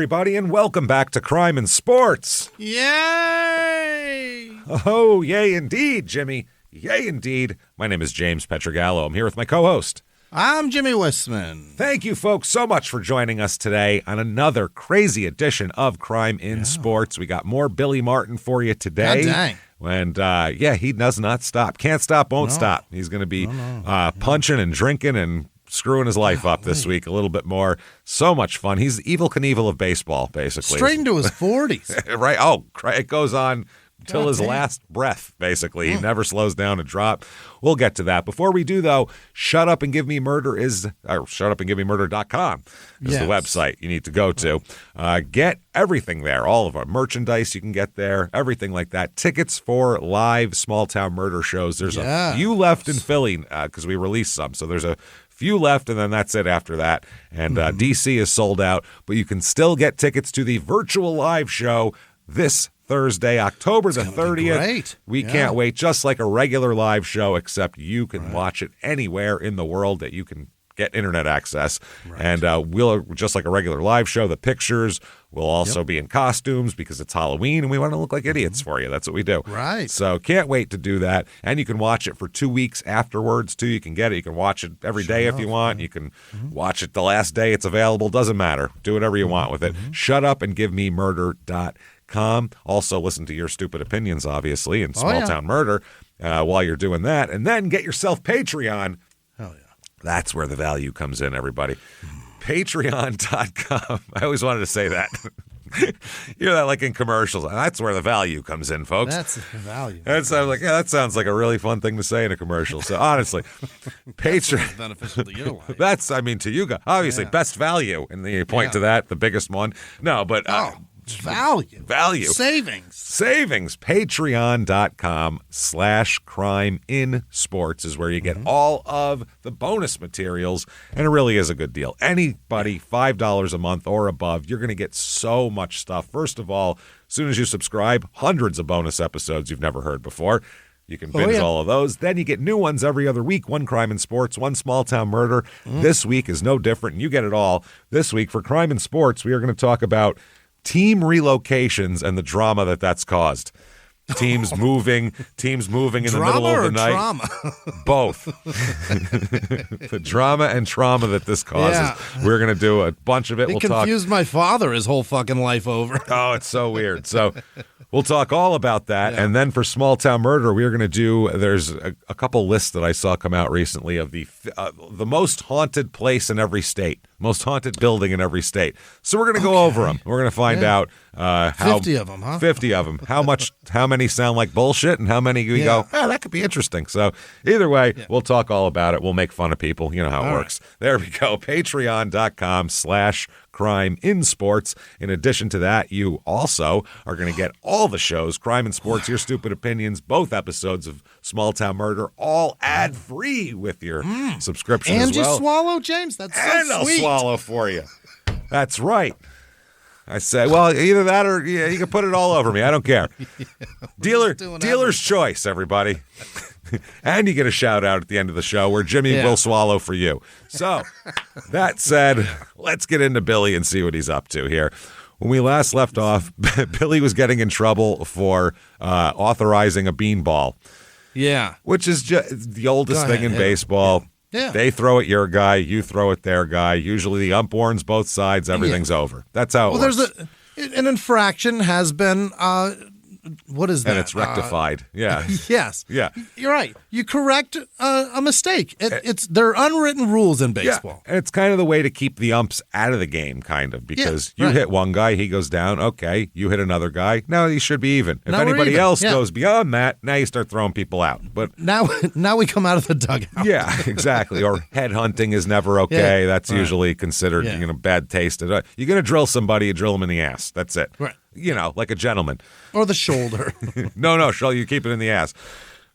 everybody, and welcome back to Crime in Sports. Yay! Oh, yay indeed, Jimmy. Yay indeed. My name is James Pietragallo. I'm here with my co-host. I'm Jimmie Whisman. Thank you, folks, so much for joining us today on another crazy edition of Crime in Sports. We got more Billy Martin for you today. God dang. And, he does not stop. Can't stop, won't stop. He's going to be punching and drinking and screwing his life up this week a little bit more. So much fun. He's the Evel Knievel of baseball, basically. Straight into his 40s. Right. Oh, it goes on till his last breath, basically. He never slows down a drop. We'll get to that. Before we do, though, shutupandgivememurder.com is the website you need to go to. Get everything there, all of our merchandise you can get there, everything like that. Tickets for live small-town murder shows. There's a few left in Philly because we released some, so there's a few left, and then that's it after that. And DC is sold out, but you can still get tickets to the virtual live show this Thursday, October the 30th. Great. We can't wait. Just like a regular live show, except you can watch it anywhere in the world that you can get internet access. And we'll, just like a regular live show, the pictures will also be in costumes because it's Halloween and we want to look like idiots for you. That's what we do. Right. So can't wait to do that. And you can watch it for 2 weeks afterwards, too. You can get it. You can watch it every day if you want. You can watch it the last day it's available. Doesn't matter. Do whatever you want with it. Shutupandgivememurder.com. Also, listen to your stupid opinions, obviously, in Small Town Murder while you're doing that. And then get yourself Patreon. Hell yeah. That's where the value comes in, everybody. Patreon.com. I always wanted to say that. You hear that like in commercials. That's where the value comes in, folks. That's the value. That's I was like, that sounds like a really fun thing to say in a commercial. So honestly, Patreon. That's beneficial to your life. That's, to you guys. Obviously, best value. And you point to that, the biggest one. No, but value. Savings. Patreon.com/crimeinsports is where you get all of the bonus materials, and it really is a good deal. Anybody, $5 a month or above, you're going to get so much stuff. First of all, as soon as you subscribe, hundreds of bonus episodes you've never heard before. You can binge all of those. Then you get new ones every other week. One Crime in Sports, one Small Town Murder. This week is no different, and you get it all. This week for Crime in Sports, we are going to talk about team relocations and the drama that's caused. Teams moving in the middle of the night. Drama? Both. The drama and trauma that this causes. Yeah. We're going to do a bunch of it. It confused my father his whole fucking life over. Oh, it's so weird. So we'll talk all about that. Yeah. And then for Small Town Murder, we're going to do, there's a couple lists that I saw come out recently of the most haunted place in every state, most haunted building in every state. So we're going to go over them. We're going to find out how 50 of them, huh? 50 of them. How many sound like bullshit and how many we go, that could be interesting. So either way, we'll talk all about it. We'll make fun of people. You know how it works. There we go. Patreon.com/crimeinsports. In addition to that, you also are going to get all the shows, Crime in Sports, Your Stupid Opinions, both episodes of Small Town Murder, all ad-free with your subscription as well. And you swallow, James? That's so and sweet. I'll swallow for you. That's right. I say, well, either that or you can put it all over me. I don't care. Dealer's choice, everybody. And you get a shout out at the end of the show where Jimmie will swallow for you. So that said, let's get into Billy and see what he's up to here. When we last left off, Billy was getting in trouble for authorizing a beanball. Yeah. Which is just the oldest thing in baseball. Yeah. They throw at your guy, you throw at their guy. Usually the ump warns both sides, everything's over. That's how it works. There's an infraction has been, what is that? And it's rectified. Yes. Yeah. You're right. You correct a mistake. There are unwritten rules in baseball. Yeah. And it's kind of the way to keep the umps out of the game, kind of, because you hit one guy, he goes down. Okay, you hit another guy. Now he should be even. If anybody else goes beyond that, now you start throwing people out. But now we come out of the dugout. Yeah, exactly. Or head hunting is never okay. That's usually considered bad taste. You're going to drill somebody, you drill them in the ass. That's it. Right. Like a gentleman. Or the shoulder. No, you keep it in the ass.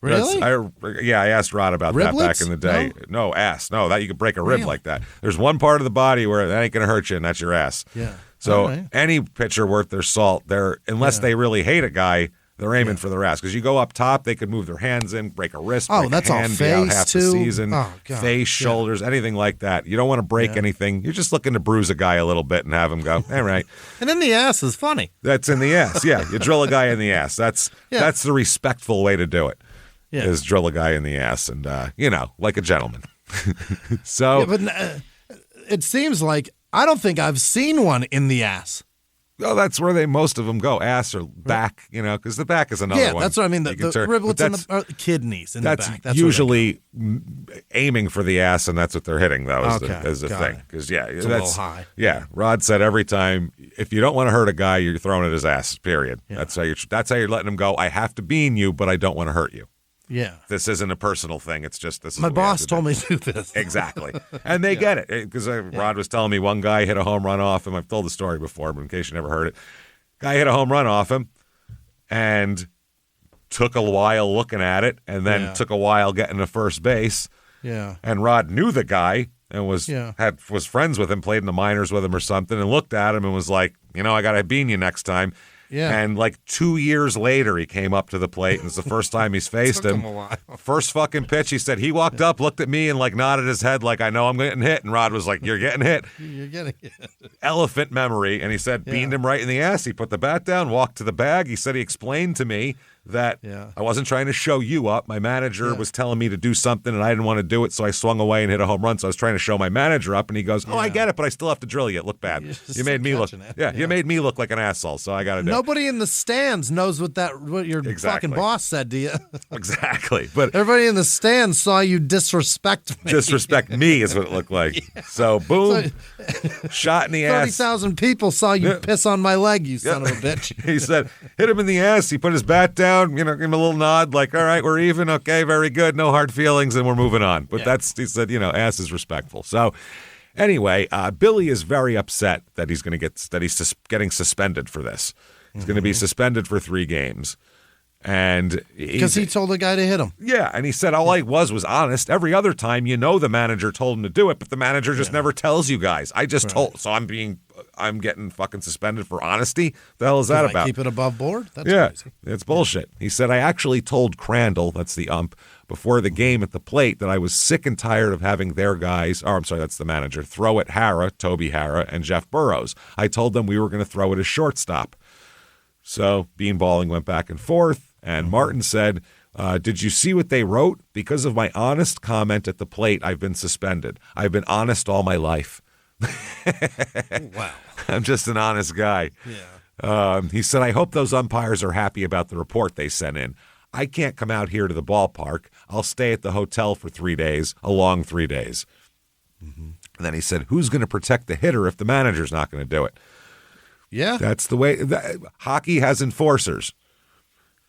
Really? I asked Rod about that back in the day. No, ass. No, that you could break a rib like that. There's one part of the body where that ain't going to hurt you, and that's your ass. Yeah. So any pitcher worth their salt, unless they really hate a guy, They're aiming for their ass because you go up top, they could move their hands in, break a wrist, break that's a all hand, be out face, half too? the season, Oh, God. face, shoulders, anything like that. You don't want to break anything. You're just looking to bruise a guy a little bit and have him go, all right. And in the ass is funny. That's in the ass. Yeah, you drill a guy in the ass. That's the respectful way to do it. Yeah. Is drill a guy in the ass and like a gentleman. So, but it seems like I don't think I've seen one in the ass. oh, that's where most of them go, ass or back, because the back is another one. Yeah, that's what I mean. The riblets and the kidneys in the back. That's usually aiming for the ass, and that's what they're hitting, though, is the thing. Because, it's a little high. Yeah, Rod said every time, if you don't want to hurt a guy, you're throwing at his ass, period. Yeah. That's how you're letting him go, I have to bean you, but I don't want to hurt you. Yeah. This isn't a personal thing. It's just this is my boss told me to do this. Exactly. And they get it. Because Rod was telling me one guy hit a home run off him. I've told the story before, but in case you never heard it. Guy hit a home run off him and took a while looking at it and then took a while getting to first base. Yeah. And Rod knew the guy and was friends with him, played in the minors with him or something, and looked at him and was like, I got to bean you next time. Yeah. And like 2 years later, he came up to the plate, and it's the first time he's faced him. Took him a while. First fucking pitch, he said he walked up, looked at me, and like nodded his head like, I know I'm getting hit. And Rod was like, you're getting hit. You're getting hit. Elephant memory. And he said, beamed him right in the ass. He put the bat down, walked to the bag. He said he explained to me that I wasn't trying to show you up. My manager was telling me to do something, and I didn't want to do it, so I swung away and hit a home run. So I was trying to show my manager up, and he goes, I get it, but I still have to drill you. It looked bad. You made me look you made me look like an asshole, so I got to do it. Nobody in the stands knows what your fucking boss said to you. Exactly. But everybody in the stands saw you disrespect me. Disrespect me is what it looked like. So, boom, shot in the ass. 30,000 people saw you piss on my leg, you son of a bitch. He said, hit him in the ass. He put his bat down, give him a little nod, like, all right, we're even. Okay, very good. No hard feelings, and we're moving on. But he said, ass is respectful. So, anyway, Billy is very upset that he's going to getting suspended for this. He's going to be suspended for 3 games. And because he told the guy to hit him. Yeah, and he said all I was honest. Every other time, the manager told him to do it, but the manager just never tells you guys. I just told, so I'm getting fucking suspended for honesty. The hell is that about? Keep it above board? That's crazy. It's bullshit. He said, I actually told Crandall, that's the ump, before the game at the plate that I was sick and tired of having their guys, that's the manager, throw at Toby Harrah, and Jeff Burrows. I told them we were going to throw it as shortstop. So beanballing went back and forth. And Martin said, did you see what they wrote? Because of my honest comment at the plate, I've been suspended. I've been honest all my life. Wow. I'm just an honest guy. Yeah. He said, I hope those umpires are happy about the report they sent in. I can't come out here to the ballpark. I'll stay at the hotel for 3 days, a long 3 days. Mm-hmm. And then he said, who's going to protect the hitter if the manager's not going to do it? Yeah. That's the way. Hockey has enforcers.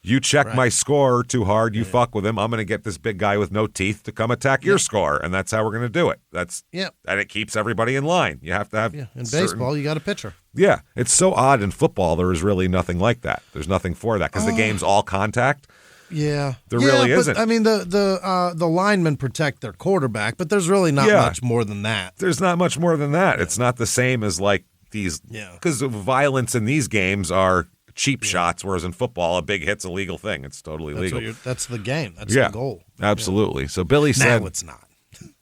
You check my score too hard, you fuck with him, I'm going to get this big guy with no teeth to come attack your score, and that's how we're going to do it. And it keeps everybody in line. You have to have in baseball, you got a pitcher. Yeah, it's so odd in football. There is really nothing like that. There's nothing for that because the game's all contact. Yeah, there really isn't. I mean, the linemen protect their quarterback, but there's really not much more than that. There's not much more than that. It's not the same as like these because the violence in these games are cheap shots, whereas in football, a big hit's a legal thing. It's totally legal. That's the game. That's the goal. Absolutely. Yeah. So Billy said... Now it's not.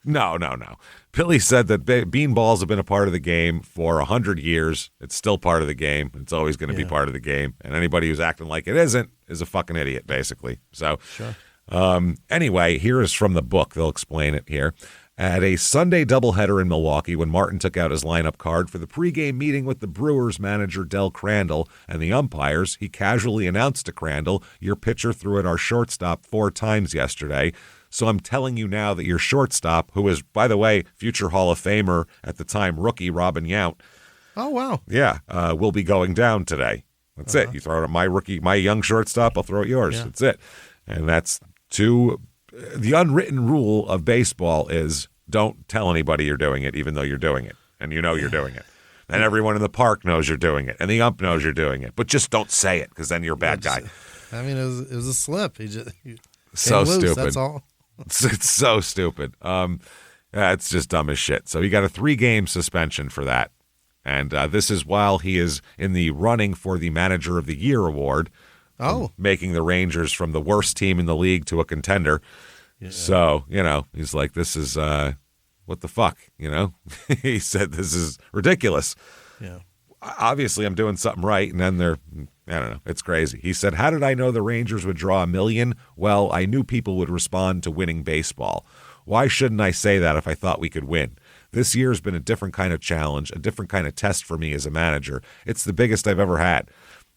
No. Billy said that beanballs have been a part of the game for 100 years. It's still part of the game. It's always going to be part of the game. And anybody who's acting like it isn't is a fucking idiot, basically. So, anyway, here is from the book. They'll explain it here. At a Sunday doubleheader in Milwaukee, when Martin took out his lineup card for the pregame meeting with the Brewers manager Del Crandall and the umpires, he casually announced to Crandall, your pitcher threw at our shortstop 4 times yesterday. So I'm telling you now that your shortstop, who is, by the way, future Hall of Famer at the time, rookie Robin Yount. Oh, wow. Yeah, will be going down today. That's it. You throw it at my young shortstop, I'll throw it yours. That's it. And that's the unwritten rule of baseball is don't tell anybody you're doing it, even though you're doing it. And you're doing it. And everyone in the park knows you're doing it. And the ump knows you're doing it. But just don't say it, because then you're a bad guy. I mean, it was a slip. He so loose, stupid. That's all. It's so stupid. It's just dumb as shit. So he got a 3-game suspension for that. And this is while he is in the running for the Manager of the Year award, making the Rangers from the worst team in the league to a contender. Yeah. So, he's like, this is, what the fuck, He said, this is ridiculous. Yeah. Obviously, I'm doing something right, and then I don't know, it's crazy. He said, how did I know the Rangers would draw 1 million? Well, I knew people would respond to winning baseball. Why shouldn't I say that if I thought we could win? This year's been a different kind of challenge, a different kind of test for me as a manager. It's the biggest I've ever had.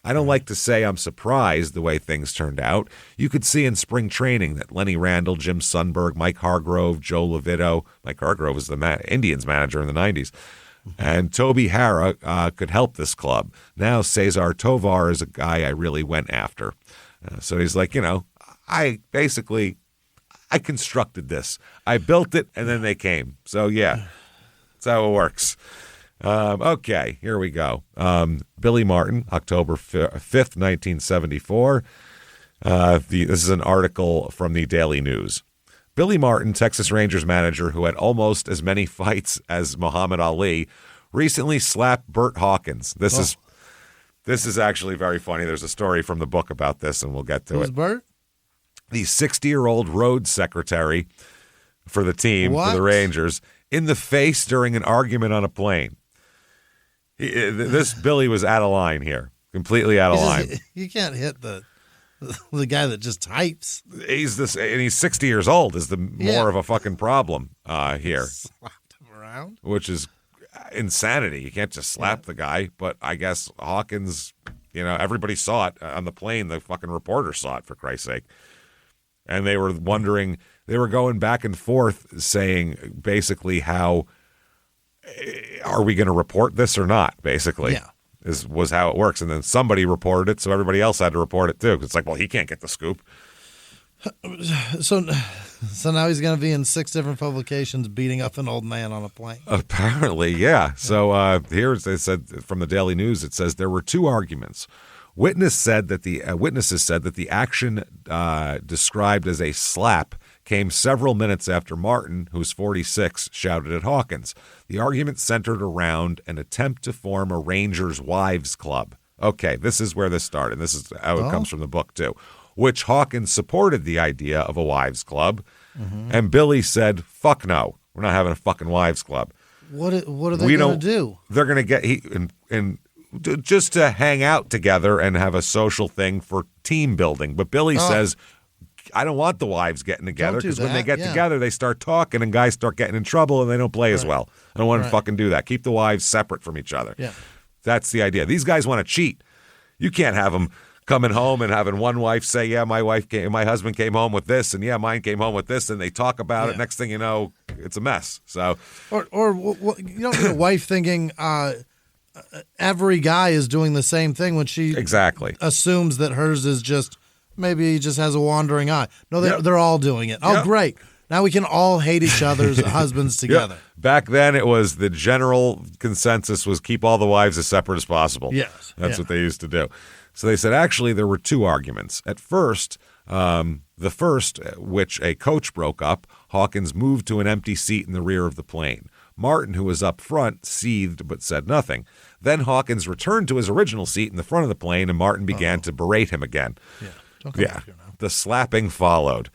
I don't like to say I'm surprised the way things turned out. You could see in spring training that Lenny Randall, Jim Sundberg, Mike Hargrove, Joe Levitto — Mike Hargrove was the Indians manager in the 90s — and Toby Hara could help this club. Now Cesar Tovar is a guy I really went after. So he's like, I constructed this. I built it, and then they came. So, yeah, that's how it works. Okay, here we go. Billy Martin, October 5th, 1974. This is an article from the Daily News. Billy Martin, Texas Rangers manager who had almost as many fights as Muhammad Ali, recently slapped Bert Hawkins. This is actually very funny. There's a story from the book about this, and we'll get to it. Who's Bert? The 60-year-old road secretary for the team, for the Rangers, in the face during an argument on a plane. This Billy was out of line here, completely out of line. You can't hit the guy that just types. He's 60 years old. Is the more of a fucking problem here? Slapped him around, which is insanity. You can't just slap the guy. But I guess Hawkins, everybody saw it on the plane. The fucking reporter saw it, for Christ's sake. And they were wondering, they were going back and forth saying basically how, are we going to report this or not, basically, was how it works. And then somebody reported it, so everybody else had to report it too. It's like, well, he can't get the scoop. So now he's going to be in 6 different publications beating up an old man on a plane. Apparently, yeah. So here they said from the Daily News, it says there were 2 arguments. Witnesses said that the action described as a slap came several minutes after Martin, who's 46, shouted at Hawkins. The argument centered around an attempt to form a Rangers Wives Club. Okay, this is where this started. This is how it comes from the book, too, which Hawkins supported the idea of a wives club. Mm-hmm. And Billy said, fuck no, we're not having a fucking wives club. What are they going to do? They're going to get just to hang out together and have a social thing for team building. But Billy says, I don't want the wives getting together, because when they get together, they start talking and guys start getting in trouble and they don't play as well. I don't want to fucking do that. Keep the wives separate from each other. Yeah. That's the idea. These guys want to cheat. You can't have them coming home and having one wife say, yeah, my husband came home with this, and yeah, mine came home with this, and they talk about it. Next thing you know, it's a mess. So, or you don't get a wife thinking every guy is doing the same thing when she assumes that hers is just maybe he just has a wandering eye. No, they're all doing it. Oh, great. Now we can all hate each other's husbands together. Back then, it was the general consensus was keep all the wives as separate as possible. Yes. That's what they used to do. So they said, actually, there were 2 arguments. At first, the first, which a coach broke up, Hawkins moved to an empty seat in the rear of the plane. Martin, who was up front, seethed but said nothing. Then Hawkins returned to his original seat in the front of the plane, and Martin began to berate him again. The slapping followed.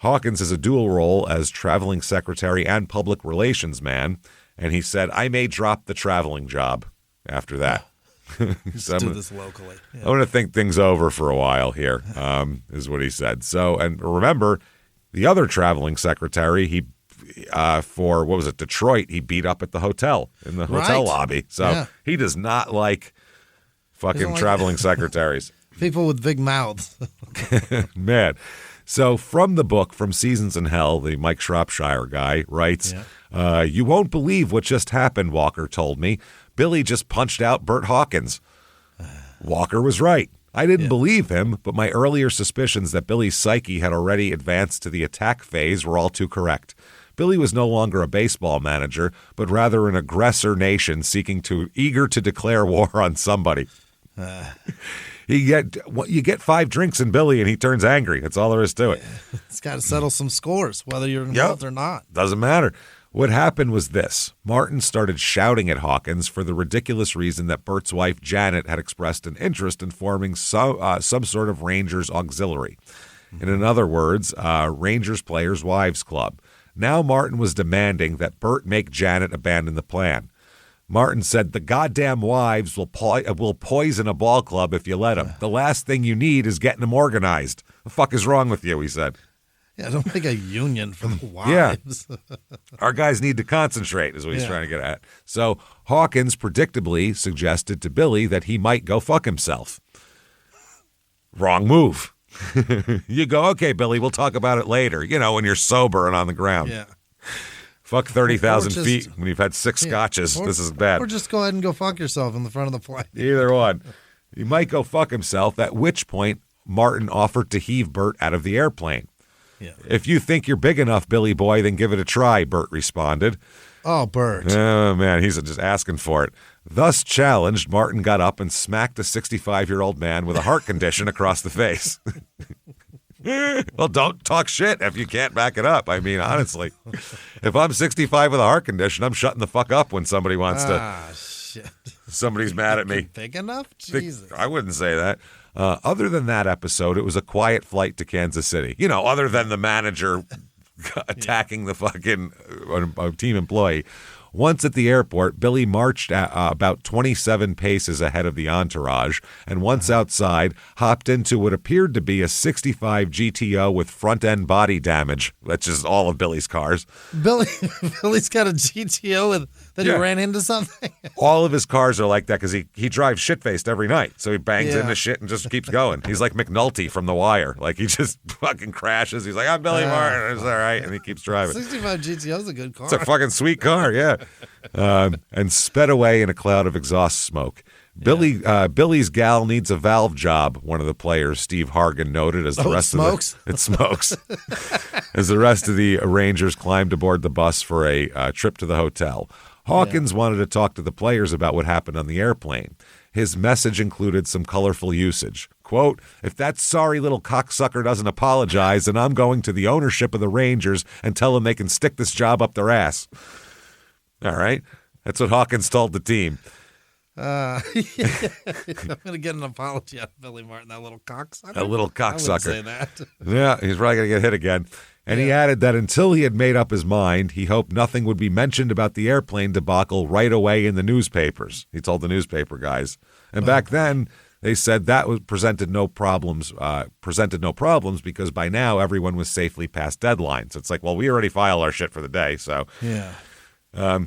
Hawkins has a dual role as traveling secretary and public relations man, and he said, I may drop the traveling job after that. So do this locally. I'm going to think things over for a while here, is what he said. So, and remember, the other traveling secretary, for, what was it, Detroit, he beat up at the hotel, in the hotel lobby. So he does not like fucking traveling secretaries. People with big mouths. Man. So from the book, From Seasons in Hell, the Mike Shropshire guy writes, you won't believe what just happened, Walker told me. Billy just punched out Bert Hawkins. Walker was right. I didn't believe him, but my earlier suspicions that Billy's psyche had already advanced to the attack phase were all too correct. Billy was no longer a baseball manager, but rather an aggressor nation eager to declare war on somebody. You get 5 drinks in Billy and he turns angry. That's all there is to it. It's got to settle some scores, whether you're involved or not. Doesn't matter. What happened was this. Martin started shouting at Hawkins for the ridiculous reason that Bert's wife, Janet, had expressed an interest in forming some sort of Rangers auxiliary. In other words, Rangers Players' Wives Club. Now Martin was demanding that Bert make Janet abandon the plan. Martin said, the goddamn wives will poison a ball club if you let them. The last thing you need is getting them organized. The fuck is wrong with you, he said. Yeah, don't make a union for the wives. Yeah. Our guys need to concentrate, is what he's trying to get at. So Hawkins predictably suggested to Billy that he might go fuck himself. Wrong move. You go, okay, Billy, we'll talk about it later, when you're sober and on the ground. Yeah. Fuck 30,000 feet when you've had 6 scotches. This is bad. Or just go ahead and go fuck yourself in the front of the plane. Either one. He might go fuck himself, at which point Martin offered to heave Bert out of the airplane. Yeah. If you think you're big enough, Billy boy, then give it a try, Bert responded. Oh, Bert. Oh, man, he's just asking for it. Thus challenged, Martin got up and smacked a 65-year-old man with a heart condition across the face. Well, don't talk shit if you can't back it up. I mean, honestly, if I'm 65 with a heart condition, I'm shutting the fuck up when somebody wants Shit. Somebody's mad at me. Big enough? Jesus. I wouldn't say that. Other than that episode, it was a quiet flight to Kansas City. Other than the manager attacking the fucking team employee. Once at the airport, Billy marched about 27 paces ahead of the entourage, and once outside, hopped into what appeared to be a 65 GTO with front-end body damage. That's just all of Billy's cars. Billy's got a GTO that he ran into something? All of his cars are like that because he drives shit-faced every night, so he bangs into shit and just keeps going. He's like McNulty from The Wire. Like, he just fucking crashes. He's like, I'm Billy Martin. It's all right, and he keeps driving. 65 GTO is a good car. It's a fucking sweet car, yeah. And sped away in a cloud of exhaust smoke. Billy's gal needs a valve job, one of the players, Steve Hargan, noted as the rest of it smokes. As the rest of the Rangers climbed aboard the bus for a trip to the hotel. Hawkins wanted to talk to the players about what happened on the airplane. His message included some colorful usage. Quote, if that sorry little cocksucker doesn't apologize, then I'm going to the ownership of the Rangers and tell them they can stick this job up their ass. All right. That's what Hawkins told the team. I'm going to get an apology out of Billy Martin, that little cocksucker. A little cocksucker. I wouldn't say that. Yeah, he's probably going to get hit again. And he added that until he had made up his mind, he hoped nothing would be mentioned about the airplane debacle right away in the newspapers. He told the newspaper guys. And back then, they said that presented no problems because by now everyone was safely past deadlines. It's like, well, we already filed our shit for the day, so. Yeah.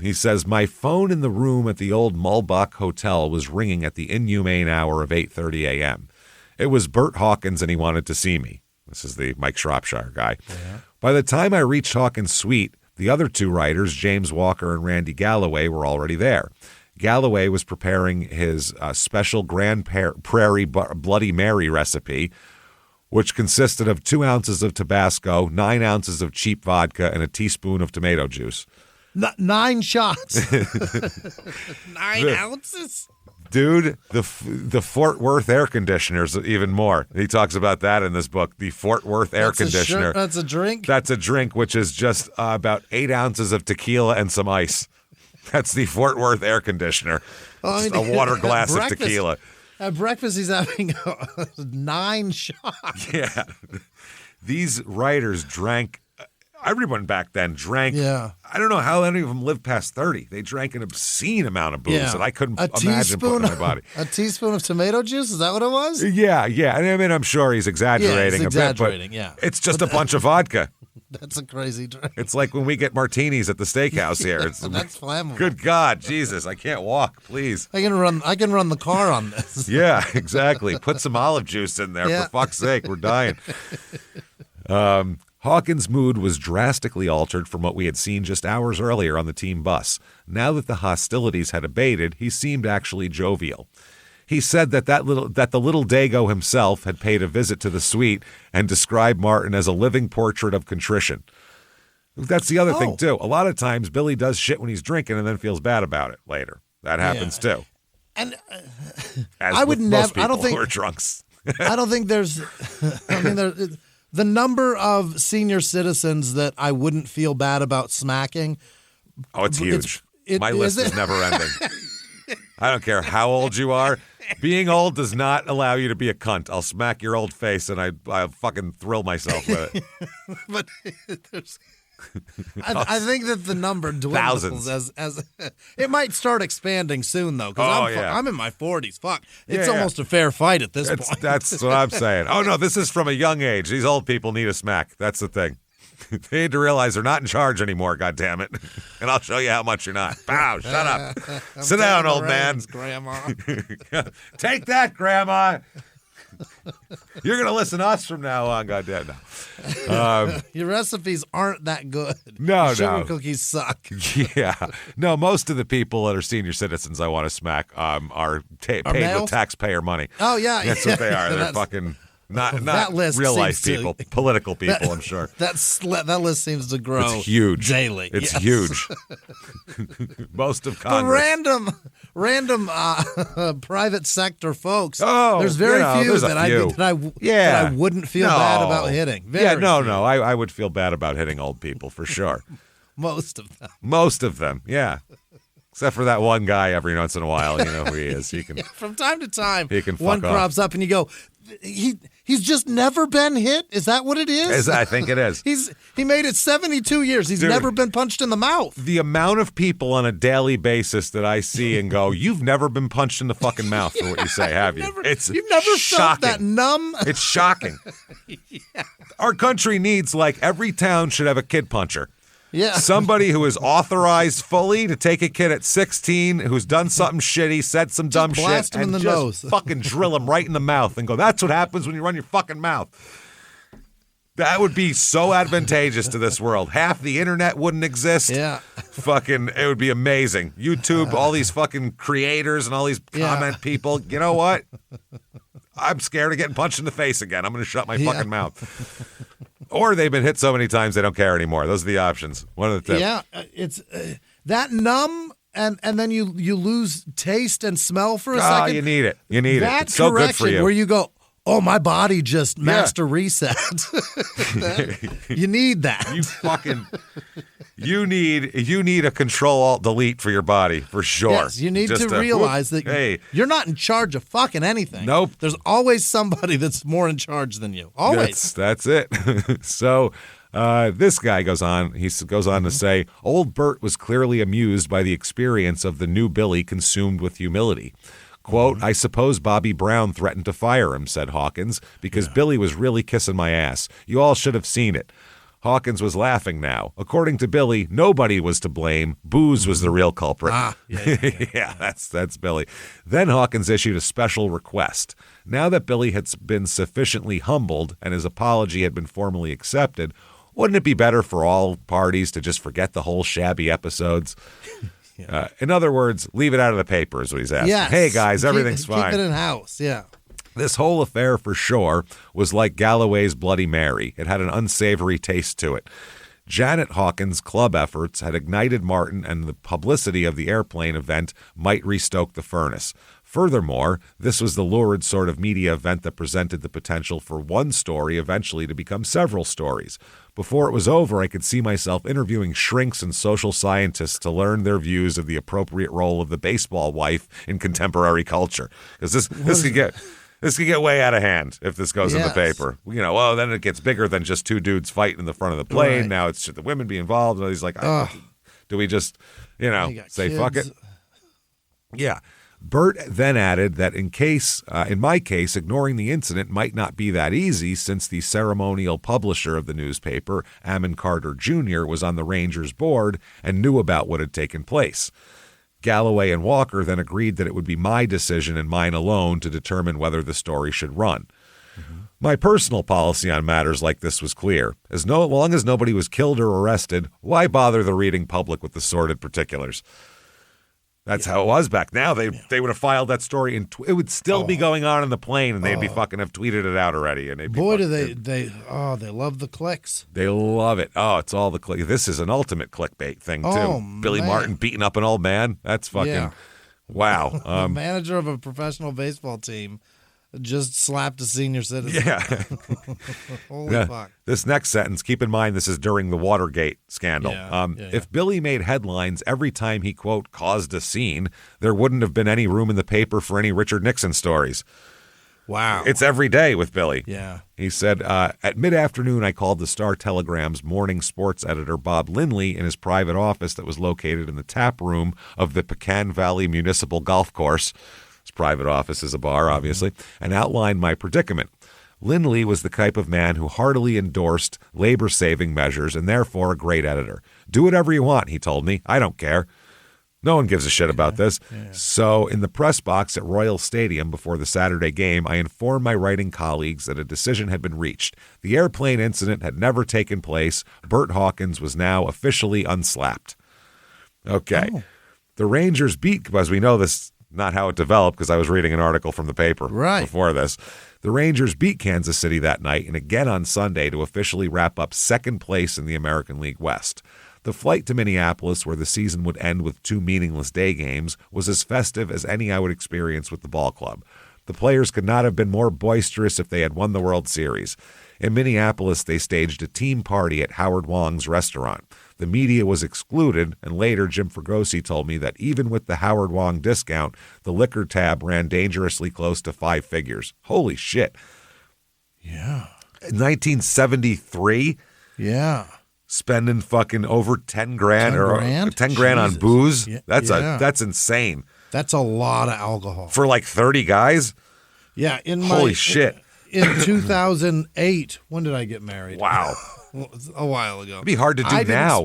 He says, my phone in the room at the old Mulbach Hotel was ringing at the inhumane hour of 8:30 a.m. It was Bert Hawkins, and he wanted to see me. This is the Mike Shropshire guy. Yeah. By the time I reached Hawkins' suite, the other 2 writers, James Walker and Randy Galloway, were already there. Galloway was preparing his special Grand Prairie Bloody Mary recipe, which consisted of 2 ounces of Tabasco, 9 ounces of cheap vodka, and a teaspoon of tomato juice. 9 shots. 9 ounces? Dude, the Fort Worth air conditioners, even more. He talks about that in this book, the Fort Worth air conditioner. That's a drink? That's a drink, which is just about 8 ounces of tequila and some ice. That's the Fort Worth air conditioner. Well, a water glass of tequila. At breakfast, he's having 9 shots. Yeah. These writers drank. Everyone back then drank. Yeah. I don't know how any of them lived past 30. They drank an obscene amount of booze that I couldn't imagine putting in my body. A teaspoon of tomato juice? Is that what it was? Yeah. And I mean, I'm sure he's exaggerating a bit, but it's just a bunch of vodka. That's a crazy drink. It's like when we get martinis at the steakhouse here. That's flammable. Good God, Jesus, I can't walk, please. I can run the car on this. Yeah, exactly. Put some olive juice in there, for fuck's sake. We're dying. Hawkins' mood was drastically altered from what we had seen just hours earlier on the team bus. Now that the hostilities had abated, he seemed actually jovial. He said that the little Dago himself had paid a visit to the suite and described Martin as a living portrait of contrition. That's the other thing, too. A lot of times, Billy does shit when he's drinking and then feels bad about it later. That happens, too. And I would never. I don't think we're drunks. I don't think there's. I mean, the number of senior citizens that I wouldn't feel bad about smacking Oh, it's huge. My list is never ending. I don't care how old you are. Being old does not allow you to be a cunt. I'll smack your old face, and I'll fucking thrill myself with it. But I think that the number dwindles as it might start expanding soon, though, because I'm in my 40s. Fuck, it's almost a fair fight at this point. That's what I'm saying. Oh, no, this is from a young age. These old people need a smack. That's the thing. They need to realize they're not in charge anymore, goddammit. And I'll show you how much you're not. Bow, shut up. Sit down, old man. Grandma. Take that, Grandma. You're going to listen to us from now on, goddamn. No. Your recipes aren't that good. No, Sugar cookies suck. Yeah. No, most of the people that are senior citizens I want to smack are paid with taxpayer money. Oh, yeah. That's what they are. They're fucking... Not real life people, political people, I'm sure. That list seems to grow it's huge. daily. It's huge. Most of Congress. The random private sector folks. Oh, there's very few that I wouldn't feel bad about hitting. No. I would feel bad about hitting old people for sure. Most of them. Most of them, yeah. Except for that one guy every once in a while, you know who he is. He can from time to time. He can one crops up and you go, he's just never been hit. Is that what it is? I think it is. He made it 72 years. He's never been punched in the mouth. The amount of people on a daily basis that I see and go, you've never been punched in the fucking mouth for what you say, have you? You've never felt that numb. It's shocking. Yeah. Our country needs every town should have a kid puncher. Yeah. Somebody who is authorized fully to take a kid at 16 who's done something shitty, said some dumb shit, and just nose. Fucking drill him right in the mouth and go, that's what happens when you run your fucking mouth. That would be so advantageous to this world. Half the internet wouldn't exist. Yeah. Fucking, it would be amazing. YouTube, all these fucking creators and all these comment people. You know what? I'm scared of getting punched in the face again. I'm going to shut my fucking mouth. Or they've been hit so many times they don't care anymore. Those are the options. One of the two. Yeah, it's that numb, and then you lose taste and smell for a second. Oh, you need it. You need it. It's so good for you. Where you go, oh, my body just master reset. You need that. You need a Control-Alt-Delete for your body, for sure. Yes, you need to realize that you're not in charge of fucking anything. Nope. There's always somebody that's more in charge than you. Always. That's it. So this guy goes on. He goes on to say, old Bert was clearly amused by the experience of the new Billy consumed with humility. Quote, I suppose Bobby Brown threatened to fire him, said Hawkins, because Billy was really kissing my ass. You all should have seen it. Hawkins was laughing now. According to Billy, nobody was to blame. Booze was the real culprit. Yeah, that's Billy. Then Hawkins issued a special request. Now that Billy had been sufficiently humbled and his apology had been formally accepted, wouldn't it be better for all parties to just forget the whole shabby episodes? In other words, leave it out of the paper is what he's asking. Yes. Hey, guys, everything's fine. Keep it in-house, yeah. This whole affair, for sure, was like Galloway's Bloody Mary. It had an unsavory taste to it. Janet Hawkins' club efforts had ignited Martin, and the publicity of the airplane event might restoke the furnace. Furthermore, this was the lurid sort of media event that presented the potential for one story eventually to become several stories. Before it was over, I could see myself interviewing shrinks and social scientists to learn their views of the appropriate role of the baseball wife in contemporary culture. Because this could get way out of hand if this goes in the paper. Then it gets bigger than just two dudes fighting in the front of the plane. Right. Now it's should the women be involved? And he's like, do we just, say kids. Fuck it? Yeah. Bert then added that in my case, ignoring the incident might not be that easy since the ceremonial publisher of the newspaper, Ammon Carter Jr., was on the Rangers board and knew about what had taken place. Galloway and Walker then agreed that it would be my decision and mine alone to determine whether the story should run. Mm-hmm. My personal policy on matters like this was clear. As long as nobody was killed or arrested, why bother the reading public with the sordid particulars? That's how it was back now. They would have filed that story, and it would still be going on in the plane, and they'd be fucking have tweeted it out already. And boy, do they love the clicks. They love it. Oh, it's all the click. This is an ultimate clickbait thing too. Billy Martin beating up an old man. That's fucking wow. The manager of a professional baseball team just slapped a senior citizen. Yeah. Holy fuck. This next sentence, keep in mind this is during the Watergate scandal. If Billy made headlines every time he, quote, caused a scene, there wouldn't have been any room in the paper for any Richard Nixon stories. Wow. It's every day with Billy. Yeah. He said, at mid-afternoon, I called the Star-Telegram's morning sports editor, Bob Lindley, in his private office that was located in the tap room of the Pecan Valley Municipal Golf Course. His private office is a bar, obviously, and outlined my predicament. Lindley was the type of man who heartily endorsed labor-saving measures and therefore a great editor. Do whatever you want, he told me. I don't care. No one gives a shit about this. Yeah. So in the press box at Royal Stadium before the Saturday game, I informed my writing colleagues that a decision had been reached. The airplane incident had never taken place. Bert Hawkins was now officially unslapped. Okay. Oh. The Rangers beat, as we know this, not how it developed because I was reading an article from the paper before this. The Rangers beat Kansas City that night and again on Sunday to officially wrap up second place in the American League West. The flight to Minneapolis, where the season would end with 2 meaningless day games, was as festive as any I would experience with the ball club. The players could not have been more boisterous if they had won the World Series. In Minneapolis, they staged a team party at Howard Wong's restaurant. The media was excluded, and later Jim Fregosi told me that even with the Howard Wong discount, the liquor tab ran dangerously close to 5 figures. Holy shit. Yeah. In 1973? Yeah. Spending fucking over 10 grand or 10 grand on booze. Yeah. That's insane. That's a lot of alcohol. For like 30 guys? Yeah. Holy shit. In 2008, when did I get married? Wow. A while ago. It'd be hard to do now.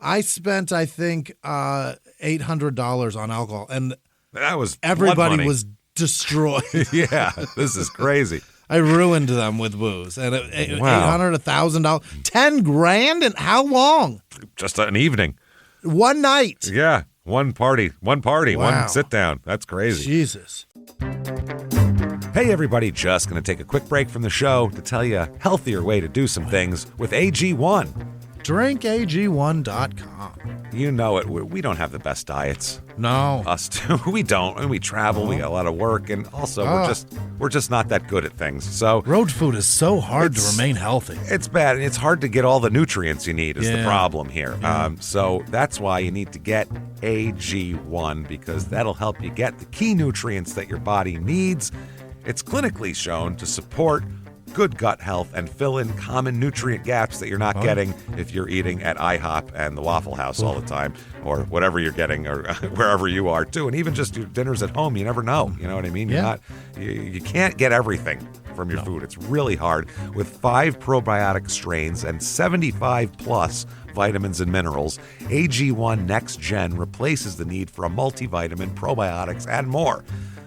I spent, I think, $800 on alcohol. And that was everybody was destroyed. Yeah. This is crazy. I ruined them with booze. And $800, $1,000, 10 grand, and how long? Just an evening. One night. Yeah. One party, one sit down. That's crazy. Jesus. Hey everybody, just going to take a quick break from the show to tell you a healthier way to do some things with AG1. DrinkAG1.com. You know it. We don't have the best diets. No. Us too. We don't. And we travel. We got a lot of work. And also, we're just not that good at things. So road food is so hard to remain healthy. It's bad. And it's hard to get all the nutrients you need is the problem here. Yeah. So that's why you need to get AG1 because that'll help you get the key nutrients that your body needs. It's clinically shown to support good gut health and fill in common nutrient gaps that you're not getting if you're eating at IHOP and the Waffle House all the time or whatever you're getting or wherever you are too. And even just your dinners at home, you never know. You know what I mean? Yeah. You can't get everything from your food. It's really hard. With 5 probiotic strains and 75 plus vitamins and minerals, AG1 Next Gen replaces the need for a multivitamin, probiotics, and more.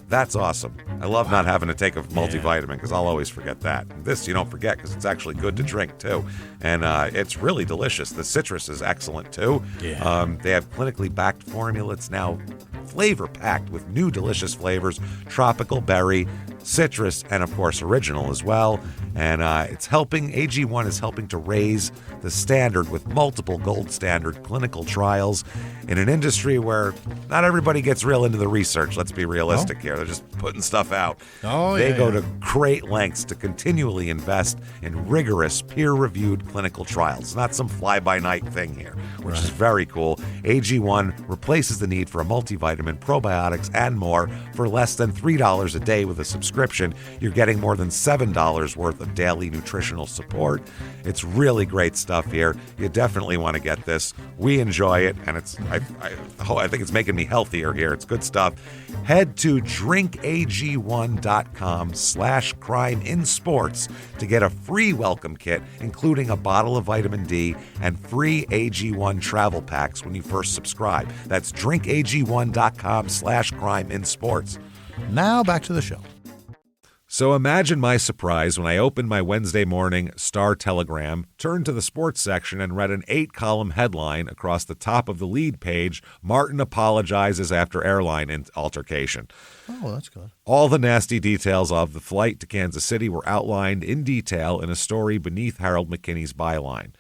That's awesome. I love not having to take a multivitamin because I'll always forget that. This you don't forget because it's actually good to drink too. And it's really delicious. The citrus is excellent too. Yeah. They have clinically backed formula. It's now flavor-packed with new delicious flavors, tropical berry, citrus, and of course original as well. And AG1 is helping to raise the standard with multiple gold standard clinical trials in an industry where not everybody gets real into the research. Let's be realistic here. They're just putting stuff out. They go to great lengths to continually invest in rigorous peer-reviewed clinical trials. It's not some fly-by-night thing here, which is very cool. AG1 replaces the need for a multivitamin, probiotics, and more for less than $3 a day with a subscription. You're getting more than $7 worth of daily nutritional support. It's really great stuff here. You definitely want to get this. We enjoy it, and I think it's making me healthier here. It's good stuff. Head to drinkag1.com/crimeinsports to get a free welcome kit, including a bottle of vitamin D and free AG1 travel packs when you first subscribe. That's drinkag1.com/crimeinsports. Now back to the show. So imagine my surprise when I opened my Wednesday morning Star-Telegram, turned to the sports section, and read an 8-column headline across the top of the lead page: Martin apologizes after airline altercation. Oh, that's good. All the nasty details of the flight to Kansas City were outlined in detail in a story beneath Harold McKinney's byline.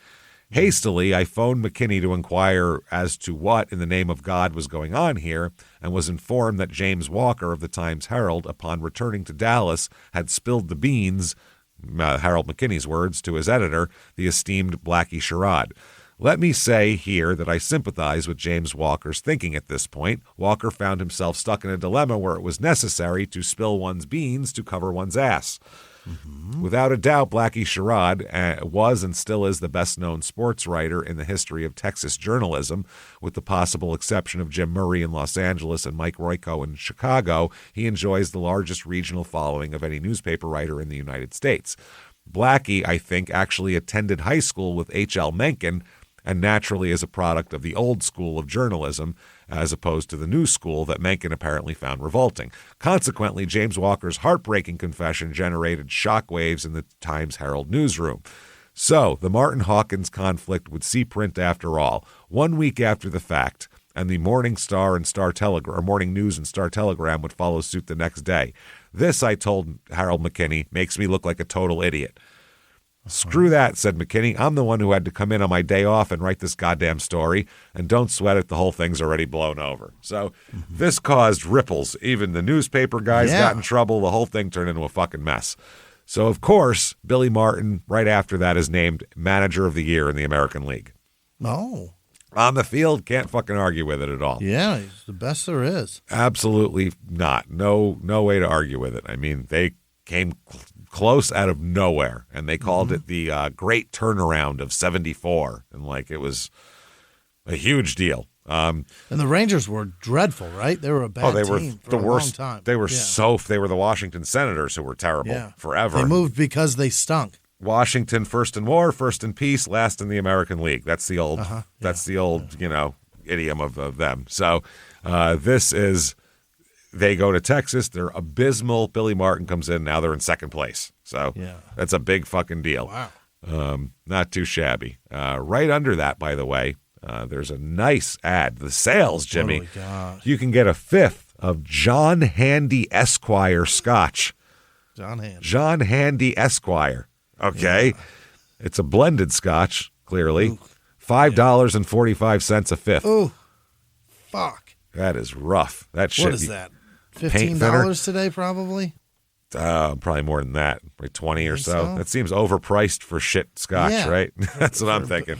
Hastily, I phoned McKinney to inquire as to what in the name of God was going on here, and was informed that James Walker of the Times-Herald, upon returning to Dallas, had spilled the beans, Harold McKinney's words, to his editor, the esteemed Blackie Sherrod. Let me say here that I sympathize with James Walker's thinking at this point. Walker found himself stuck in a dilemma where it was necessary to spill one's beans to cover one's ass. Mm-hmm. Without a doubt, Blackie Sherrod was and still is the best-known sports writer in the history of Texas journalism. With the possible exception of Jim Murray in Los Angeles and Mike Royko in Chicago, he enjoys the largest regional following of any newspaper writer in the United States. Blackie, I think, actually attended high school with H.L. Mencken, and naturally is a product of the old school of journalism, as opposed to the new school that Mencken apparently found revolting. Consequently, James Walker's heartbreaking confession generated shockwaves in the Times-Herald newsroom. So, the Martin Hawkins conflict would see print after all. 1 week after the fact, and the Morning Star and Star Telegram, or Morning News and Star Telegram would follow suit the next day. This, I told Harold McKinney, makes me look like a total idiot. Screw that, said McKinney. I'm the one who had to come in on my day off and write this goddamn story. And don't sweat it, the whole thing's already blown over. So this caused ripples. Even the newspaper guys got in trouble. The whole thing turned into a fucking mess. So, of course, Billy Martin, right after that, is named Manager of the Year in the American League. Oh. On the field, can't fucking argue with it at all. Yeah, he's the best there is. Absolutely not. No way to argue with it. I mean, they came close out of nowhere, and they called it the Great Turnaround of '74, and like it was a huge deal. And the Rangers were dreadful, right? They were a bad team for the a worst. long time. They were they were the Washington Senators, who were terrible forever. They moved because they stunk. Washington first in war, first in peace, last in the American League. That's the old idiom of them. So this is. They go to Texas. They're abysmal. Billy Martin comes in. Now they're in second place. So that's a big fucking deal. Wow. Not too shabby. Right under that, by the way, there's a nice ad. The sales, Jimmy. Oh, my God. You can get a fifth of John Handy Esquire Scotch. John Handy Esquire. Okay. Yeah. It's a blended Scotch, clearly. Ooh. $5.45 a fifth. Oh, fuck. That is rough. That shit. What is that? $15 today, probably? Probably more than that. Probably 20 or so. That seems overpriced for shit Scotch, right? That's what I'm thinking.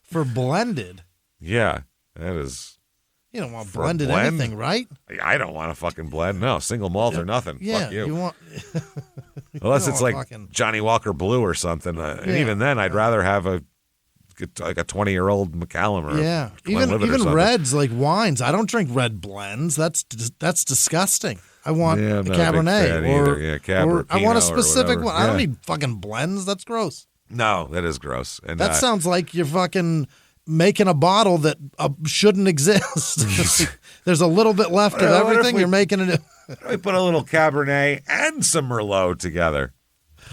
For blended. Yeah, that is. You don't want blended anything, right? I don't want to fucking blend. No, single malt or nothing. Yeah, fuck you. want. Unless it's like Johnny Walker Blue or something. And even then, I'd rather have a 20-year-old Macallan or even reds like wines. I don't drink red blends. That's disgusting. I want a Cabernet or I want a specific one. I don't need fucking blends. That's gross. No, that is gross. And that sounds like you're fucking making a bottle that shouldn't exist. There's a little bit left of everything. You're making it. We put a little Cabernet and some Merlot together.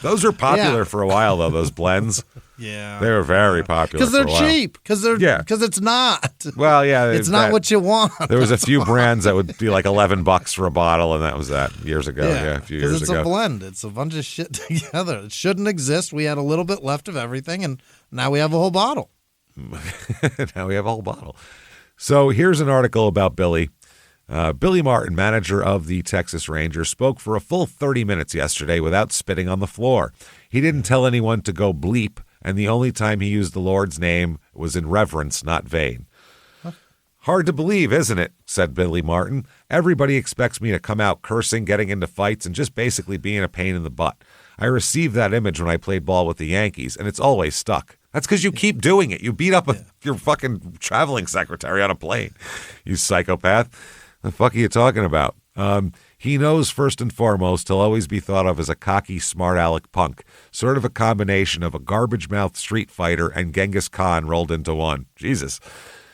Those were popular for a while, though. Those blends. Yeah, they were very popular because they're cheap. Because it's not. Well, yeah, it's not what you want. There was a few brands that would be like $11 for a bottle, and that was that years ago. Yeah, a few years ago. Because it's a blend. It's a bunch of shit together. It shouldn't exist. We had a little bit left of everything, and now we have a whole bottle. So here's an article about Billy. Billy Martin, manager of the Texas Rangers, spoke for a full 30 minutes yesterday without spitting on the floor. He didn't tell anyone to go bleep, and the only time he used the Lord's name was in reverence, not vain. Hard to believe, isn't it? Said Billy Martin. Everybody expects me to come out cursing, getting into fights, and just basically being a pain in the butt. I received that image when I played ball with the Yankees, and it's always stuck. That's because you keep doing it. You beat up your fucking traveling secretary on a plane, you psychopath. The fuck are you talking about? He knows first and foremost he'll always be thought of as a cocky, smart aleck punk, sort of a combination of a garbage-mouthed street fighter and Genghis Khan rolled into one. Jesus.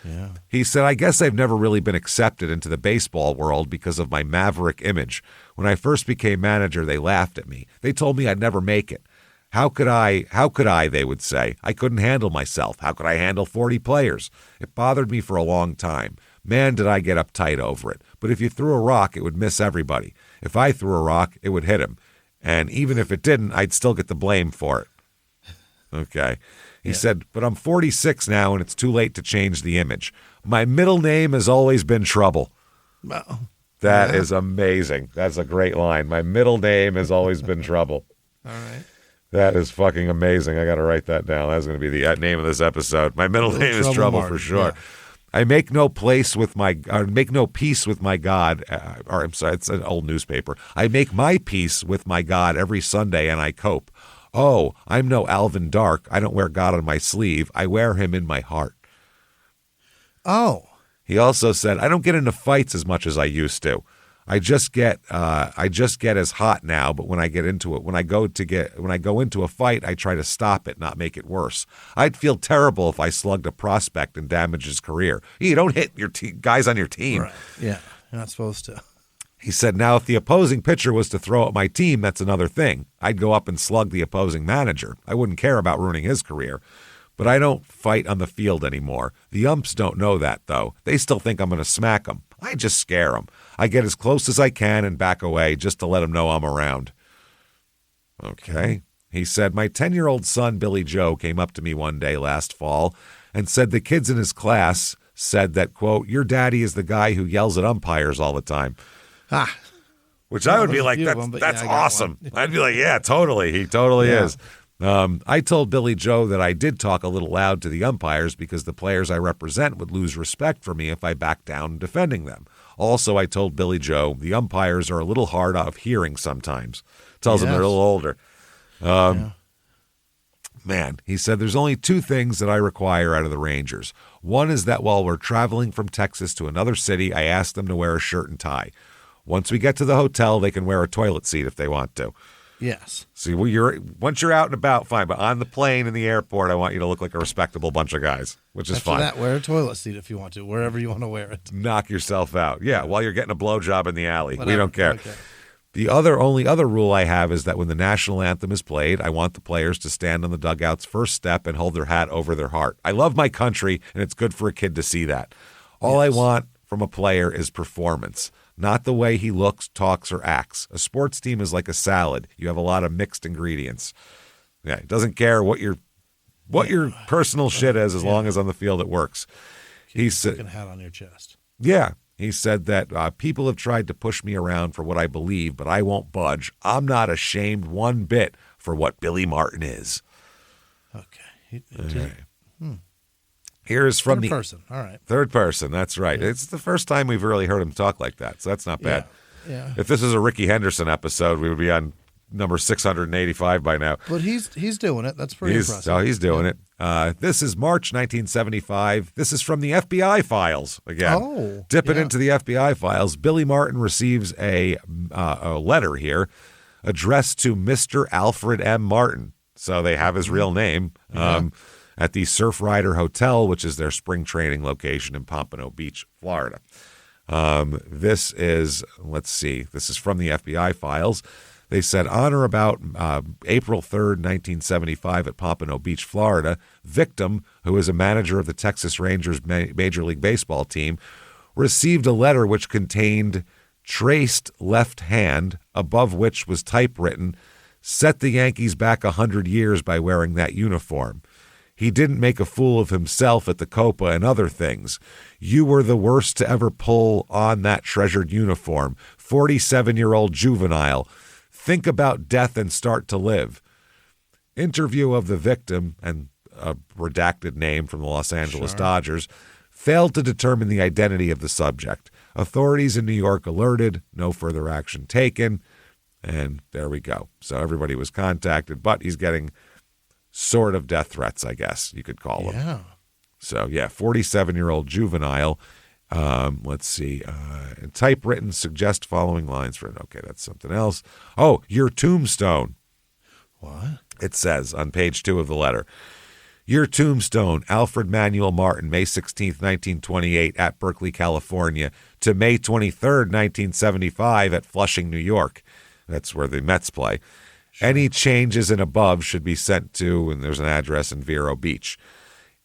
Yeah. He said, I guess I've never really been accepted into the baseball world because of my maverick image. When I first became manager, they laughed at me. They told me I'd never make it. How could I, they would say. I couldn't handle myself. How could I handle 40 players? It bothered me for a long time. Man, did I get uptight over it. But if you threw a rock, it would miss everybody. If I threw a rock, it would hit him. And even if it didn't, I'd still get the blame for it. Okay. He said, but I'm 46 now, and it's too late to change the image. My middle name has always been Trouble. Well, That is amazing. That's a great line. My middle name has always been Trouble. All right. That is fucking amazing. I got to write that down. That's going to be the name of this episode. My middle name is Trouble Martin. for sure. Yeah. I make no peace with my God. Or I'm sorry, it's an old newspaper. I make my peace with my God every Sunday, and I cope. Oh, I'm no Alvin Dark. I don't wear God on my sleeve. I wear him in my heart. Oh. He also said, I don't get into fights as much as I used to. I just get as hot now, but when I get into it, when I go into a fight, I try to stop it, not make it worse. I'd feel terrible if I slugged a prospect and damaged his career. You don't hit your guys on your team. Right. Yeah, you're not supposed to. He said, now, if the opposing pitcher was to throw at my team, that's another thing. I'd go up and slug the opposing manager. I wouldn't care about ruining his career. But I don't fight on the field anymore. The umps don't know that, though. They still think I'm going to smack them. I just scare them. I get as close as I can and back away just to let them know I'm around. Okay. He said, my 10-year-old son, Billy Joe, came up to me one day last fall and said the kids in his class said that, quote, your daddy is the guy who yells at umpires all the time. Ah. Which I would be like, that's awesome. I'd be like, yeah, totally. He totally is. I told Billy Joe that I did talk a little loud to the umpires because the players I represent would lose respect for me if I backed down defending them. Also, I told Billy Joe the umpires are a little hard of hearing sometimes. Tells them they're a little older. Man, he said there's only two things that I require out of the Rangers. One is that while we're traveling from Texas to another city, I ask them to wear a shirt and tie. Once we get to the hotel, they can wear a toilet seat if they want to. Yes. See, once you're out and about, fine. But on the plane in the airport, I want you to look like a respectable bunch of guys, which is fine. After that, wear a toilet seat if you want to, wherever you want to wear it. Knock yourself out. Yeah, while you're getting a blowjob in the alley. Whatever. We don't care. Okay. The only other rule I have is that when the national anthem is played, I want the players to stand on the dugout's first step and hold their hat over their heart. I love my country, and it's good for a kid to see that. All I want from a player is performance. Not the way he looks, talks, or acts. A sports team is like a salad. You have a lot of mixed ingredients. Yeah, he doesn't care what your personal shit is as long as on the field it works. He said, "Hat on your chest." Yeah, he said that people have tried to push me around for what I believe, but I won't budge. I'm not ashamed one bit for what Billy Martin is. Okay. Here's from third person. All right. Third person. That's right. Yeah. It's the first time we've really heard him talk like that, so that's not bad. Yeah. If this was a Ricky Henderson episode, we would be on number 685 by now. But he's doing it. That's pretty impressive. Oh, he's doing it. This is March 1975. This is from the FBI files again. Oh, dipping into the FBI files. Billy Martin receives a letter here addressed to Mr. Alfred M. Martin. So they have his real name. At the Surf Rider Hotel, which is their spring training location in Pompano Beach, Florida. This is from the FBI files. They said, on or about April 3rd, 1975 at Pompano Beach, Florida, victim, who is a manager of the Texas Rangers Major League Baseball team, received a letter which contained traced left hand, above which was typewritten, set the Yankees back 100 years by wearing that uniform. He didn't make a fool of himself at the Copa and other things. You were the worst to ever pull on that treasured uniform. 47-year-old juvenile. Think about death and start to live. Interview of the victim, and a redacted name from the Los Angeles Dodgers, failed to determine the identity of the subject. Authorities in New York alerted, no further action taken, and there we go. So everybody was contacted, but he's getting sort of death threats, I guess you could call them. Yeah. So, 47-year-old juvenile. Let's see. Typewritten, suggest following lines for it. Okay, that's something else. Oh, your tombstone. What? It says on page 2 of the letter. Your tombstone, Alfred Manuel Martin, May 16th, 1928, at Berkeley, California, to May 23rd, 1975, at Flushing, New York. That's where the Mets play. Any changes in above should be sent to, and there's an address in Vero Beach.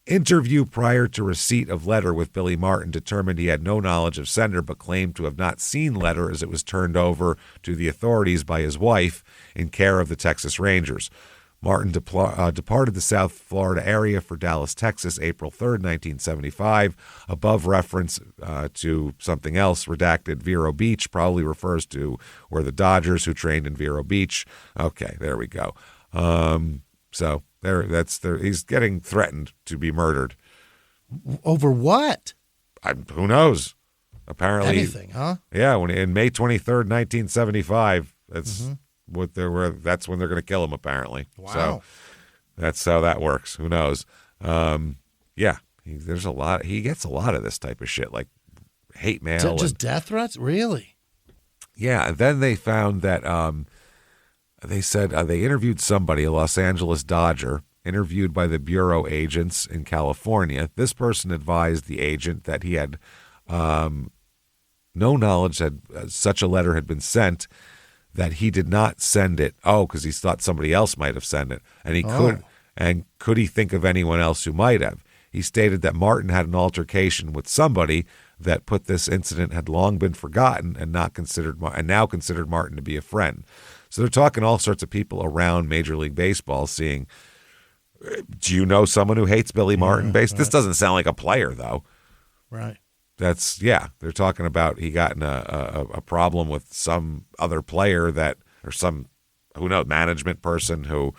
Interview prior to receipt of letter with Billy Martin determined he had no knowledge of sender, but claimed to have not seen letter as it was turned over to the authorities by his wife in care of the Texas Rangers. Martin departed the South Florida area for Dallas, Texas, April 3rd, 1975. Above reference to something else, redacted Vero Beach, probably refers to where the Dodgers who trained in Vero Beach. Okay, there we go. So he's getting threatened to be murdered. Over what? Who knows? Apparently, anything, huh? Yeah, in May 23rd, 1975, that's that's when they're going to kill him. Apparently, wow. So that's how that works. Who knows? Yeah, there's a lot. He gets a lot of this type of shit, like hate mail, just death threats. Really? Yeah. And then they found that they said they interviewed somebody, a Los Angeles Dodger, interviewed by the bureau agents in California. This person advised the agent that he had no knowledge that such a letter had been sent, that he did not send it. Oh, because he thought somebody else might have sent it. And he could he think of anyone else who might have? He stated that Martin had an altercation with somebody that put this incident had long been forgotten and now considered Martin to be a friend. So they're talking all sorts of people around Major League Baseball, seeing, do you know someone who hates Billy Martin? Right. This doesn't sound like a player, though. Right. They're talking about he got in a problem with some other player or some, who knows, management person who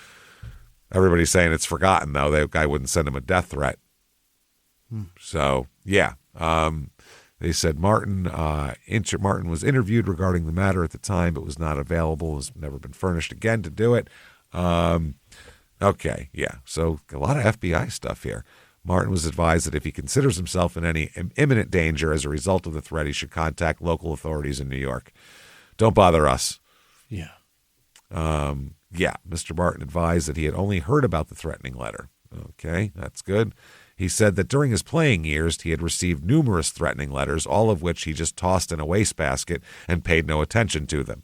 everybody's saying it's forgotten, though. The guy wouldn't send him a death threat. So, yeah. They said Martin was interviewed regarding the matter at the time, but was not available, has never been furnished again to do it. Okay, yeah. So a lot of FBI stuff here. Martin was advised that if he considers himself in any imminent danger as a result of the threat, he should contact local authorities in New York. Don't bother us. Yeah. Yeah, Mr. Martin advised that he had only heard about the threatening letter. Okay, that's good. He said that during his playing years, he had received numerous threatening letters, all of which he just tossed in a wastebasket and paid no attention to them.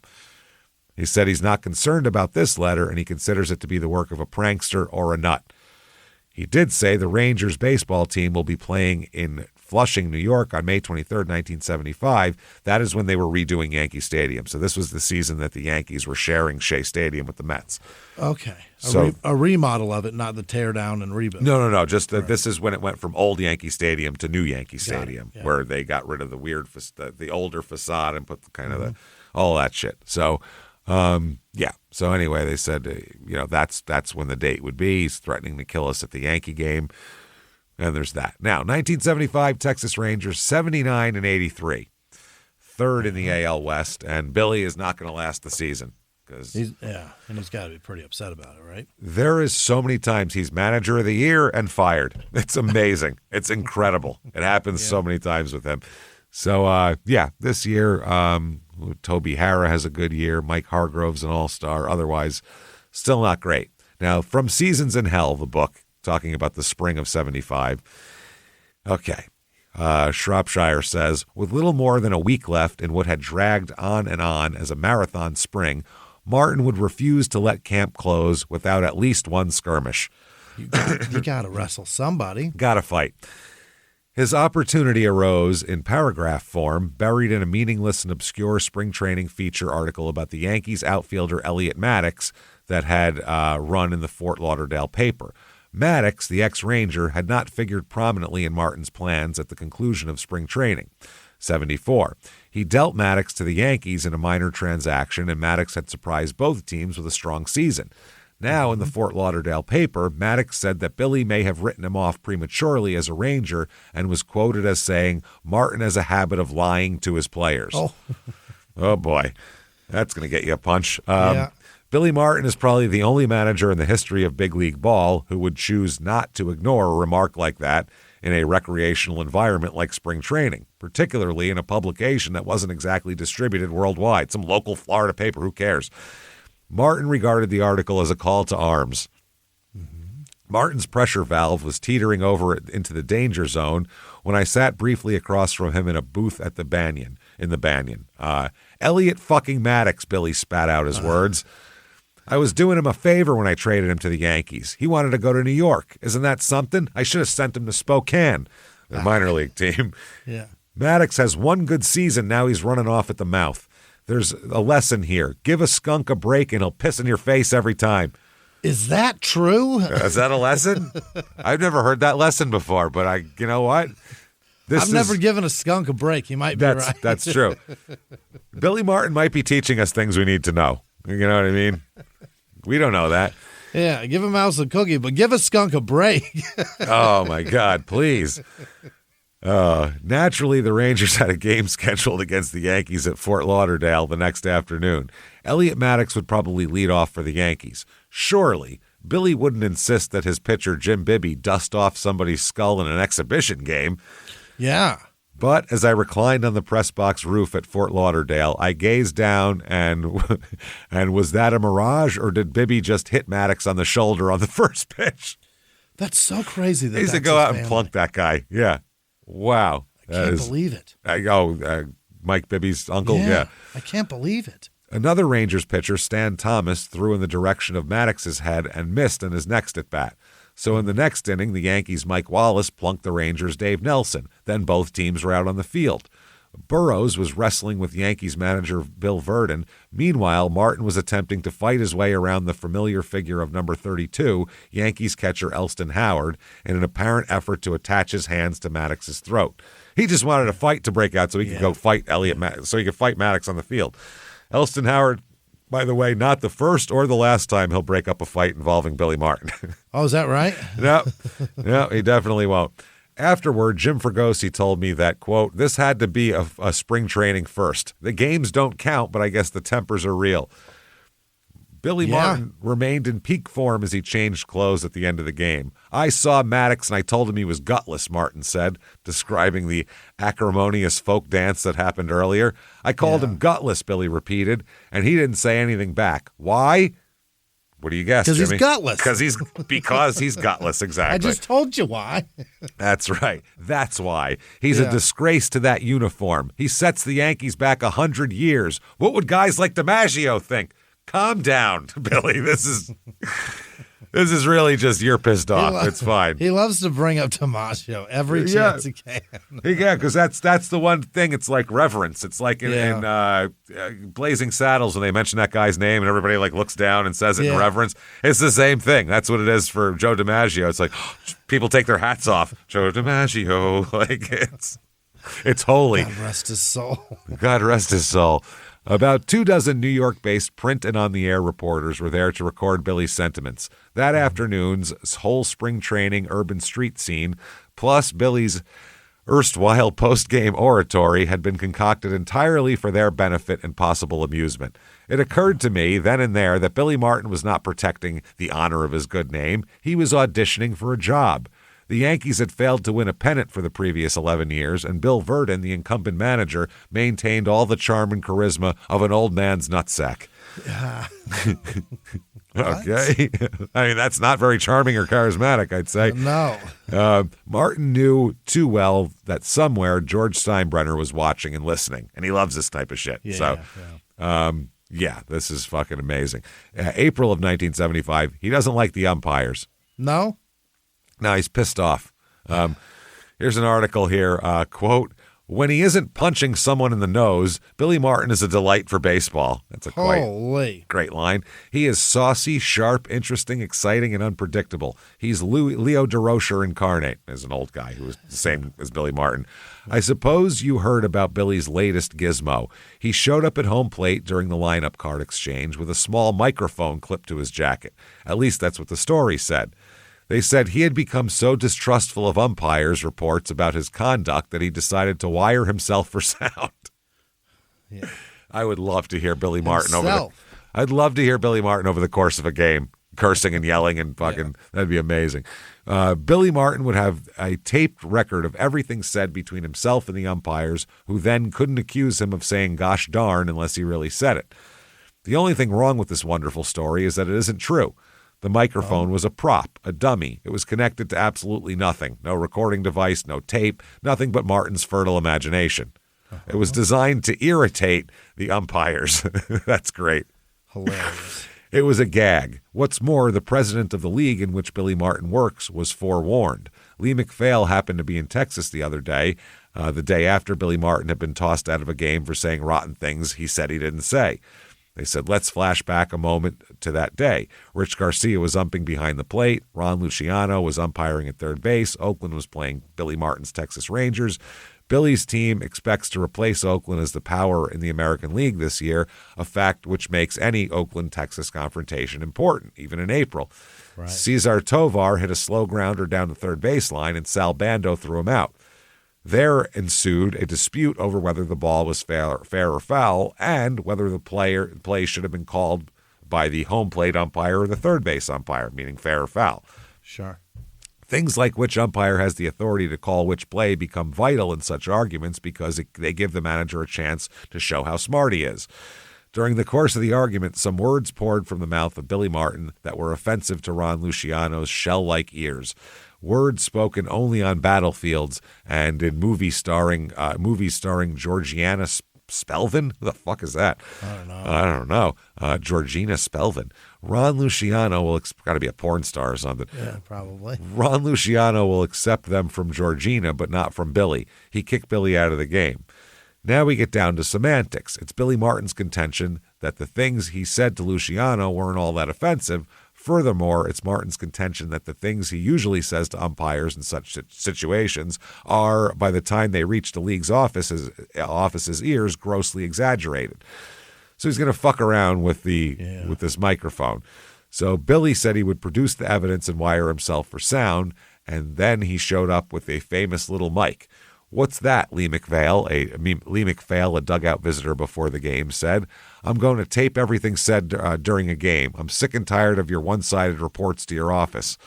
He said he's not concerned about this letter, and he considers it to be the work of a prankster or a nut. He did say the Rangers baseball team will be playing in Flushing, New York on May 23rd, 1975. That is when they were redoing Yankee Stadium. So this was the season that the Yankees were sharing Shea Stadium with the Mets. Okay. A remodel of it, not the tear down and rebuild. No. Just this is when it went from old Yankee Stadium to new Yankee Stadium, where they got rid of the weird, the older facade and put kind of all that shit. So, yeah. So anyway, they said, that's when the date would be. He's threatening to kill us at the Yankee game. And there's that. Now, 1975 Texas Rangers, 79-83. Third in the AL West, and Billy is not going to last the season. And he's got to be pretty upset about it, right? There is so many times he's manager of the year and fired. It's amazing. It's incredible. It happens so many times with him. So, this year, Toby Harrah has a good year. Mike Hargrove's an all-star. Otherwise, still not great. Now, From Seasons in Hell, the book, talking about the spring of 75. Okay. Shropshire says, with little more than a week left in what had dragged on and on as a marathon spring, Martin would refuse to let camp close without at least one skirmish. You got to wrestle somebody. Got to fight. His opportunity arose in paragraph form, buried in a meaningless and obscure spring training feature article about the Yankees outfielder Elliot Maddox that had run in the Fort Lauderdale paper. Maddox, the ex-Ranger, had not figured prominently in Martin's plans at the conclusion of spring training. 74. He dealt Maddox to the Yankees in a minor transaction, and Maddox had surprised both teams with a strong season. Now, in the Fort Lauderdale paper, Maddox said that Billy may have written him off prematurely as a Ranger and was quoted as saying, Martin has a habit of lying to his players. Oh boy. That's going to get you a punch. Billy Martin is probably the only manager in the history of big league ball who would choose not to ignore a remark like that in a recreational environment like spring training, particularly in a publication that wasn't exactly distributed worldwide. Some local Florida paper, who cares? Martin regarded the article as a call to arms. Martin's pressure valve was teetering over into the danger zone when I sat briefly across from him in a booth at the Banyan. Elliot fucking Maddox, Billy spat out his words. I was doing him a favor when I traded him to the Yankees. He wanted to go to New York. Isn't that something? I should have sent him to Spokane, their minor league team. Yeah. Maddox has one good season. Now he's running off at the mouth. There's a lesson here. Give a skunk a break and he'll piss in your face every time. Is that true? Is that a lesson? I've never heard that lesson before, but you know what? I've never given a skunk a break. You might be right. That's true. Billy Martin might be teaching us things we need to know. You know what I mean? We don't know that. Yeah, give a mouse a cookie, but give a skunk a break. Oh, my God, please. Naturally, the Rangers had a game scheduled against the Yankees at Fort Lauderdale the next afternoon. Elliot Maddox would probably lead off for the Yankees. Surely, Billy wouldn't insist that his pitcher Jim Bibby dust off somebody's skull in an exhibition game. Yeah. But as I reclined on the press box roof at Fort Lauderdale, I gazed down and was that a mirage, or did Bibby just hit Maddox on the shoulder on the first pitch? That's so crazy. He used to go out and plunk that guy. Yeah. Wow. I can't believe it. Mike Bibby's uncle? Yeah. I can't believe it. Another Rangers pitcher, Stan Thomas, threw in the direction of Maddox's head and missed in his next at-bat. So in the next inning, the Yankees' Mike Wallace plunked the Rangers' Dave Nelson. Then both teams were out on the field. Burroughs was wrestling with Yankees manager Bill Verdon. Meanwhile, Martin was attempting to fight his way around the familiar figure of number 32, Yankees catcher Elston Howard, in an apparent effort to attach his hands to Maddox's throat. He just wanted a fight to break out so he could go fight so he could fight Maddox on the field. Elston Howard, by the way, not the first or the last time he'll break up a fight involving Billy Martin. Oh, is that right? No, he definitely won't. Afterward, Jim Fregosi told me that, quote, this had to be a spring training first. The games don't count, but I guess the tempers are real. Billy Martin remained in peak form as he changed clothes at the end of the game. I saw Maddox and I told him he was gutless, Martin said, describing the acrimonious folk dance that happened earlier. I called him gutless, Billy repeated, and he didn't say anything back. Why? What do you guess, Jimmy? Because he's gutless. Because he's gutless, exactly. I just told you why. That's right. That's why. He's a disgrace to that uniform. He sets the Yankees back 100 years. What would guys like DiMaggio think? Calm down, Billy. This is really just you're pissed off. It's fine. He loves to bring up DiMaggio every chance he can. Yeah, because that's the one thing. It's like reverence. It's like in Blazing Saddles when they mention that guy's name and everybody like looks down and says it in reverence. It's the same thing. That's what it is for Joe DiMaggio. It's like people take their hats off. Joe DiMaggio, like it's holy. God rest his soul. God rest his soul. About 24 New York-based print and on-the-air reporters were there to record Billy's sentiments. That afternoon's whole spring training urban street scene, plus Billy's erstwhile post-game oratory, had been concocted entirely for their benefit and possible amusement. It occurred to me then and there that Billy Martin was not protecting the honor of his good name. He was auditioning for a job. The Yankees had failed to win a pennant for the previous 11 years, and Bill Verdon, the incumbent manager, maintained all the charm and charisma of an old man's nutsack. Okay. I mean, that's not very charming or charismatic, I'd say. No. Martin knew too well that somewhere George Steinbrenner was watching and listening, and he loves this type of shit. This is fucking amazing. April of 1975, he doesn't like the umpires. No? No, he's pissed off. Here's an article here, quote, when he isn't punching someone in the nose, Billy Martin is a delight for baseball. That's a quite great line. He is saucy, sharp, interesting, exciting, and unpredictable. He's Leo DeRocher incarnate, as an old guy who was the same as Billy Martin. I suppose you heard about Billy's latest gizmo. He showed up at home plate during the lineup card exchange with a small microphone clipped to his jacket. At least that's what the story said. They said he had become so distrustful of umpires' reports about his conduct that he decided to wire himself for sound. Yeah. I would love to hear Billy Martin I'd love to hear Billy Martin over the course of a game, cursing and yelling and fucking, that'd be amazing. Billy Martin would have a taped record of everything said between himself and the umpires, who then couldn't accuse him of saying gosh darn unless he really said it. The only thing wrong with this wonderful story is that it isn't true. The microphone was a prop, a dummy. It was connected to absolutely nothing. No recording device, no tape, nothing but Martin's fertile imagination. It was designed to irritate the umpires. That's great. Hilarious. It was a gag. What's more, the president of the league in which Billy Martin works was forewarned. Lee McPhail happened to be in Texas the other day, the day after Billy Martin had been tossed out of a game for saying rotten things he said he didn't say. They said, let's flash back a moment to that day. Rich Garcia was umping behind the plate. Ron Luciano was umpiring at third base. Oakland was playing Billy Martin's Texas Rangers. Billy's team expects to replace Oakland as the power in the American League this year, a fact which makes any Oakland-Texas confrontation important, even in April. Right. Cesar Tovar hit a slow grounder down the third baseline, and Sal Bando threw him out. There ensued a dispute over whether the ball was fair or foul, and whether the play should have been called by the home plate umpire or the third base umpire, meaning fair or foul. Sure. Things like which umpire has the authority to call which play become vital in such arguments because they give the manager a chance to show how smart he is. During the course of the argument, some words poured from the mouth of Billy Martin that were offensive to Ron Luciano's shell-like ears. Words spoken only on battlefields and in movies starring Georgiana Spelvin? Who the fuck is that? I don't know. Georgina Spelvin. Ron Luciano will got to be a porn star or something. Yeah, probably. Ron Luciano will accept them from Georgina, but not from Billy. He kicked Billy out of the game. Now we get down to semantics. It's Billy Martin's contention that the things he said to Luciano weren't all that offensive. Furthermore, it's Martin's contention that the things he usually says to umpires in such situations are, by the time they reach the league's office's ears, grossly exaggerated. So he's going to fuck around with with this microphone. So Billy said he would produce the evidence and wire himself for sound, and then he showed up with a famous little mic. What's that, Lee McPhail, a dugout visitor before the game, said. I'm going to tape everything said during a game. I'm sick and tired of your one-sided reports to your office.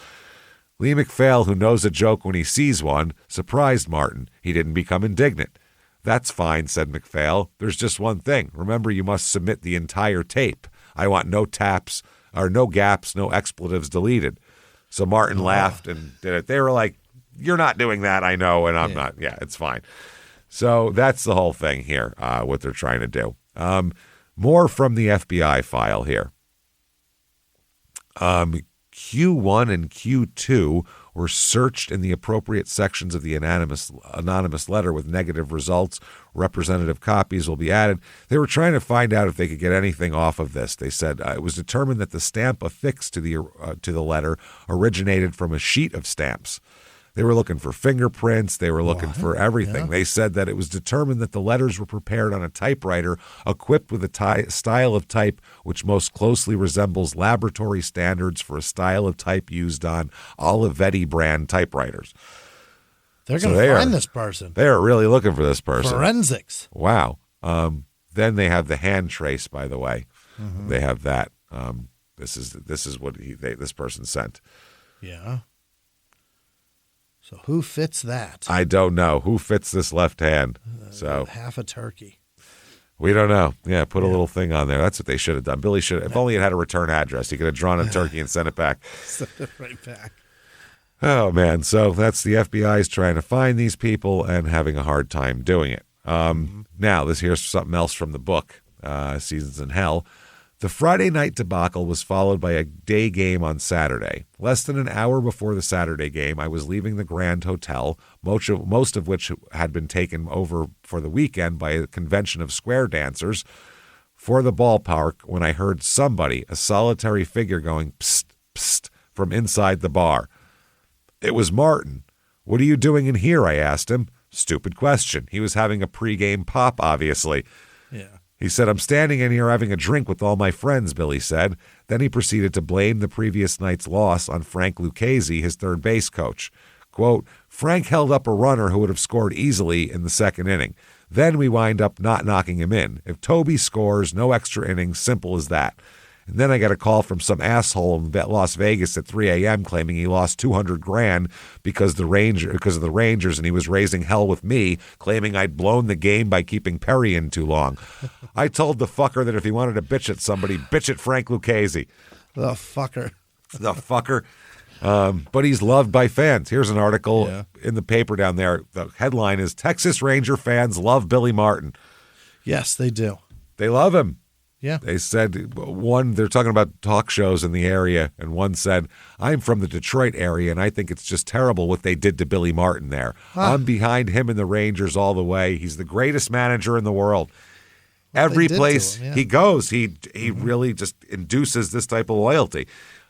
Lee McPhail, who knows a joke when he sees one, surprised Martin. He didn't become indignant. That's fine, said McPhail. There's just one thing. Remember, you must submit the entire tape. I want no taps, or no gaps, no expletives deleted. So Martin laughed and did it. They were like, you're not doing that, I know, and I'm not. Yeah, it's fine. So that's the whole thing here, what they're trying to do. More from the FBI file here. Q1 and Q2 were searched in the appropriate sections of the anonymous letter with negative results. Representative copies will be added. They were trying to find out if they could get anything off of this. They said it was determined that the stamp affixed to the letter originated from a sheet of stamps. They were looking for fingerprints. They were looking for everything. Yeah. They said that it was determined that the letters were prepared on a typewriter equipped with a style of type which most closely resembles laboratory standards for a style of type used on Olivetti brand typewriters. They're going to find this person. They're really looking for this person. Forensics. Wow. Then they have the hand trace, by the way. Mm-hmm. They have that. This is what this person sent. Yeah. So who fits that? I don't know. Who fits this left hand? So half a turkey. We don't know. Yeah, put a little thing on there. That's what they should have done. Billy should have. If only it had a return address, he could have drawn a turkey and sent it back. Send it right back. Oh, man. So that's the FBI's trying to find these people and having a hard time doing it. Now, here's something else from the book, Seasons in Hell. The Friday night debacle was followed by a day game on Saturday. Less than an hour before the Saturday game, I was leaving the Grand Hotel, most of which had been taken over for the weekend by a convention of square dancers, for the ballpark when I heard somebody, a solitary figure, going psst, psst, from inside the bar. It was Martin. What are you doing in here? I asked him. Stupid question. He was having a pregame pop, obviously. Yeah. He said, I'm standing in here having a drink with all my friends, Billy said. Then he proceeded to blame the previous night's loss on Frank Lucchese, his third base coach. Quote, Frank held up a runner who would have scored easily in the second inning. Then we wind up not knocking him in. If Toby scores, no extra innings, simple as that. And then I got a call from some asshole in Las Vegas at 3 a.m. claiming he lost $200,000 because of the Rangers, and he was raising hell with me, claiming I'd blown the game by keeping Perry in too long. I told the fucker that if he wanted to bitch at somebody, bitch at Frank Lucchese. The fucker. The fucker. But he's loved by fans. Here's an article in the paper down there. The headline is Texas Ranger fans love Billy Martin. Yes, they do. They love him. Yeah. They said they're talking about talk shows in the area, and one said, I'm from the Detroit area, and I think it's just terrible what they did to Billy Martin there. I'm behind him and the Rangers all the way. He's the greatest manager in the world. Every place he goes, he really just induces this type of loyalty.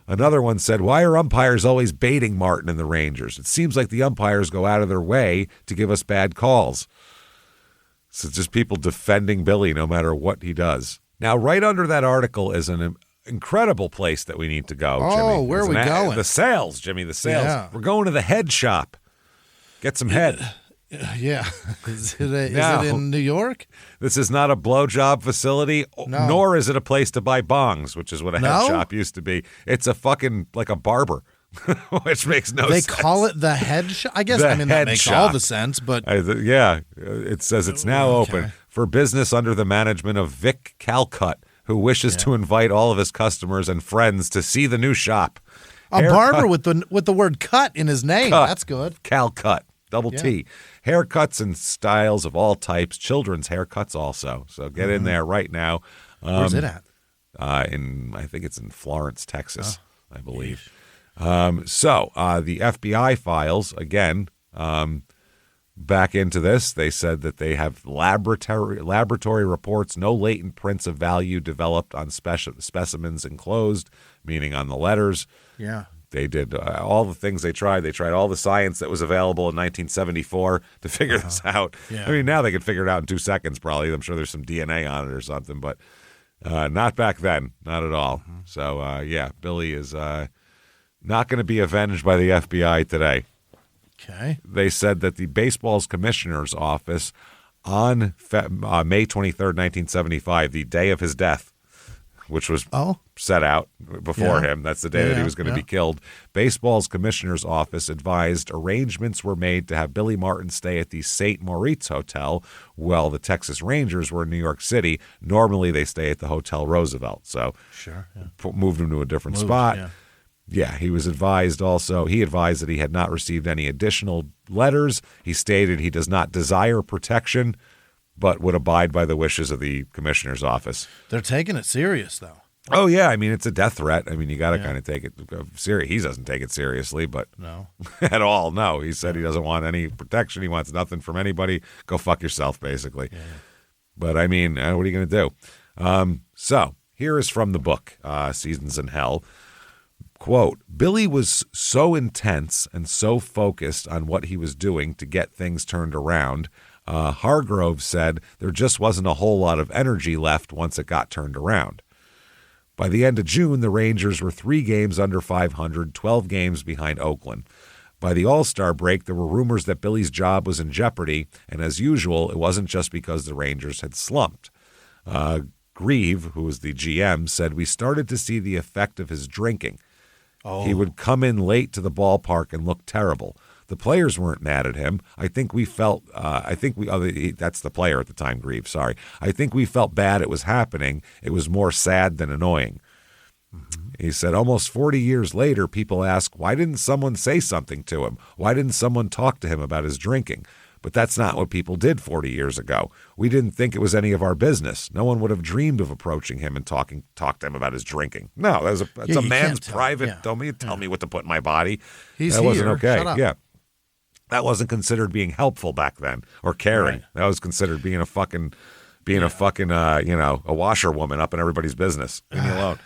Another one said, why are umpires always baiting Martin and the Rangers? It seems like the umpires go out of their way to give us bad calls. So it's just people defending Billy no matter what he does. Now, right under that article is an incredible place that we need to go, Jimmy. Oh, where are we going? The sales, Jimmy, the sales. Yeah. We're going to the head shop. Get some head. Yeah. Is it in New York? This is not a blowjob facility, nor is it a place to buy bongs, which is what a head shop used to be. It's a fucking, like a barber, which makes no sense. They call it the head shop? I guess, that makes shop. All the sense, but. It says it's now open for business under the management of Vic Calcutt, who wishes to invite all of his customers and friends to see the new shop. A barber with the word cut in his name. That's good. Calcutt. Double T. Haircuts and styles of all types. Children's haircuts also. So get in there right now. Where's it at? I think it's in Florence, Texas, I believe. The FBI files, again, back into this. They said that they have laboratory reports, no latent prints of value developed on specimens enclosed, meaning on the letters. Yeah. They did all the things they tried. They tried all the science that was available in 1974 to figure this out. Yeah. I mean, now they could figure it out in 2 seconds probably. I'm sure there's some DNA on it or something, but not back then. Not at all. Mm-hmm. So, Billy is not going to be avenged by the FBI today. Okay. They said that the baseball's commissioner's office on May 23rd, 1975, the day of his death, which was set out before him. That's the day that he was going to be killed. Baseball's commissioner's office advised arrangements were made to have Billy Martin stay at the St. Moritz Hotel while the Texas Rangers were in New York City. Normally they stay at the Hotel Roosevelt. So moved him to a different spot. Yeah, he was advised also. He advised that he had not received any additional letters. He stated he does not desire protection, but would abide by the wishes of the commissioner's office. They're taking it serious, though. Oh, yeah. I mean, it's a death threat. I mean, you got to kind of take it serious. He doesn't take it seriously, but no, at all. No, he said he doesn't want any protection. He wants nothing from anybody. Go fuck yourself, basically. Yeah. But, I mean, what are you going to do? So here is from the book, Seasons in Hell. Quote, Billy was so intense and so focused on what he was doing to get things turned around. Hargrove said there just wasn't a whole lot of energy left once it got turned around. By the end of June, the Rangers were 3 games under 500, 12 games behind Oakland. By the All-Star break, there were rumors that Billy's job was in jeopardy, and as usual, it wasn't just because the Rangers had slumped. Grieve, who was the GM, said, we started to see the effect of his drinking. He would come in late to the ballpark and look terrible. The players weren't mad at him. I think we felt, that's the player at the time, Grieve, sorry. I think we felt bad it was happening. It was more sad than annoying. Mm-hmm. He said, almost 40 years later, people ask, why didn't someone say something to him? Why didn't someone talk to him about his drinking? But that's not what people did 40 years ago. We didn't think it was any of our business. No one would have dreamed of approaching him and talk to him about his drinking. No, that's a man's private. Yeah. Don't tell me what to put in my body. That wasn't okay. Shut up. Yeah. That wasn't considered being helpful back then or caring. Right. That was considered being a washerwoman up in everybody's business. Leave me alone.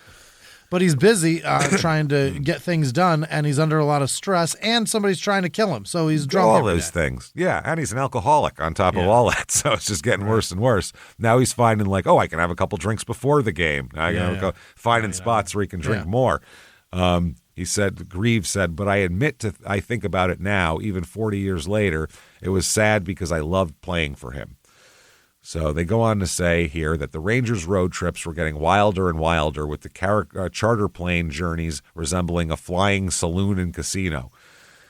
But he's busy trying to get things done, and he's under a lot of stress, and somebody's trying to kill him, so he's drunk. All those things. Yeah, and he's an alcoholic on top of all that, so it's just getting worse and worse. Now he's finding I can have a couple drinks before the game. I can go finding spots where he can drink more. He said, Grieve said, but I think about it now, even 40 years later, it was sad because I loved playing for him. So they go on to say here that the Rangers' road trips were getting wilder and wilder with the charter plane journeys resembling a flying saloon and casino.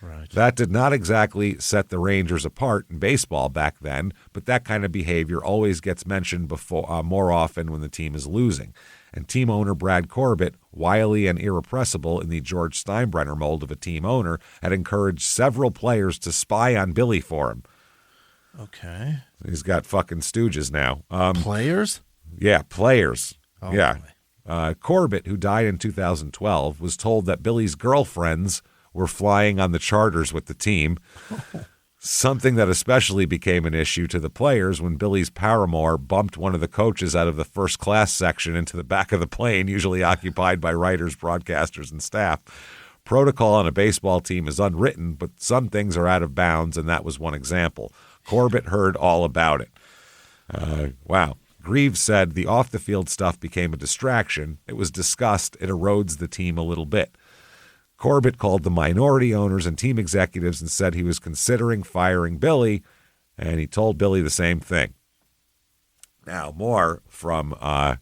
Right. That did not exactly set the Rangers apart in baseball back then, but that kind of behavior always gets mentioned more often when the team is losing. And team owner Brad Corbett, wily and irrepressible in the George Steinbrenner mold of a team owner, had encouraged several players to spy on Billy for him. Okay. He's got fucking stooges now. Players? Yeah, players. Oh, yeah. Corbett, who died in 2012, was told that Billy's girlfriends were flying on the charters with the team. Something that especially became an issue to the players when Billy's paramour bumped one of the coaches out of the first class section into the back of the plane, usually occupied by writers, broadcasters, and staff. Protocol on a baseball team is unwritten, but some things are out of bounds, and that was one example. Corbett heard all about it. Wow. Greaves said the off-the-field stuff became a distraction. It was discussed. It erodes the team a little bit. Corbett called the minority owners and team executives and said he was considering firing Billy, and he told Billy the same thing. Now, more from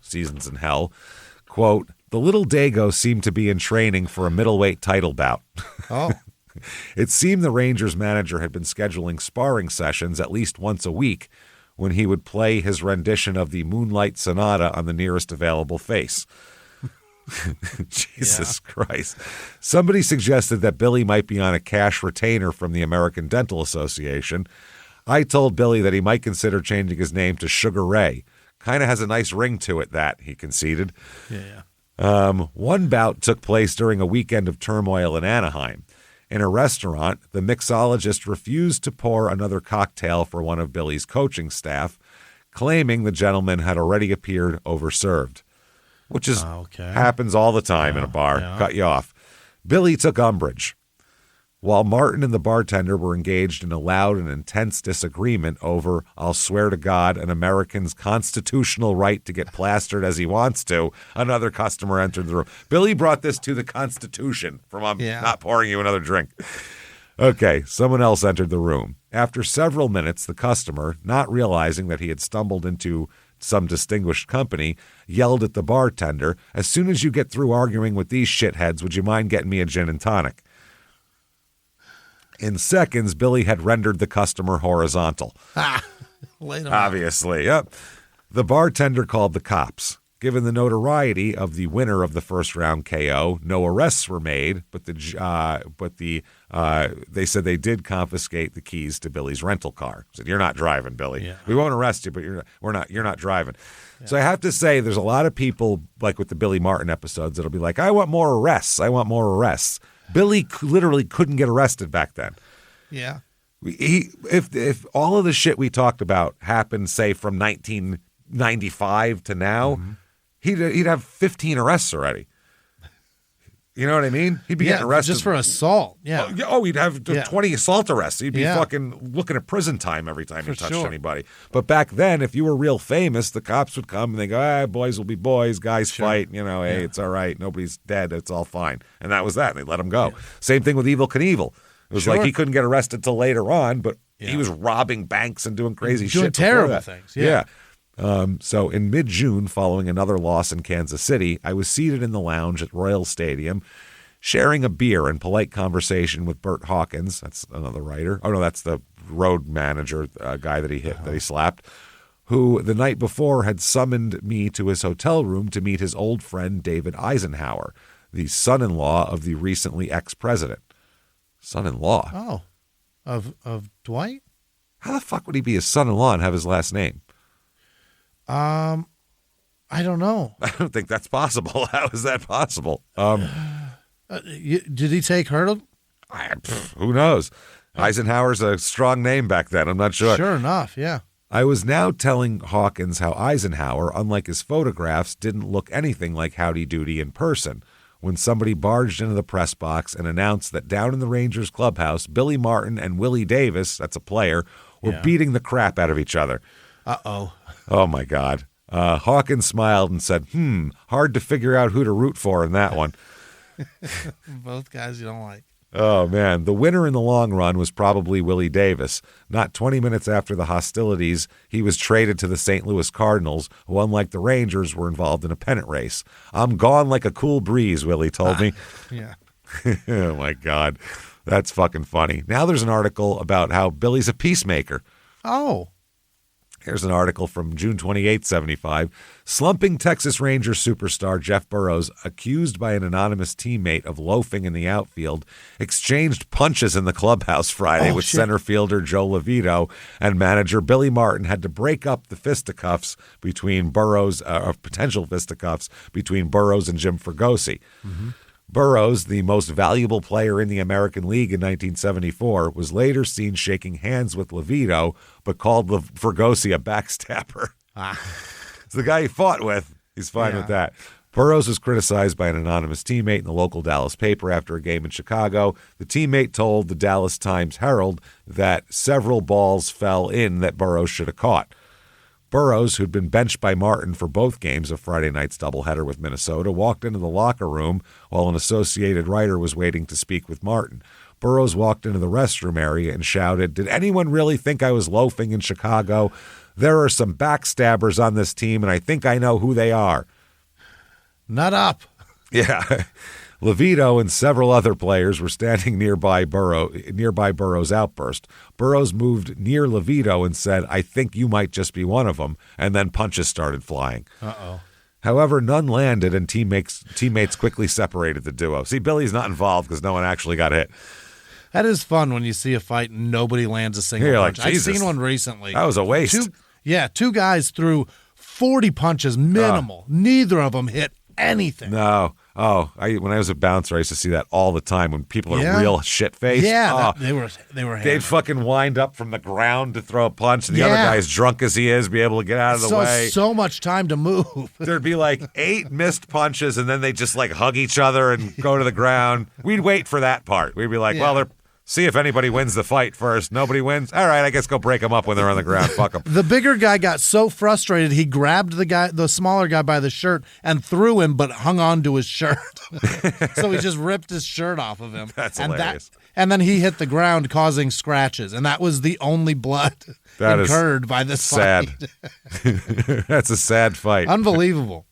Seasons in Hell. Quote, the little Dago seemed to be in training for a middleweight title bout. Oh. It seemed the Rangers manager had been scheduling sparring sessions at least once a week when he would play his rendition of the Moonlight Sonata on the nearest available face. Jesus Christ. Somebody suggested that Billy might be on a cash retainer from the American Dental Association. I told Billy that he might consider changing his name to Sugar Ray. Kind of has a nice ring to it, that, he conceded. One bout took place during a weekend of turmoil in Anaheim. In a restaurant, the mixologist refused to pour another cocktail for one of Billy's coaching staff, claiming the gentleman had already appeared overserved. Which is happens all the time in a bar. Cut you off. Billy took umbrage. While Martin and the bartender were engaged in a loud and intense disagreement over, I'll swear to God, an American's constitutional right to get plastered as he wants to, another customer entered the room. Billy brought this to the Constitution from not pouring you another drink. Okay, someone else entered the room. After several minutes, the customer, not realizing that he had stumbled into some distinguished company, yelled at the bartender, as soon as you get through arguing with these shitheads, would you mind getting me a gin and tonic? In seconds, Billy had rendered the customer horizontal. Obviously, yep. The bartender called the cops. Given the notoriety of the winner of the first round KO, no arrests were made, but they said they did confiscate the keys to Billy's rental car. Said, "You're not driving, Billy. Yeah. We won't arrest you, but you're not driving." Yeah. So I have to say, there's a lot of people, like with the Billy Martin episodes, that'll be like, "I want more arrests. I want more arrests." Billy literally couldn't get arrested back then. Yeah. If all of the shit we talked about happened, say, from 1995 to now, he'd have 15 arrests already. You know what I mean? He'd be getting arrested just for assault. Yeah. Oh, he'd have 20 assault arrests. He'd be fucking looking at prison time every time he touched anybody. But back then, if you were real famous, the cops would come and they go, boys will be boys, guys fight, hey, it's all right, nobody's dead, it's all fine. And that was that, and they let him go. Yeah. Same thing with Evel Knievel. It was like he couldn't get arrested till later on, but he was robbing banks and doing crazy shit. Doing terrible things. Yeah. So in mid-June, following another loss in Kansas City, I was seated in the lounge at Royal Stadium, sharing a beer and polite conversation with Bert Hawkins. That's another writer. Oh, no, that's the road manager guy that he hit, that he slapped, who the night before had summoned me to his hotel room to meet his old friend David Eisenhower, the son-in-law of the recently ex-president. Son-in-law? Oh, of Dwight? How the fuck would he be his son-in-law and have his last name? I don't know. I don't think that's possible. How is that possible? Did he take her to? Who knows? Eisenhower's a strong name back then. I'm not sure. Sure enough, yeah. I was now telling Hawkins how Eisenhower, unlike his photographs, didn't look anything like Howdy Doody in person, when somebody barged into the press box and announced that down in the Rangers clubhouse, Billy Martin and Willie Davis, that's a player, were beating the crap out of each other. Uh-oh. Oh, my God. Hawkins smiled and said, hard to figure out who to root for in that one. Both guys you don't like. Oh, man. The winner in the long run was probably Willie Davis. Not 20 minutes after the hostilities, he was traded to the St. Louis Cardinals, who, unlike the Rangers, were involved in a pennant race. "I'm gone like a cool breeze," Willie told me. Yeah. Oh, my God. That's fucking funny. Now there's an article about how Billy's a peacemaker. Oh. Here's an article from June 28, 75. Slumping Texas Rangers superstar Jeff Burroughs, accused by an anonymous teammate of loafing in the outfield, exchanged punches in the clubhouse Friday with center fielder Joe Levito, and manager Billy Martin had to break up the fisticuffs between Burroughs, potential fisticuffs between Burroughs and Jim Fregosi. Burroughs, the most valuable player in the American League in 1974, was later seen shaking hands with Levito, but called Fregosi a backstabber. It's the guy he fought with. He's fine with that. Burroughs was criticized by an anonymous teammate in the local Dallas paper after a game in Chicago. The teammate told the Dallas Times-Herald that several balls fell in that Burroughs should have caught. Burroughs, who'd been benched by Martin for both games of Friday night's doubleheader with Minnesota, walked into the locker room while an Associated writer was waiting to speak with Martin. Burroughs walked into the restroom area and shouted, "Did anyone really think I was loafing in Chicago? There are some backstabbers on this team, and I think I know who they are." Nut up. Yeah. Levito and several other players were standing nearby Burroughs' outburst. Burroughs moved near Levito and said, "I think you might just be one of them," and then punches started flying. Uh-oh. However, none landed, and teammates quickly separated the duo. See, Billy's not involved because no one actually got hit. That is fun when you see a fight and nobody lands a single punch. Like, Jesus, I've seen one recently. That was a waste. Two guys threw 40 punches minimal. Neither of them hit anything. No. When I was a bouncer, I used to see that all the time when people are real shit-faced. Yeah, they were they'd fucking wind up from the ground to throw a punch, and the other guy's drunk as he is, be able to get out of the way. So much time to move. There'd be like 8 missed punches, and then they'd just like hug each other and go to the ground. We'd wait for that part. We'd be like, well, see if anybody wins the fight first. Nobody wins? All right, I guess go break them up when they're on the ground. Fuck them. The bigger guy got so frustrated, he grabbed the smaller guy by the shirt and threw him, but hung on to his shirt. So he just ripped his shirt off of him. That's hilarious. And then he hit the ground, causing scratches, and that was the only blood incurred by this fight. That's a sad fight. Unbelievable.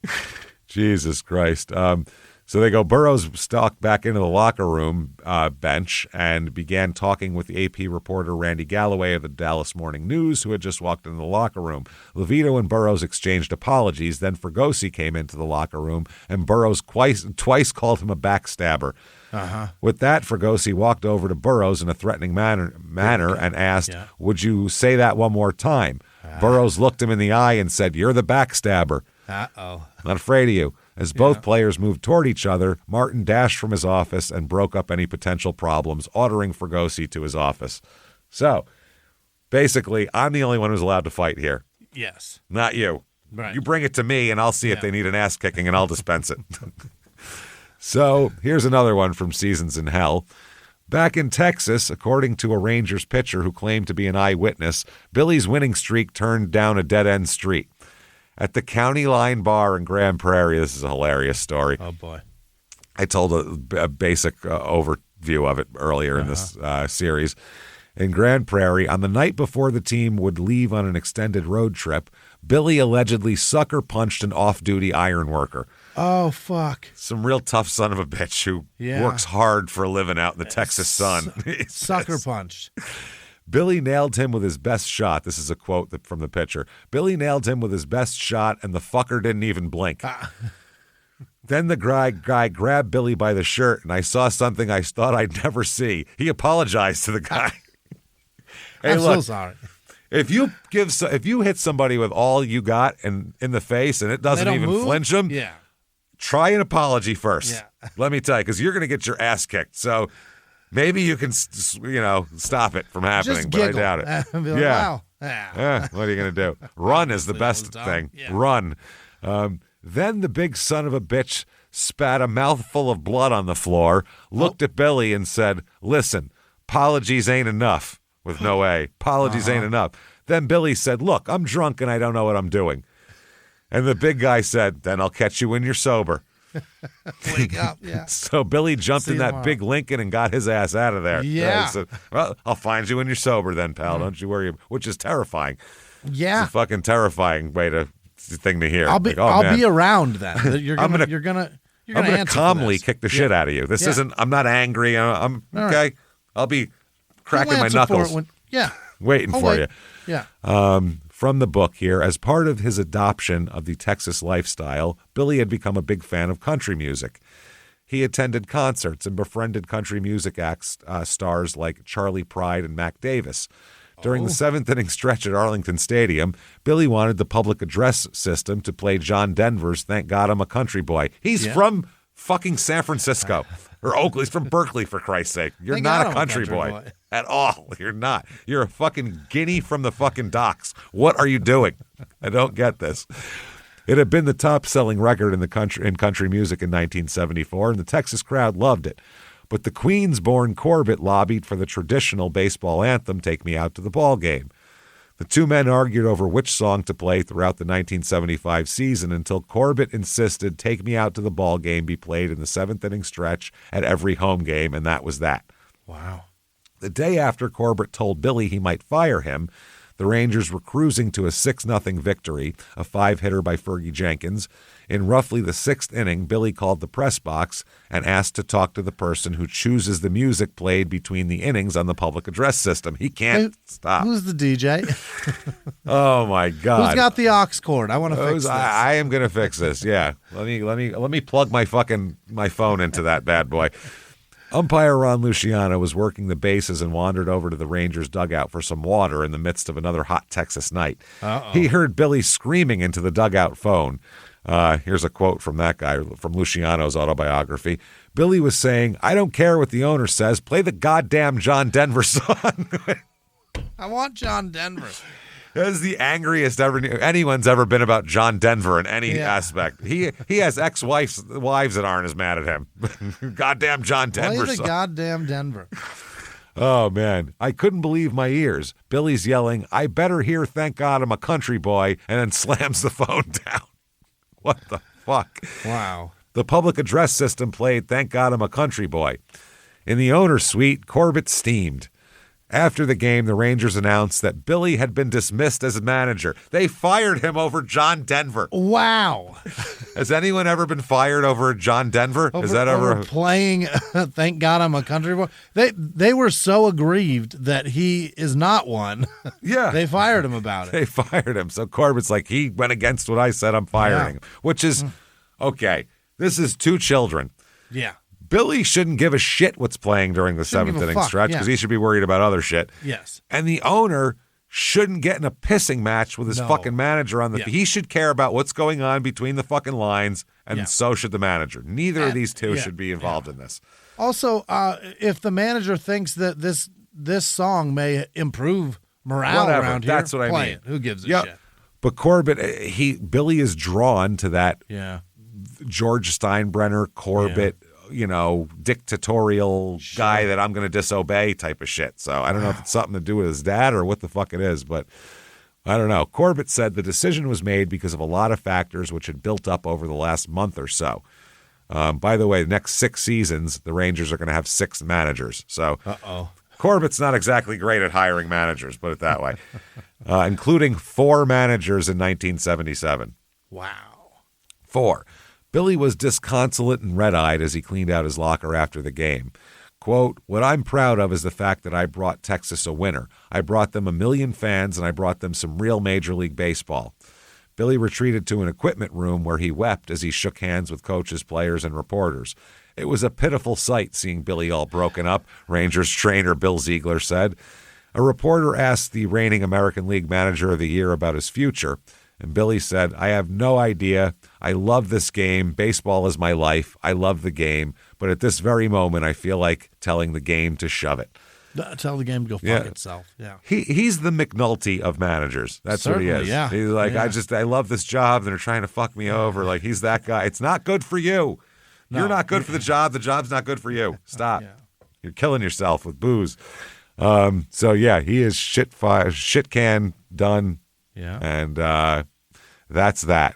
Jesus Christ. So they go, Burroughs stalked back into the locker room bench and began talking with the AP reporter Randy Galloway of the Dallas Morning News, who had just walked into the locker room. Levito and Burroughs exchanged apologies. Then Fregosi came into the locker room, and Burroughs twice called him a backstabber. Uh-huh. With that, Fregosi walked over to Burroughs in a threatening manner and asked, "Would you say that one more time?" Burroughs looked him in the eye and said, "You're the backstabber." Uh-oh. Not afraid of you. As both players moved toward each other, Martin dashed from his office and broke up any potential problems, ordering Fregosi to his office. So, basically, I'm the only one who's allowed to fight here. Yes. Not you. Right. You bring it to me, and I'll see if they need an ass kicking, and I'll dispense it. So, here's another one from Seasons in Hell. Back in Texas, according to a Rangers pitcher who claimed to be an eyewitness, Billy's winning streak turned down a dead-end street. At the County Line Bar in Grand Prairie, this is a hilarious story. Oh, boy. I told a basic overview of it earlier in this series. In Grand Prairie, on the night before the team would leave on an extended road trip, Billy allegedly sucker punched an off-duty iron worker. Oh, fuck. Some real tough son of a bitch who works hard for a living out in the Texas sun. Sucker punched. Billy nailed him with his best shot. This is a quote from the pitcher. Billy nailed him with his best shot, and the fucker didn't even blink. Then the guy grabbed Billy by the shirt, and I saw something I thought I'd never see. He apologized to the guy. Hey, I'm look, so sorry. If you hit somebody with all you got in the face and it doesn't even flinch them, try an apology first. Yeah. Let me tell you, because you're going to get your ass kicked. So maybe you can, stop it from happening, just but giggle. I doubt it. Be like, wow. What are you going to do? Run is the best thing. Yeah. Run. Then the big son of a bitch spat a mouthful of blood on the floor, looked at Billy and said, "Listen, apologies ain't enough," with no A. Apologies ain't enough. Then Billy said, "Look, I'm drunk and I don't know what I'm doing." And the big guy said, "Then I'll catch you when you're sober." Wake up, yeah. So Billy jumped in that big Lincoln and got his ass out of there. Yeah. He said, "Well, I'll find you when you're sober then, pal. Don't you worry." Which is terrifying. Yeah. It's a fucking terrifying thing to hear. I'll be around then. You're gonna I'm gonna calmly kick the shit out of you. This isn't. I'm not angry. I'm okay. Right. I'll be cracking my knuckles. Waiting for you. Yeah. From the book here, as part of his adoption of the Texas lifestyle, Billy had become a big fan of country music. He attended concerts and befriended country music acts, stars like Charlie Pride and Mac Davis. During the seventh inning stretch at Arlington Stadium, Billy wanted the public address system to play John Denver's "Thank God I'm a Country Boy." He's from fucking San Francisco or Oakland. He's from Berkeley, for Christ's sake. You're not a country boy at all. You're not. You're a fucking guinea from the fucking docks. What are you doing? I don't get this. It had been the top-selling record in country music in 1974, and the Texas crowd loved it. But the Queens-born Corbett lobbied for the traditional baseball anthem, "Take Me Out to the Ball Game." The two men argued over which song to play throughout the 1975 season until Corbett insisted "Take Me Out to the Ball Game" be played in the seventh-inning stretch at every home game, and that was that. Wow. The day after Corbett told Billy he might fire him, the Rangers were cruising to a 6-0 victory, a 5-hitter by Fergie Jenkins. In roughly the 6th inning, Billy called the press box and asked to talk to the person who chooses the music played between the innings on the public address system. He can't stop. Who's the DJ? Oh my God! Who's got the aux cord? I want to fix this. I am going to fix this. Yeah, let me plug my phone into that bad boy. Umpire Ron Luciano was working the bases and wandered over to the Rangers' dugout for some water in the midst of another hot Texas night. Uh-oh. He heard Billy screaming into the dugout phone. Here's a quote from that guy, from Luciano's autobiography. Billy was saying, "I don't care what the owner says. Play the goddamn John Denver song." I want John Denver. That is the angriest anyone's ever been about John Denver in any aspect. He has wives that aren't as mad at him. Goddamn John Denver. Play the goddamn Denver. Oh, man. I couldn't believe my ears. Billy's yelling, "I better hear 'Thank God I'm a Country Boy,' and then slams the phone down. What the fuck? Wow. The public address system played 'Thank God I'm a Country Boy.' In the owner's suite, Corbett steamed. After the game, the Rangers announced that Billy had been dismissed as manager. They fired him over John Denver. Wow. Has anyone ever been fired over John Denver? Is that ever playing "Thank God I'm a Country Boy"? They were so aggrieved that he is not one. Yeah. They fired him about it. They fired him. So Corbett's like, he went against what I said, I'm firing him. Which is, okay, this is two children. Yeah. Billy shouldn't give a shit what's playing during the seventh inning stretch because he should be worried about other shit. Yes. And the owner shouldn't get in a pissing match with his fucking manager on the He should care about what's going on between the fucking lines, and so should the manager. Neither of these two should be involved in this. Also, if the manager thinks that this song may improve morale around here, that's what I mean. It. Who gives a shit? But Corbett, Billy is drawn to that George Steinbrenner, Corbett, dictatorial guy that I'm going to disobey type of shit. So I don't know if it's something to do with his dad or what the fuck it is, but I don't know. Corbett said the decision was made because of a lot of factors which had built up over the last month or so. By the way, the next 6 seasons, the Rangers are going to have 6 managers. So Corbett's not exactly great at hiring managers, put it that way, including 4 managers in 1977. Wow. 4. Billy was disconsolate and red-eyed as he cleaned out his locker after the game. Quote, "What I'm proud of is the fact that I brought Texas a winner. I brought them 1 million fans, and I brought them some real Major League Baseball." Billy retreated to an equipment room where he wept as he shook hands with coaches, players, and reporters. It was a pitiful sight seeing Billy all broken up, Rangers trainer Bill Ziegler said. A reporter asked the reigning American League Manager of the Year about his future, and Billy said, "I have no idea. I love this game. Baseball is my life. I love the game. But at this very moment, I feel like telling the game to shove it." Tell the game to go fuck itself. Yeah. He's the McNulty of managers. That's Certainly, what he is. Yeah. He's like, I love this job. They're trying to fuck me over. Like, he's that guy. It's not good for you. No. You're not good for the job. The job's not good for you. Stop. You're killing yourself with booze. He is shit can done. Yeah. And that's that.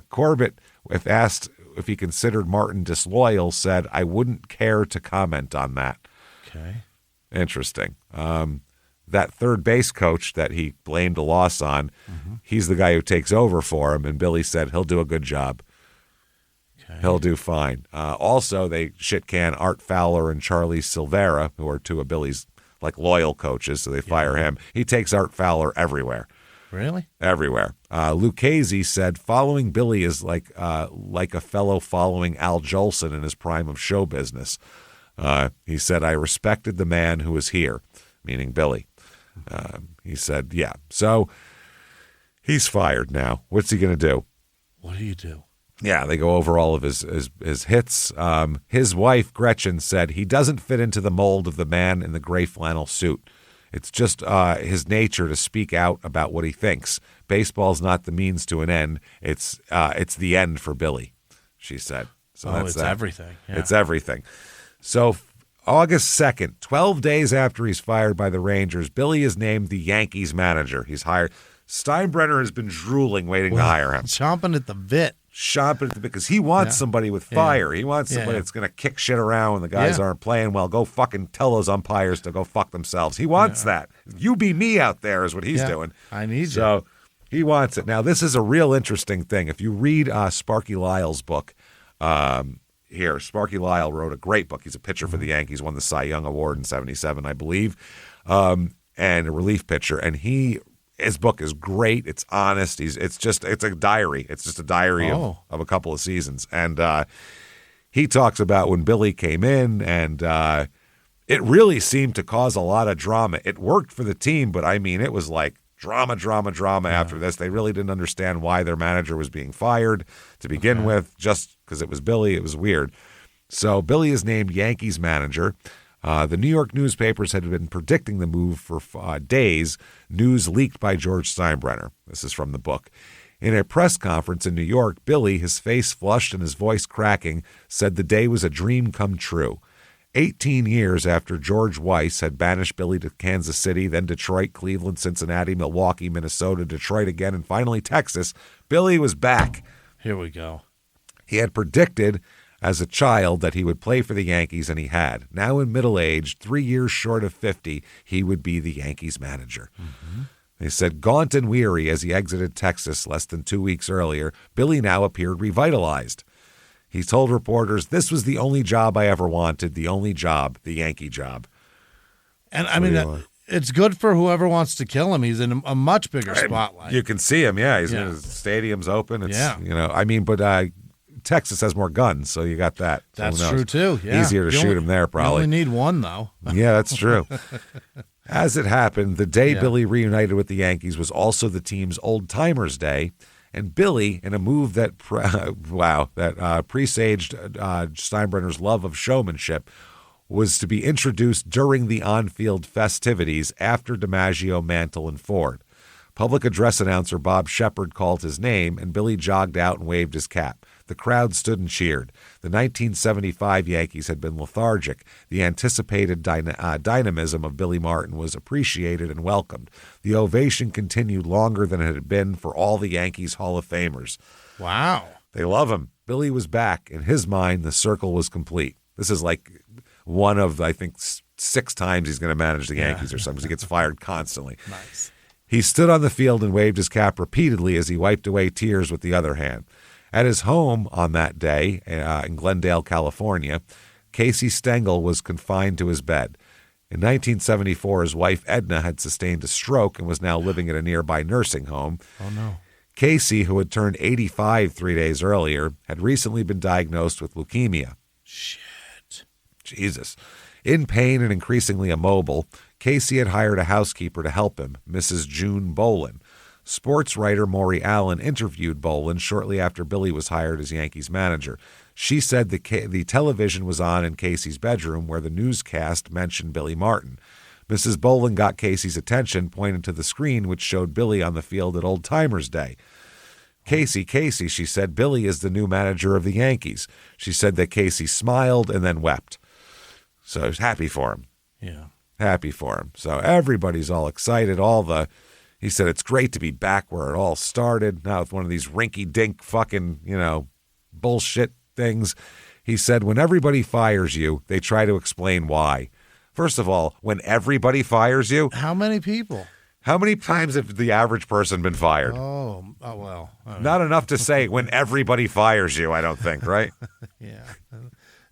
Corbett, if asked if he considered Martin disloyal, said, "I wouldn't care to comment on that." Okay. Interesting. That third base coach that he blamed a loss on, he's the guy who takes over for him, and Billy said he'll do a good job. Okay. He'll do fine. Also, they shit can Art Fowler and Charlie Silvera, who are 2 of Billy's loyal coaches, so they fire him. He takes Art Fowler everywhere. Really? Everywhere. Lucchese said, "Following Billy is like a fellow following Al Jolson in his prime of show business." He said, "I respected the man who was here," meaning Billy. He said, yeah. So he's fired now. What's he going to do? What do you do? Yeah, they go over all of his hits. His wife, Gretchen, said he doesn't fit into the mold of the man in the gray flannel suit. It's just his nature to speak out about what he thinks. Baseball's not the means to an end. It's the end for Billy, she said. So that's it's everything. Yeah. It's everything. So August 2nd, 12 days after he's fired by the Rangers, Billy is named the Yankees manager. He's hired. Steinbrenner has been drooling, waiting to hire him. Chomping at the bit. Because he wants somebody with fire. He wants somebody that's going to kick shit around when the guys aren't playing well. Go fucking tell those umpires to go fuck themselves. He wants that. You be me out there is what he's doing. I need you. So he wants it. Now, this is a real interesting thing. If you read Sparky Lyle's book, Sparky Lyle wrote a great book. He's a pitcher for the Yankees, won the Cy Young Award in 1977, I believe, and a relief pitcher. And his book is great. It's honest. It's a diary. It's just a diary of a couple of seasons. And he talks about when Billy came in, and it really seemed to cause a lot of drama. It worked for the team, but I mean, it was like drama after this. They really didn't understand why their manager was being fired to begin with, just because it was Billy. It was weird. So Billy is named Yankees manager. The New York newspapers had been predicting the move for days, news leaked by George Steinbrenner. This is from the book. In a press conference in New York, Billy, his face flushed and his voice cracking, said the day was a dream come true. 18 years after George Weiss had banished Billy to Kansas City, then Detroit, Cleveland, Cincinnati, Milwaukee, Minnesota, Detroit again, and finally Texas, Billy was back. Here we go. He had predicted as a child that he would play for the Yankees, and he had. Now in middle age, 3 years short of 50, he would be the Yankees manager. Mm-hmm. They said, gaunt and weary as he exited Texas less than 2 weeks earlier, Billy now appeared revitalized. He told reporters, this was the only job I ever wanted, the only job, the Yankee job. And I mean, it's good for whoever wants to kill him. He's in a much bigger spotlight. You can see him, He's in his stadium's open. It's, Texas has more guns, so you got that. So that's true, too. Yeah. Easier to shoot him there, probably. You only need one, though. Yeah, that's true. As it happened, the day Billy reunited with the Yankees was also the team's old-timers day, and Billy, in a move that presaged Steinbrenner's love of showmanship, was to be introduced during the on-field festivities after DiMaggio, Mantle, and Ford. Public address announcer Bob Shepard called his name, and Billy jogged out and waved his cap. The crowd stood and cheered. The 1975 Yankees had been lethargic. The anticipated dynamism of Billy Martin was appreciated and welcomed. The ovation continued longer than it had been for all the Yankees Hall of Famers. Wow. They love him. Billy was back. In his mind, the circle was complete. This is like one of, I think, 6 times he's going to manage the Yankees or something, because he gets fired constantly. Nice. He stood on the field and waved his cap repeatedly as he wiped away tears with the other hand. At his home on that day in Glendale, California, Casey Stengel was confined to his bed. In 1974, his wife Edna had sustained a stroke and was now living at a nearby nursing home. Oh, no. Casey, who had turned 85 3 days earlier, had recently been diagnosed with leukemia. Shit. Jesus. In pain and increasingly immobile, Casey had hired a housekeeper to help him, Mrs. June Bolin. Sports writer Maury Allen interviewed Bolin shortly after Billy was hired as Yankees manager. She said the television was on in Casey's bedroom where the newscast mentioned Billy Martin. Mrs. Bolin got Casey's attention, pointed to the screen which showed Billy on the field at Old Timers Day. Casey, she said, Billy is the new manager of the Yankees. She said that Casey smiled and then wept. So I was happy for him. Yeah. Happy for him. So everybody's all excited. He said it's great to be back where it all started, not with one of these rinky-dink fucking, bullshit things. He said when everybody fires you, they try to explain why. First of all, when everybody fires you. How many people? How many times have the average person been fired? Oh well. Not enough to say when everybody fires you, I don't think, right? Yeah.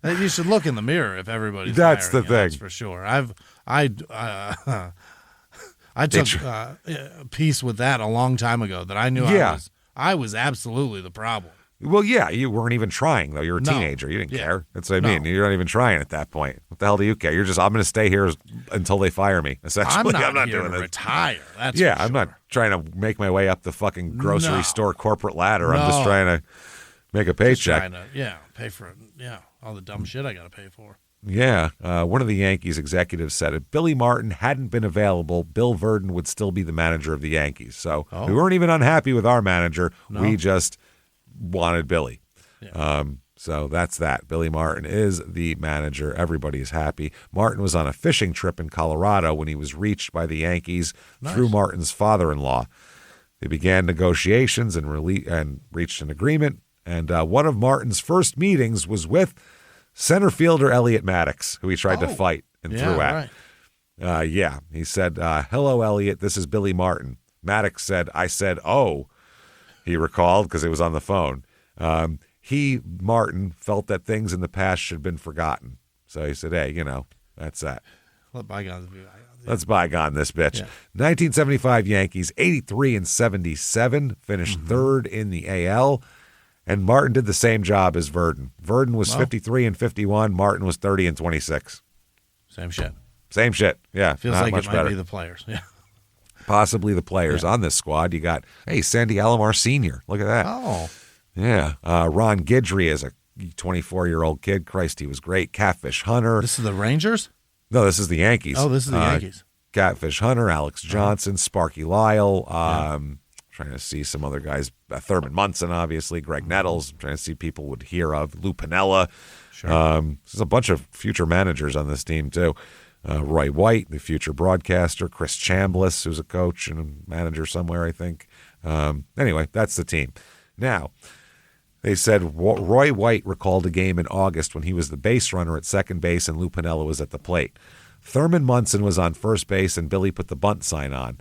You should look in the mirror if everybody's That's firing the thing. That's for sure. I took peace with that a long time ago, that I knew I was absolutely the problem. Well, yeah, you weren't even trying, though. You were a teenager. You didn't care. That's what I mean. You're not even trying at that point. What the hell do you care? You're just, I'm going to stay here until they fire me, essentially. I'm not doing to this. Retire. That's I'm not trying to make my way up the fucking grocery store corporate ladder. I'm just trying to make a paycheck. Pay for all the dumb shit I got to pay for. Yeah, one of the Yankees executives said if Billy Martin hadn't been available, Bill Verdon would still be the manager of the Yankees. So we weren't even unhappy with our manager. No. We just wanted Billy. Yeah. So that's that. Billy Martin is the manager. Everybody is happy. Martin was on a fishing trip in Colorado when he was reached by the Yankees through Martin's father-in-law. They began negotiations and reached an agreement. And one of Martin's first meetings was with center fielder Elliot Maddox, who he tried to fight and threw at. Right. He said, hello, Elliot, this is Billy Martin. Maddox said, I said, oh, he recalled because it was on the phone. Martin, felt that things in the past should have been forgotten. So he said, hey, that's that. Let bygones be bygones. Let's bygone this bitch. Yeah. 1975 Yankees, 83-77, finished third in the AL. And Martin did the same job as Verdon. Verdon was 53-51. Martin was 30-26. Same shit. Same shit. Yeah. Feels not like much it might better. be the players. Yeah. Possibly the players on this squad. You got, Sandy Alomar Sr. Look at that. Oh. Yeah. Ron Guidry is a 24-year-old kid. Christ, he was great. Catfish Hunter. This is the Rangers? No, this is the Yankees. Oh, this is the Yankees. Catfish Hunter, Alex Johnson, Sparky Lyle. Trying to see some other guys. Thurman Munson, obviously. Greg Nettles. Trying to see people would hear of. Lou Piniella. Sure. There's a bunch of future managers on this team, too. Roy White, the future broadcaster. Chris Chambliss, who's a coach and a manager somewhere, I think. Anyway, that's the team. Now, they said Roy White recalled a game in August when he was the base runner at second base and Lou Piniella was at the plate. Thurman Munson was on first base and Billy put the bunt sign on.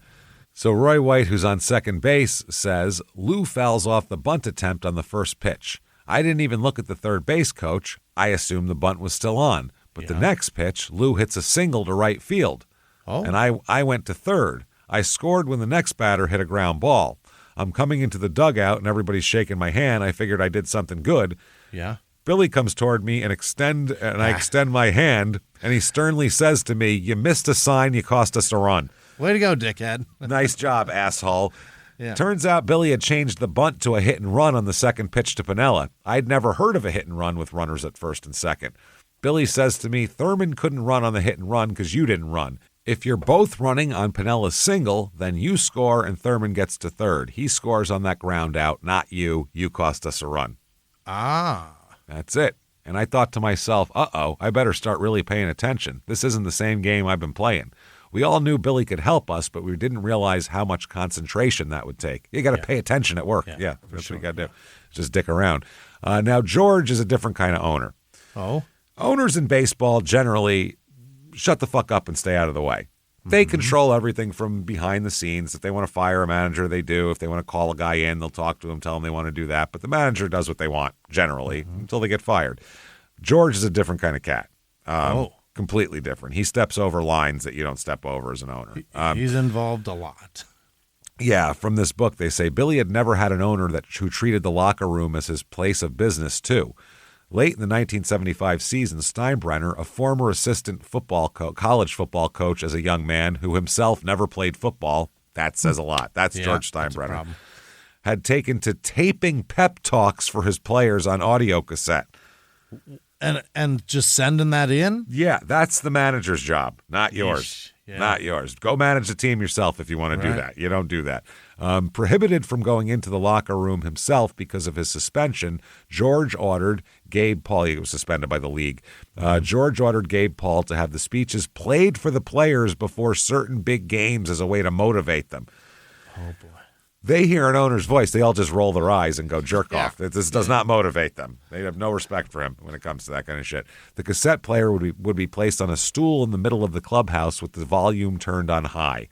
So Roy White, who's on second base, says, Lou fouls off the bunt attempt on the first pitch. I didn't even look at the third base coach. I assumed the bunt was still on. But the next pitch, Lou hits a single to right field. Oh. And I went to third. I scored when the next batter hit a ground ball. I'm coming into the dugout and everybody's shaking my hand. I figured I did something good. Yeah. Billy comes toward me and I extend my hand, and he sternly says to me, you missed a sign, you cost us a run. Way to go, dickhead. Nice job, asshole. Yeah. Turns out Billy had changed the bunt to a hit and run on the second pitch to Piniella. I'd never heard of a hit and run with runners at first and second. Billy says to me, Thurman couldn't run on the hit and run because you didn't run. If you're both running on Piniella's single, then you score and Thurman gets to third. He scores on that ground out, not you. You cost us a run. Ah. That's it. And I thought to myself, I better start really paying attention. This isn't the same game I've been playing. We all knew Billy could help us, but we didn't realize how much concentration that would take. You got to pay attention at work. Yeah, that's what you got to do. Just dick around. Now, George is a different kind of owner. Oh? Owners in baseball generally shut the fuck up and stay out of the way. They control everything from behind the scenes. If they want to fire a manager, they do. If they want to call a guy in, they'll talk to him, tell him they want to do that. But the manager does what they want, generally, until they get fired. George is a different kind of cat. Completely different. He steps over lines that you don't step over as an owner. He's involved a lot. Yeah, from this book, they say Billy had never had an owner who treated the locker room as his place of business, too. Late in the 1975 season, Steinbrenner, a former assistant college football coach as a young man who himself never played football, that says a lot. That's George Steinbrenner, had taken to taping pep talks for his players on audio cassette. And just sending that in? Yeah, that's the manager's job, not yours. Yeah. Not yours. Go manage the team yourself if you want to do that. You don't do that. Prohibited from going into the locker room himself because of his suspension, George ordered Gabe Paul. He was suspended by the league. George ordered Gabe Paul to have the speeches played for the players before certain big games as a way to motivate them. Oh, boy. They hear an owner's voice, they all just roll their eyes and go jerk off. This does not motivate them. They have no respect for him when it comes to that kind of shit. The cassette player would be placed on a stool in the middle of the clubhouse with the volume turned on high.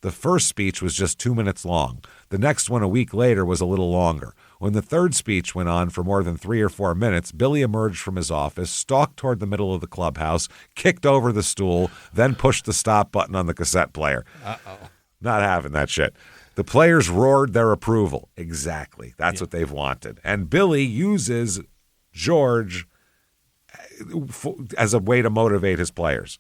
The first speech was just 2 minutes long. The next one a week later was a little longer. When the third speech went on for more than 3 or 4 minutes, Billy emerged from his office, stalked toward the middle of the clubhouse, kicked over the stool, then pushed the stop button on the cassette player. Not having that shit. The players roared their approval. Exactly. That's what they've wanted. And Billy uses George as a way to motivate his players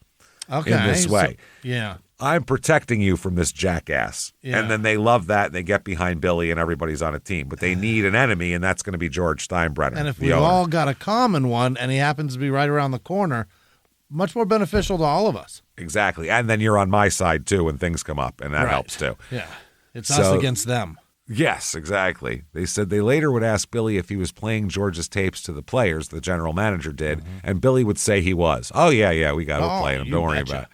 in this way. Yeah. I'm protecting you from this jackass. Yeah. And then they love that, and they get behind Billy, and everybody's on a team. But they need an enemy, and that's going to be George Steinbrenner. And if we've all got a common one, and he happens to be right around the corner, much more beneficial to all of us. Exactly. And then you're on my side, too, when things come up, and that helps, too. Yeah. It's us against them. Yes, exactly. They said they later would ask Billy if he was playing George's tapes to the players, the general manager did, and Billy would say he was. Oh, yeah, we got to play him. Don't worry about it.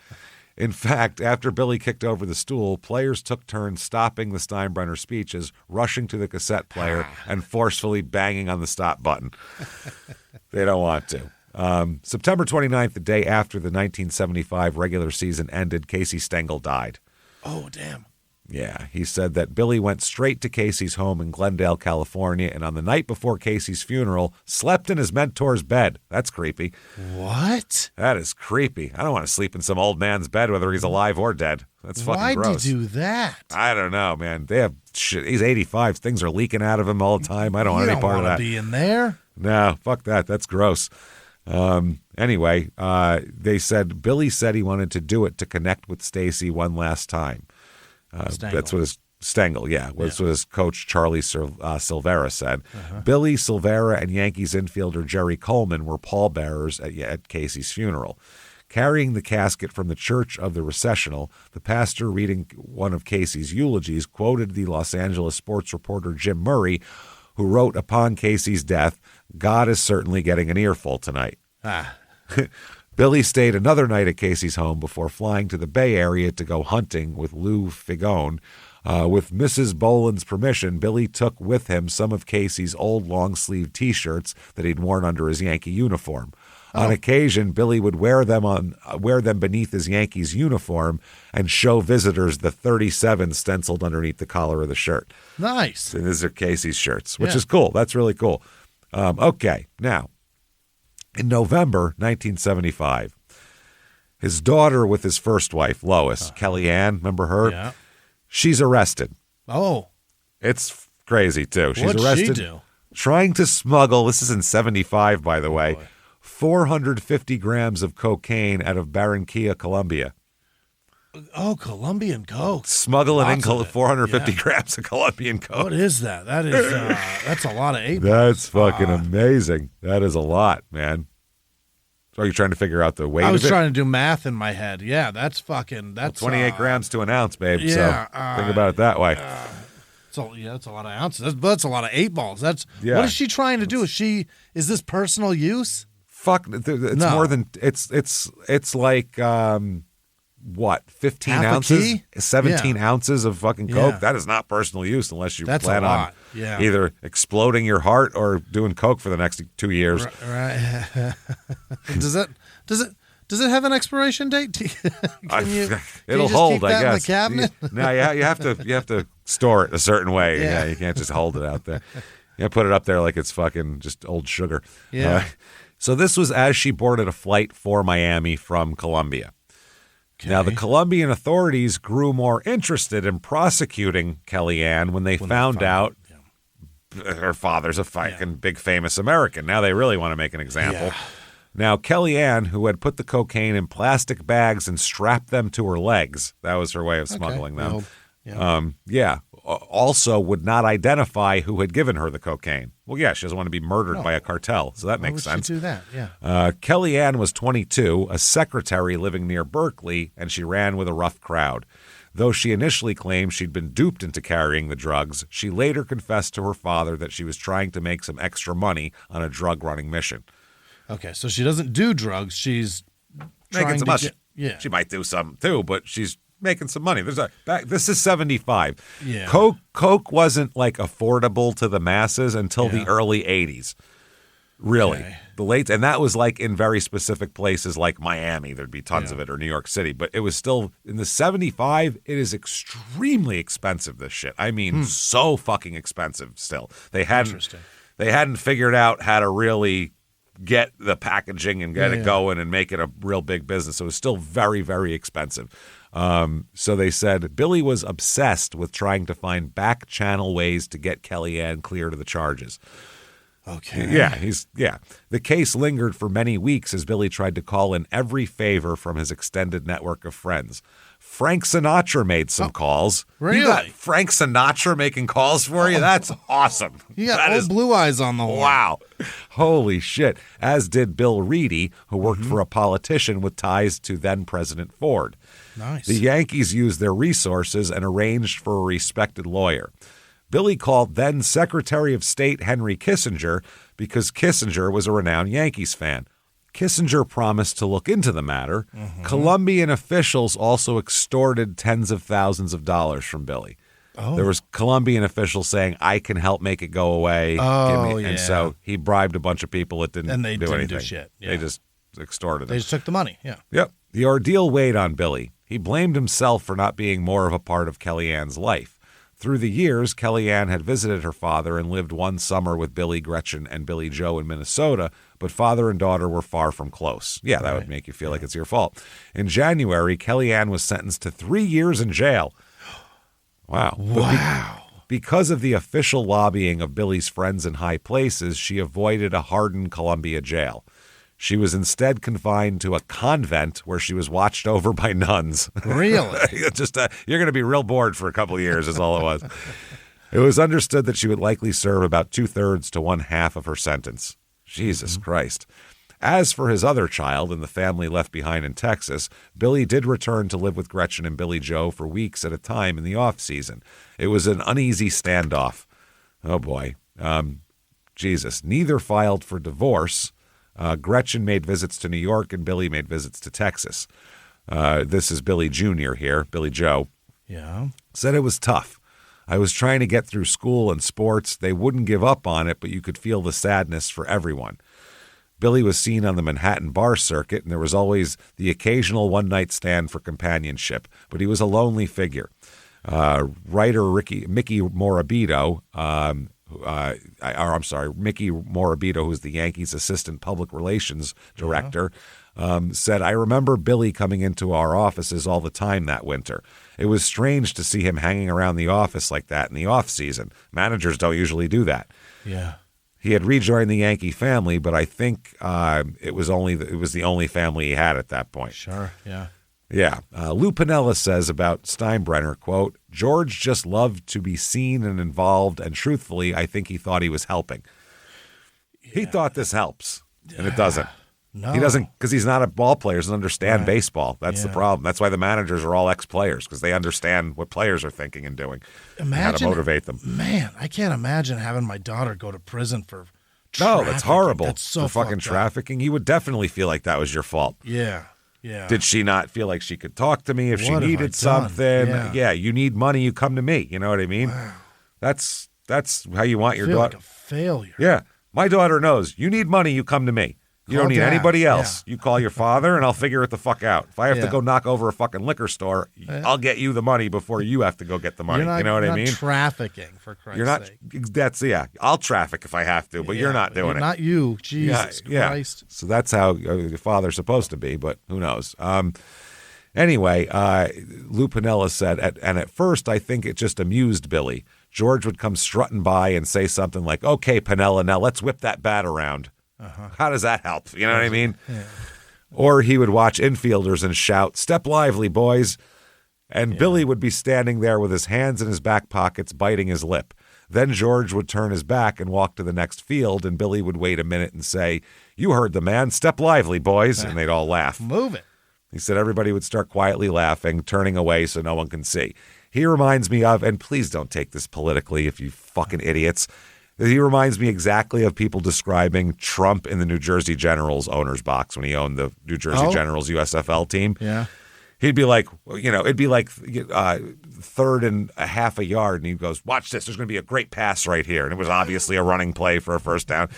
In fact, after Billy kicked over the stool, players took turns stopping the Steinbrenner speeches, rushing to the cassette player, and forcefully banging on the stop button. They don't want to. September 29th, the day after the 1975 regular season ended, Casey Stengel died. Oh, damn. Yeah, he said that Billy went straight to Casey's home in Glendale, California, and on the night before Casey's funeral, slept in his mentor's bed. That's creepy. What? That is creepy. I don't want to sleep in some old man's bed, whether he's alive or dead. That's fucking gross. Why'd you do that? I don't know, man. They have shit. He's 85. Things are leaking out of him all the time. I don't want any part of that. You don't want to be in there? No, fuck that. That's gross. Anyway, they said Billy said he wanted to do it to connect with Stacy one last time. That's what his Stengel, what his coach Charlie Silvera said. Billy, Silvera, and Yankees infielder Jerry Coleman were pallbearers at Casey's funeral. Carrying the casket from the Church of the Recessional, the pastor reading one of Casey's eulogies quoted the Los Angeles sports reporter Jim Murray, who wrote upon Casey's death, "God is certainly getting an earful tonight." Billy stayed another night at Casey's home before flying to the Bay Area to go hunting with Lou Figone. With Mrs. Boland's permission, Billy took with him some of Casey's old long-sleeved T-shirts that he'd worn under his Yankee uniform. On occasion, Billy would wear them beneath his Yankees uniform and show visitors the 37 stenciled underneath the collar of the shirt. Nice. And these are Casey's shirts, which is cool. That's really cool. Okay, now, in November 1975, his daughter with his first wife, Lois, Kellyanne, remember her? Yeah. She's arrested. Oh. It's crazy, too. She's What'd arrested she do? trying to smuggle, this is in 75, by the way, 450 grams of cocaine out of Barranquilla, Colombia. Oh, Colombian coke. Smuggling in 450 grams of Colombian coke. What is that? That is that's a lot of 8 balls. That's fucking amazing. That is a lot, man. So are you trying to figure out the weight of it? I was trying to do math in my head. Yeah, that's 28 grams to an ounce, babe. Yeah, so think about it that way. That's a lot of ounces. That's a lot of 8 balls. What is she trying to do? Is this personal use? Fuck, it's more than it's like what, 15 Half ounces, 17 ounces of fucking coke. Yeah. That is not personal use unless you That's plan a on lot. Yeah. either exploding your heart or doing coke for the next 2 years. Right. Does it have an expiration date? It'll hold, I guess. In the cabinet? No, you have to store it a certain way. Yeah. You can't just hold it out there. You put it up there like it's fucking just old sugar. Yeah. So this was as she boarded a flight for Miami from Colombia. Okay. Now, the Colombian authorities grew more interested in prosecuting Kellyanne when they found out her father's a fucking big famous American. Now they really want to make an example. Yeah. Now, Kellyanne, who had put the cocaine in plastic bags and strapped them to her legs, that was her way of smuggling them. Also would not identify who had given her the cocaine. Well, yeah, she doesn't want to be murdered by a cartel, so that makes sense. Why would she do that? Yeah. Kellyanne was 22, a secretary living near Berkeley, and she ran with a rough crowd. Though she initially claimed she'd been duped into carrying the drugs, she later confessed to her father that she was trying to make some extra money on a drug-running mission. Okay, so she doesn't do drugs. She's making some money. Yeah. She might do some too, but she's making some money. This is 75. Yeah. Coke wasn't like affordable to the masses until the early 80s. Really. Okay. And that was like in very specific places like Miami. There'd be tons of it, or New York City. But it was still in the 75. It is extremely expensive, this shit. I mean, so fucking expensive still. They hadn't figured out how to really get the packaging and get it going and make it a real big business. So it was still very, very expensive. So they said Billy was obsessed with trying to find back channel ways to get Kellyanne clear to the charges. Okay. Yeah. The case lingered for many weeks as Billy tried to call in every favor from his extended network of friends. Frank Sinatra made some calls. Really? You got Frank Sinatra making calls for you? That's awesome. You got old Blue Eyes on the horn. Wow. Holy shit. As did Bill Reedy, who worked for a politician with ties to then-President Ford. Nice. The Yankees used their resources and arranged for a respected lawyer. Billy called then Secretary of State Henry Kissenger because Kissinger was a renowned Yankees fan. Kissinger promised to look into the matter. Colombian officials also extorted tens of thousands of dollars from Billy. There was Colombian officials saying, I can help make it go away. And so he bribed a bunch of people that didn't do anything. Do shit. Yeah. They just extorted them. They just took the money, yeah. Yep. The ordeal weighed on Billy. He blamed himself for not being more of a part of Kellyanne's life. Through the years, Kellyanne had visited her father and lived one summer with Billy, Gretchen, and Billy Joe in Minnesota, but father and daughter were far from close. Yeah, that would make you feel like it's your fault. In January, Kellyanne was sentenced to 3 years in jail. Wow. Because of the official lobbying of Billy's friends in high places, she avoided a hardened Columbia jail. She was instead confined to a convent where she was watched over by nuns. Really? You're going to be real bored for a couple of years is all it was. It was understood that she would likely serve about 2/3 to 1/2 of her sentence. Jesus Christ. As for his other child and the family left behind in Texas, Billy did return to live with Gretchen and Billy Joe for weeks at a time in the off-season. It was an uneasy standoff. Oh, boy. Jesus. Neither filed for divorce. Gretchen made visits to New York, and Billy made visits to Texas. This is Billy Jr. here, Billy Joe. Yeah. Said it was tough. I was trying to get through school and sports. They wouldn't give up on it, but you could feel the sadness for everyone. Billy was seen on the Manhattan bar circuit, and there was always the occasional one-night stand for companionship, but he was a lonely figure. Writer Mickey Morabito, Mickey Morabito, who's the Yankees' assistant public relations director, said, I remember Billy coming into our offices all the time that winter. It was strange to see him hanging around the office like that in the off-season. Managers don't usually do that. Yeah. He had rejoined the Yankee family, but I think it was the only family he had at that point. Sure, yeah. Yeah. Lou Piniella says about Steinbrenner, quote, George just loved to be seen and involved, and truthfully, I think he thought he was helping. Yeah. He thought this helps, and it doesn't. No. He doesn't, because he's not a ball player, doesn't understand baseball. That's the problem. That's why the managers are all ex-players, because they understand what players are thinking and doing, and how to motivate them. Man, I can't imagine having my daughter go to prison for trafficking. No, that's horrible. That's so for fucking trafficking. You would definitely feel like that was your fault. Yeah. Yeah. Did she not feel like she could talk to me if she needed something? Yeah, you need money, you come to me. You know what I mean? Wow. That's how you want your daughter. Like a failure. Yeah. My daughter knows. You need money, you come to me. You don't need anybody else. Yeah. You call your father, and I'll figure it the fuck out. If I have to go knock over a fucking liquor store, I'll get you the money before you have to go get the money. You know what I mean? You're not trafficking, for Christ's sake. I'll traffic if I have to, but you're not doing it. Not you. Jesus Christ. So that's how your father's supposed to be, but who knows? Anyway, Lou Piniella said, and at first I think it just amused Billy. George would come strutting by and say something like, okay, Piniella, now let's whip that bat around. How does that help? You know what I mean? Yeah. Or he would watch infielders and shout, step lively, boys. And Billy would be standing there with his hands in his back pockets, biting his lip. Then George would turn his back and walk to the next field, and Billy would wait a minute and say, you heard the man, step lively, boys. And they'd all laugh. Move it. He said everybody would start quietly laughing, turning away so no one can see. He reminds me of, and please don't take this politically if you fucking idiots, he reminds me exactly of people describing Trump in the New Jersey Generals owner's box when he owned the New Jersey Generals USFL team. Yeah. He'd be like, it'd be like third and a half a yard, and he goes, watch this, there's going to be a great pass right here. And it was obviously a running play for a first down.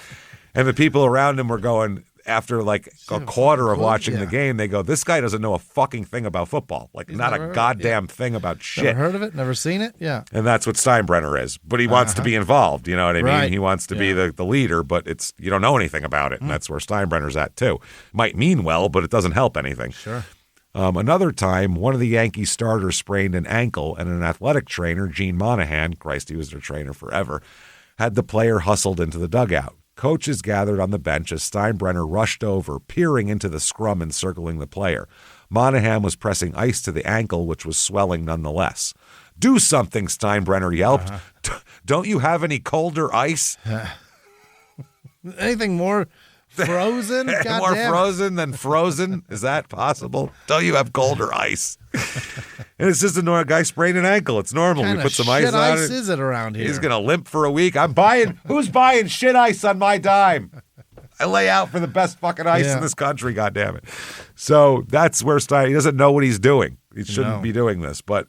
And the people around him were going, after like a quarter of watching the game, they go, this guy doesn't know a fucking thing about football. Like, not a goddamn thing about shit. Never heard of it? Never seen it? Yeah. And that's what Steinbrenner is. But he wants to be involved. You know what I mean? Right. He wants to be the leader, but you don't know anything about it. And that's where Steinbrenner's at, too. Might mean well, but it doesn't help anything. Sure. Another time, one of the Yankee starters sprained an ankle, and an athletic trainer, Gene Monahan, Christ, he was their trainer forever, had the player hustled into the dugout. Coaches gathered on the bench as Steinbrenner rushed over, peering into the scrum encircling the player. Monahan was pressing ice to the ankle, which was swelling nonetheless. Do something, Steinbrenner yelped. Don't you have any colder ice? Anything more frozen? More frozen than frozen? Is that possible? Don't you have colder ice? And it's just a normal guy sprained an ankle. It's normal. We put some ice on it. What ice is it around here? He's going to limp for a week. Who's buying shit ice on my dime? I lay out for the best fucking ice in this country, goddammit. So that's where he doesn't know what he's doing. He shouldn't be doing this, but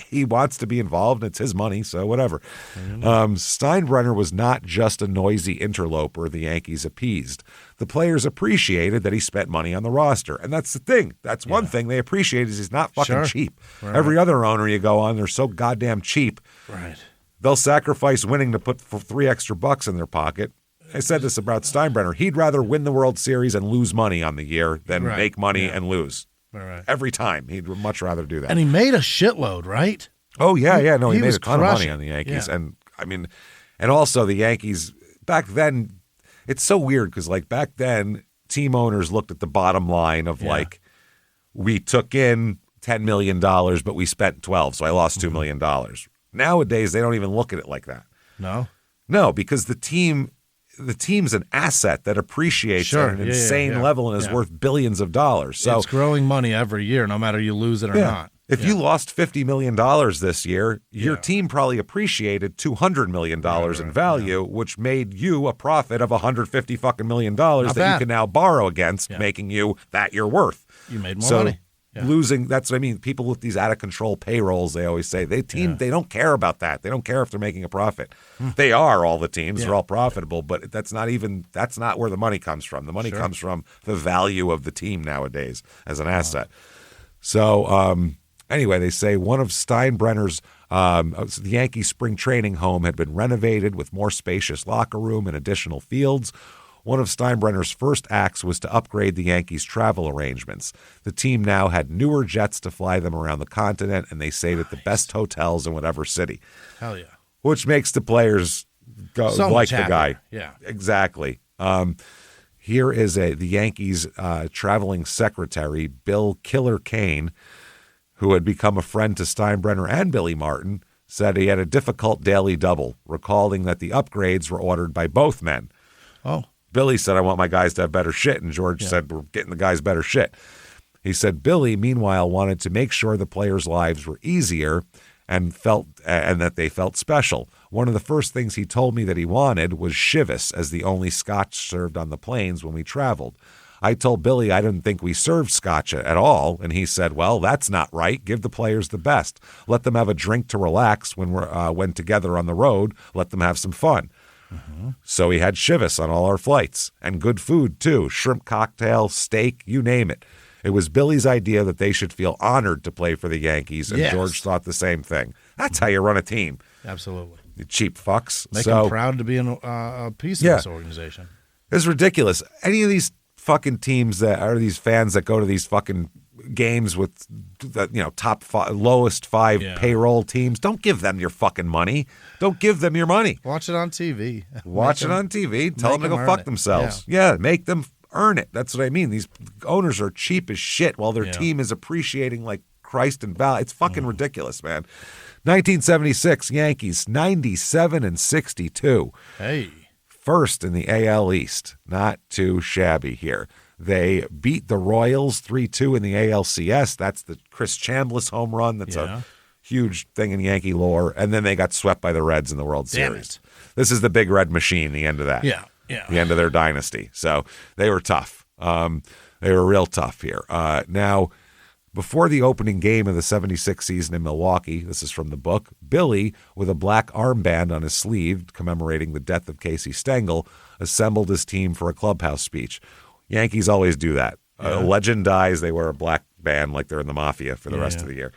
he wants to be involved, and it's his money, so whatever. Steinbrenner was not just a noisy interloper the Yankees appeased. The players appreciated that he spent money on the roster, and that's the thing. That's one thing they appreciate is he's not fucking cheap. Right. Every other owner you go on, they're so goddamn cheap. Right. They'll sacrifice winning to put for $3 extra in their pocket. I said this about Steinbrenner. He'd rather win the World Series and lose money on the year than make money and lose. Right. Every time. He'd much rather do that. And he made a shitload, right? Oh, yeah. No, he made a ton of money on the Yankees. Yeah. And, I mean, and also the Yankees, back then, it's so weird because, like, back then, team owners looked at the bottom line of, like, we took in $10 million, but we spent 12, so I lost $2 million. Nowadays, they don't even look at it like that. No? No, because the team's an asset that appreciates at an insane level and is worth billions of dollars. So it's growing money every year, no matter you lose it or not. If you lost $50 million this year, your team probably appreciated $200 million in value, which made you a profit of $150 fucking million that you can now borrow against, making you that you're worth. You made more money. Losing, that's what I mean. People with these out of control payrolls, they always say they don't care about that. They don't care if they're making a profit. They are, all the teams, they're all profitable, but that's not where the money comes from. The money comes from the value of the team nowadays as an asset. So anyway, they say one of Steinbrenner's the Yankee spring training home had been renovated with more spacious locker room and additional fields. One of Steinbrenner's first acts was to upgrade the Yankees' travel arrangements. The team now had newer jets to fly them around the continent, and they stayed at the best hotels in whatever city. Hell yeah. Which makes the players go like the guy. Yeah. Exactly. Here is the Yankees' traveling secretary, Bill Killer Kane, who had become a friend to Steinbrenner and Billy Martin, said he had a difficult daily double, recalling that the upgrades were ordered by both men. Oh. Billy said, I want my guys to have better shit, and George said, we're getting the guys better shit. He said Billy, meanwhile, wanted to make sure the players' lives were easier and that they felt special. One of the first things he told me that he wanted was Chivas as the only scotch served on the planes when we traveled. I told Billy I didn't think we served scotch at all, and he said, well, that's not right. Give the players the best. Let them have a drink to relax when together on the road. Let them have some fun. So he had Chivas on all our flights, and good food, too. Shrimp cocktail, steak, you name it. It was Billy's idea that they should feel honored to play for the Yankees, and George thought the same thing. That's how you run a team. Absolutely. You cheap fucks. Make them proud to be a piece of this organization. It's ridiculous. Any of these fucking teams that are these fans that go to these fucking games with the top lowest 5 payroll teams, don't give them your fucking money. Don't give them your money. Watch it on TV. Watch it on TV. Tell them to go fuck themselves. Yeah, make them earn it. That's what I mean. These owners are cheap as shit while their team is appreciating like Christ and Val. It's fucking ridiculous, man. 1976 Yankees 97-62. Hey. First in the AL East. Not too shabby here. They beat the Royals 3-2 in the ALCS. That's the Chris Chambliss home run. That's a huge thing in Yankee lore. And then they got swept by the Reds in the World Series. This is the big red machine, the end of that. Yeah. The end of their dynasty. So they were tough. They were real tough here. Now, before the opening game of the 76 season in Milwaukee, this is from the book, Billy, with a black armband on his sleeve commemorating the death of Casey Stengel, assembled his team for a clubhouse speech. Yankees always do that. A legend dies, they wear a black band like they're in the mafia for the rest of the year.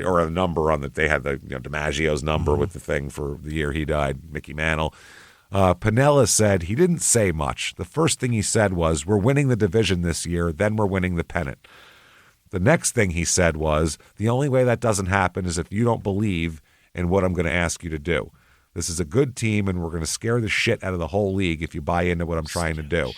Or a number on that. They had the DiMaggio's number with the thing for the year he died, Mickey Mantle. Piniella said he didn't say much. The first thing he said was, we're winning the division this year, then we're winning the pennant. The next thing he said was, the only way that doesn't happen is if you don't believe in what I'm going to ask you to do. This is a good team, and we're going to scare the shit out of the whole league if you buy into what I'm trying to do.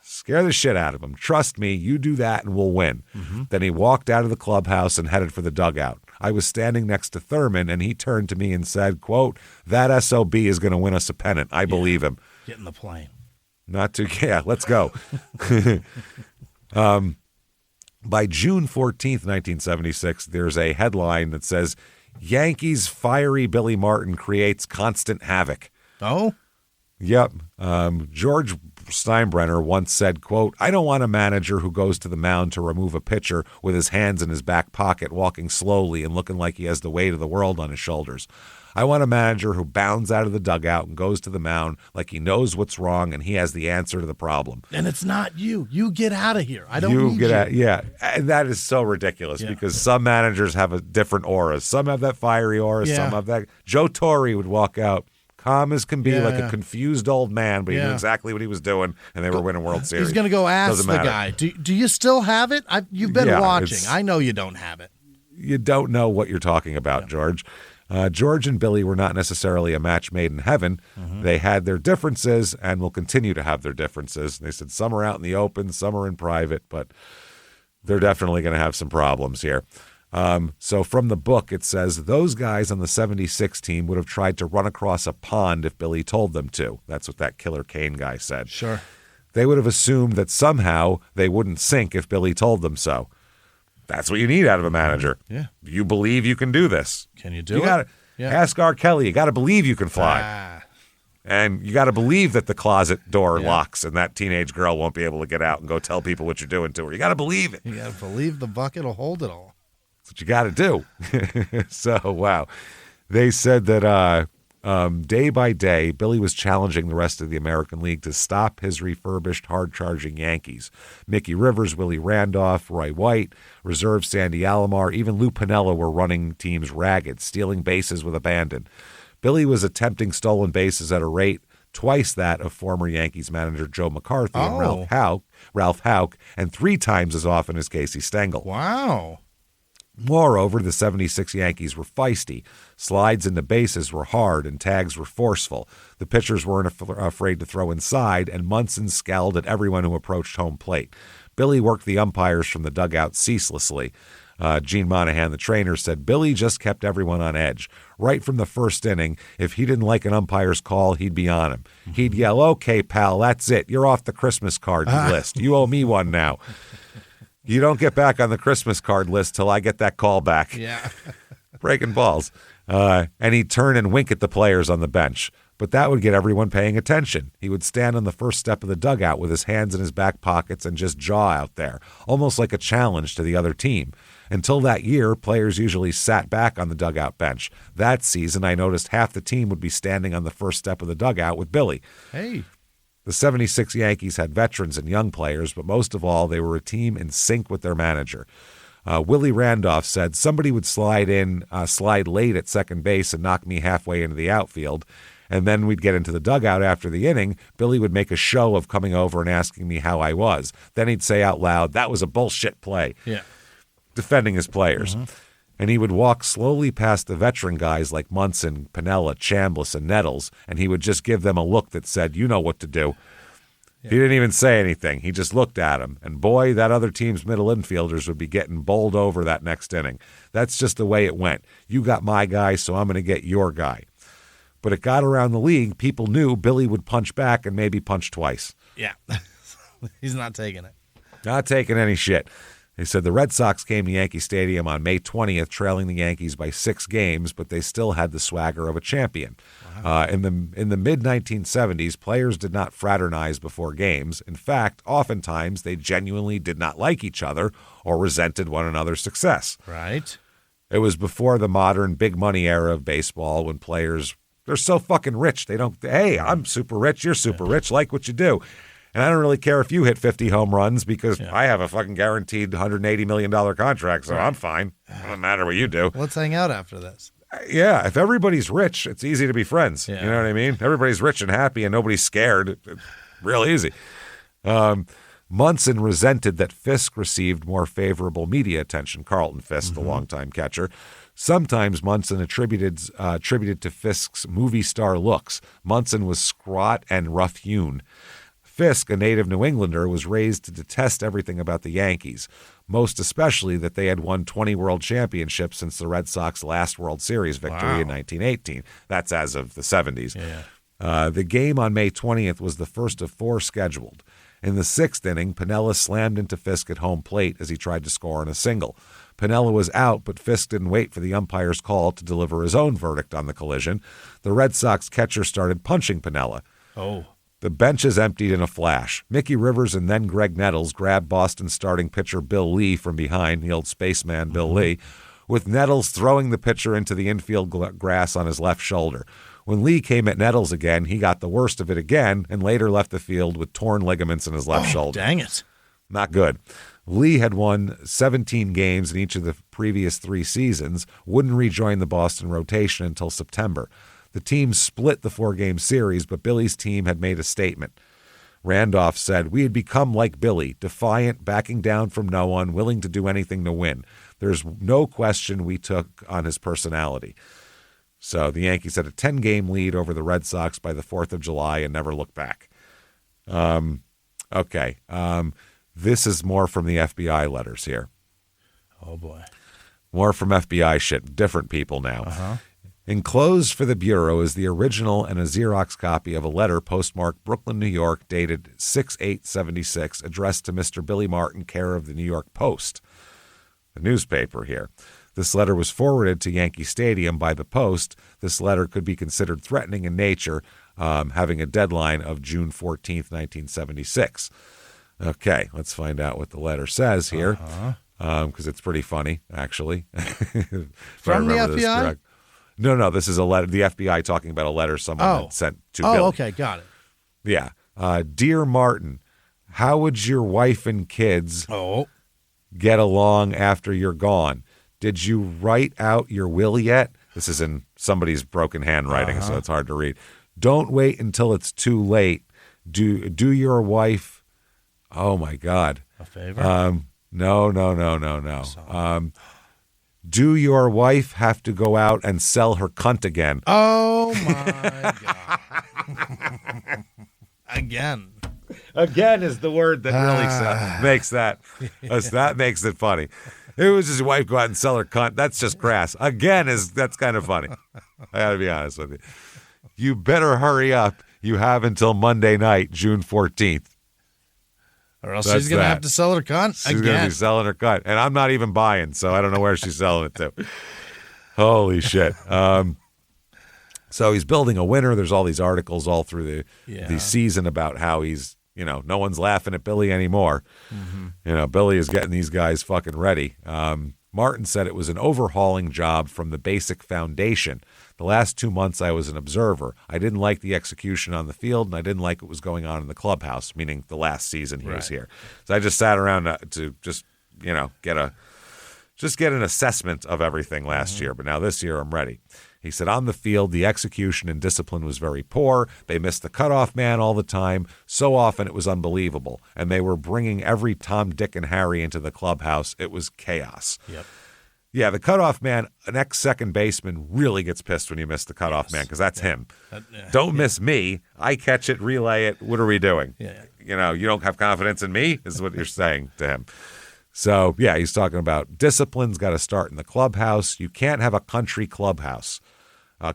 Scare the shit out of him. Trust me, you do that and we'll win. Then he walked out of the clubhouse and headed for the dugout. I was standing next to Thurman, and he turned to me and said, quote, "That SOB is going to win us a pennant. I believe him." Get in the plane. Let's go. By June 14th, 1976, there's a headline that says, "Yankees fiery Billy Martin creates constant havoc." Oh? Yep. George Steinbrenner once said, quote, "I don't want a manager who goes to the mound to remove a pitcher with his hands in his back pocket, walking slowly and looking like he has the weight of the world on his shoulders. I want a manager who bounds out of the dugout and goes to the mound like he knows what's wrong and he has the answer to the problem." And it's not you. You get out of here. I don't need you. Yeah. And that is so ridiculous because some managers have a different aura. Some have that fiery aura. Some have that. Joe Torre would walk out calm as can be, like a confused old man, but he knew exactly what he was doing, and they were winning World Series. He's going to go ask the guy, do you still have it? You've been watching. I know you don't have it. You don't know what you're talking about, George. George and Billy were not necessarily a match made in heaven. They had their differences and will continue to have their differences. They said some are out in the open, some are in private, but they're definitely going to have some problems here. So from the book, it says those guys on the 76 team would have tried to run across a pond if Billy told them to. That's what that Killer Kane guy said. Sure. They would have assumed that somehow they wouldn't sink if Billy told them so. That's what you need out of a manager. Yeah. You believe you can do this. Can you do it? Ask R. Kelly. You got to believe you can fly. And you got to believe that the closet door locks and that teenage girl won't be able to get out and go tell people what you're doing to her. You got to believe it. You got to believe the bucket will hold it all. That's what you got to do. So, wow. They said that day by day, Billy was challenging the rest of the American League to stop his refurbished, hard-charging Yankees. Mickey Rivers, Willie Randolph, Roy White, reserve Sandy Alomar, even Lou Piniella were running teams ragged, stealing bases with abandon. Billy was attempting stolen bases at a rate twice that of former Yankees manager Joe McCarthy and Ralph Houck, and 3 times as often as Casey Stengel. Wow. Moreover, the 76 Yankees were feisty. Slides into bases were hard and tags were forceful. The pitchers weren't afraid to throw inside, and Munson scowled at everyone who approached home plate. Billy worked the umpires from the dugout ceaselessly. Gene Monahan, the trainer, said Billy just kept everyone on edge. Right from the first inning, if he didn't like an umpire's call, he'd be on him. He'd yell, "Okay, pal, that's it. You're off the Christmas card list. You owe me one now. You don't get back on the Christmas card list till I get that call back." Yeah. Breaking balls. And he'd turn and wink at the players on the bench. But that would get everyone paying attention. He would stand on the first step of the dugout with his hands in his back pockets and just jaw out there, almost like a challenge to the other team. Until that year, players usually sat back on the dugout bench. That season, I noticed half the team would be standing on the first step of the dugout with Billy. Hey. The 76 Yankees had veterans and young players, but most of all, they were a team in sync with their manager. Willie Randolph said, "Somebody would slide late at second base and knock me halfway into the outfield. And then we'd get into the dugout after the inning. Billy would make a show of coming over and asking me how I was. Then he'd say out loud, 'That was a bullshit play,' defending his players. And he would walk slowly past the veteran guys like Munson, Piniella, Chambliss, and Nettles, and he would just give them a look that said, 'You know what to do.' He didn't even say anything. He just looked at him. And boy, that other team's middle infielders would be getting bowled over that next inning. That's just the way it went. You got my guy, so I'm going to get your guy." But it got around the league. People knew Billy would punch back and maybe punch twice. Yeah. He's not taking it. Not taking any shit. They said the Red Sox came to Yankee Stadium on May 20th, trailing the Yankees by 6 games, but they still had the swagger of a champion. Wow. In the mid-1970s, players did not fraternize before games. In fact, oftentimes they genuinely did not like each other or resented one another's success. Right. It was before the modern big money era of baseball when players, they're so fucking rich. They don't, "Hey, I'm super rich, you're super rich, like what you do. And I don't really care if you hit 50 home runs because I have a fucking guaranteed $180 million contract, so I'm fine. It doesn't matter what you do." Let's hang out after this. Yeah, if everybody's rich, it's easy to be friends. You know what I mean? Everybody's rich and happy and nobody's scared. It's real easy. Munson resented that Fisk received more favorable media attention. Carlton Fisk, the longtime catcher. Sometimes Munson attributed to Fisk's movie star looks. Munson was squat and rough-hewn. Fisk, a native New Englander, was raised to detest everything about the Yankees, most especially that they had won 20 World Championships since the Red Sox last World Series victory in 1918. That's as of the 70s. Yeah. The game on May 20th was the first of 4 scheduled. In the 6th inning, Piniella slammed into Fisk at home plate as he tried to score on a single. Piniella was out, but Fisk didn't wait for the umpire's call to deliver his own verdict on the collision. The Red Sox catcher started punching Piniella. Oh. The benches emptied in a flash. Mickey Rivers and then Greg Nettles grabbed Boston starting pitcher Bill Lee from behind, the old spaceman Bill Lee, with Nettles throwing the pitcher into the infield grass on his left shoulder. When Lee came at Nettles again, he got the worst of it again and later left the field with torn ligaments in his left shoulder. Dang it. Not good. Lee had won 17 games in each of the previous 3 seasons, wouldn't rejoin the Boston rotation until September. The team split the 4-game series, but Billy's team had made a statement. Randolph said, "We had become like Billy, defiant, backing down from no one, willing to do anything to win. There's no question we took on his personality." So the Yankees had a 10-game lead over the Red Sox by the 4th of July and never looked back. Okay. This is more from the FBI letters here. Oh, boy. More from FBI shit. Different people now. Uh-huh. Enclosed for the Bureau is the original and a Xerox copy of a letter postmarked Brooklyn, New York, dated 6/8/76, addressed to Mr. Billy Martin, care of the New York Post, the newspaper here. This letter was forwarded to Yankee Stadium by the Post. This letter could be considered threatening in nature, having a deadline of June 14th, 1976. Okay, let's find out what the letter says here, because it's pretty funny, actually. From the FBI? No, this is a letter. The FBI talking about a letter someone had sent to Billy. Oh, okay, got it. Yeah. Dear Martin, how would your wife and kids get along after you're gone? Did you write out your will yet? This is in somebody's broken handwriting, so it's hard to read. Don't wait until it's too late. Do your wife... Oh, my God. A favor? No. Do your wife have to go out and sell her cunt again? Oh, my God. Again. Again is the word that really makes that. That makes it funny. It was his wife go out and sell her cunt. That's just crass. Again that's kind of funny. I got to be honest with you. You better hurry up. You have until Monday night, June 14th. Or else she's going to have to sell her cunt She's going to be selling her cunt. And I'm not even buying, so I don't know where she's selling it to. Holy shit. So he's building a winner. There's all these articles all through the season about how he's, no one's laughing at Billy anymore. Mm-hmm. Billy is getting these guys fucking ready. Martin said it was an overhauling job from the basic foundation. The last 2 months I was an observer. I didn't like the execution on the field, and I didn't like what was going on in the clubhouse, meaning the last season he was here. So I just sat around to just, get an assessment of everything last year. But now this year I'm ready. He said, on the field, the execution and discipline was very poor. They missed the cutoff man all the time. So often it was unbelievable. And they were bringing every Tom, Dick, and Harry into the clubhouse. It was chaos. Yep. Yeah, the cutoff man, an ex-second baseman, really gets pissed when you miss the cutoff man because that's him. Don't miss me. I catch it, relay it. What are we doing? You don't have confidence in me is what you're saying to him. So, yeah, he's talking about discipline's got to start in the clubhouse. You can't have a country clubhouse.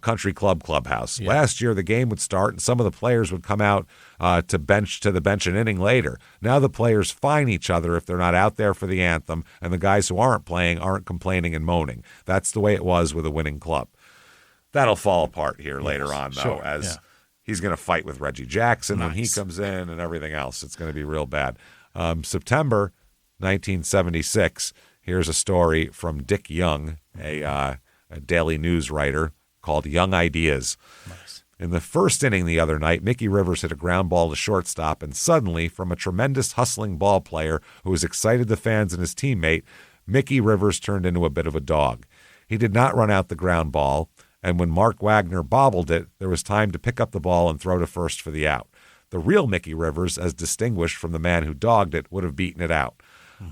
Country clubhouse. Yeah. Last year, the game would start, and some of the players would come out to the bench an inning later. Now the players fine each other if they're not out there for the anthem, and the guys who aren't playing aren't complaining and moaning. That's the way it was with a winning club. That'll fall apart here later on, though, he's going to fight with Reggie Jackson when he comes in and everything else. It's going to be real bad. September 1976, here's a story from Dick Young, a daily news writer, called Young Ideas. Nice. In the first inning the other night, Mickey Rivers hit a ground ball to shortstop, and suddenly, from a tremendous hustling ball player who was excited the fans and his teammate, Mickey Rivers turned into a bit of a dog. He did not run out the ground ball, and when Mark Wagner bobbled it, there was time to pick up the ball and throw to first for the out. The real Mickey Rivers, as distinguished from the man who dogged it, would have beaten it out.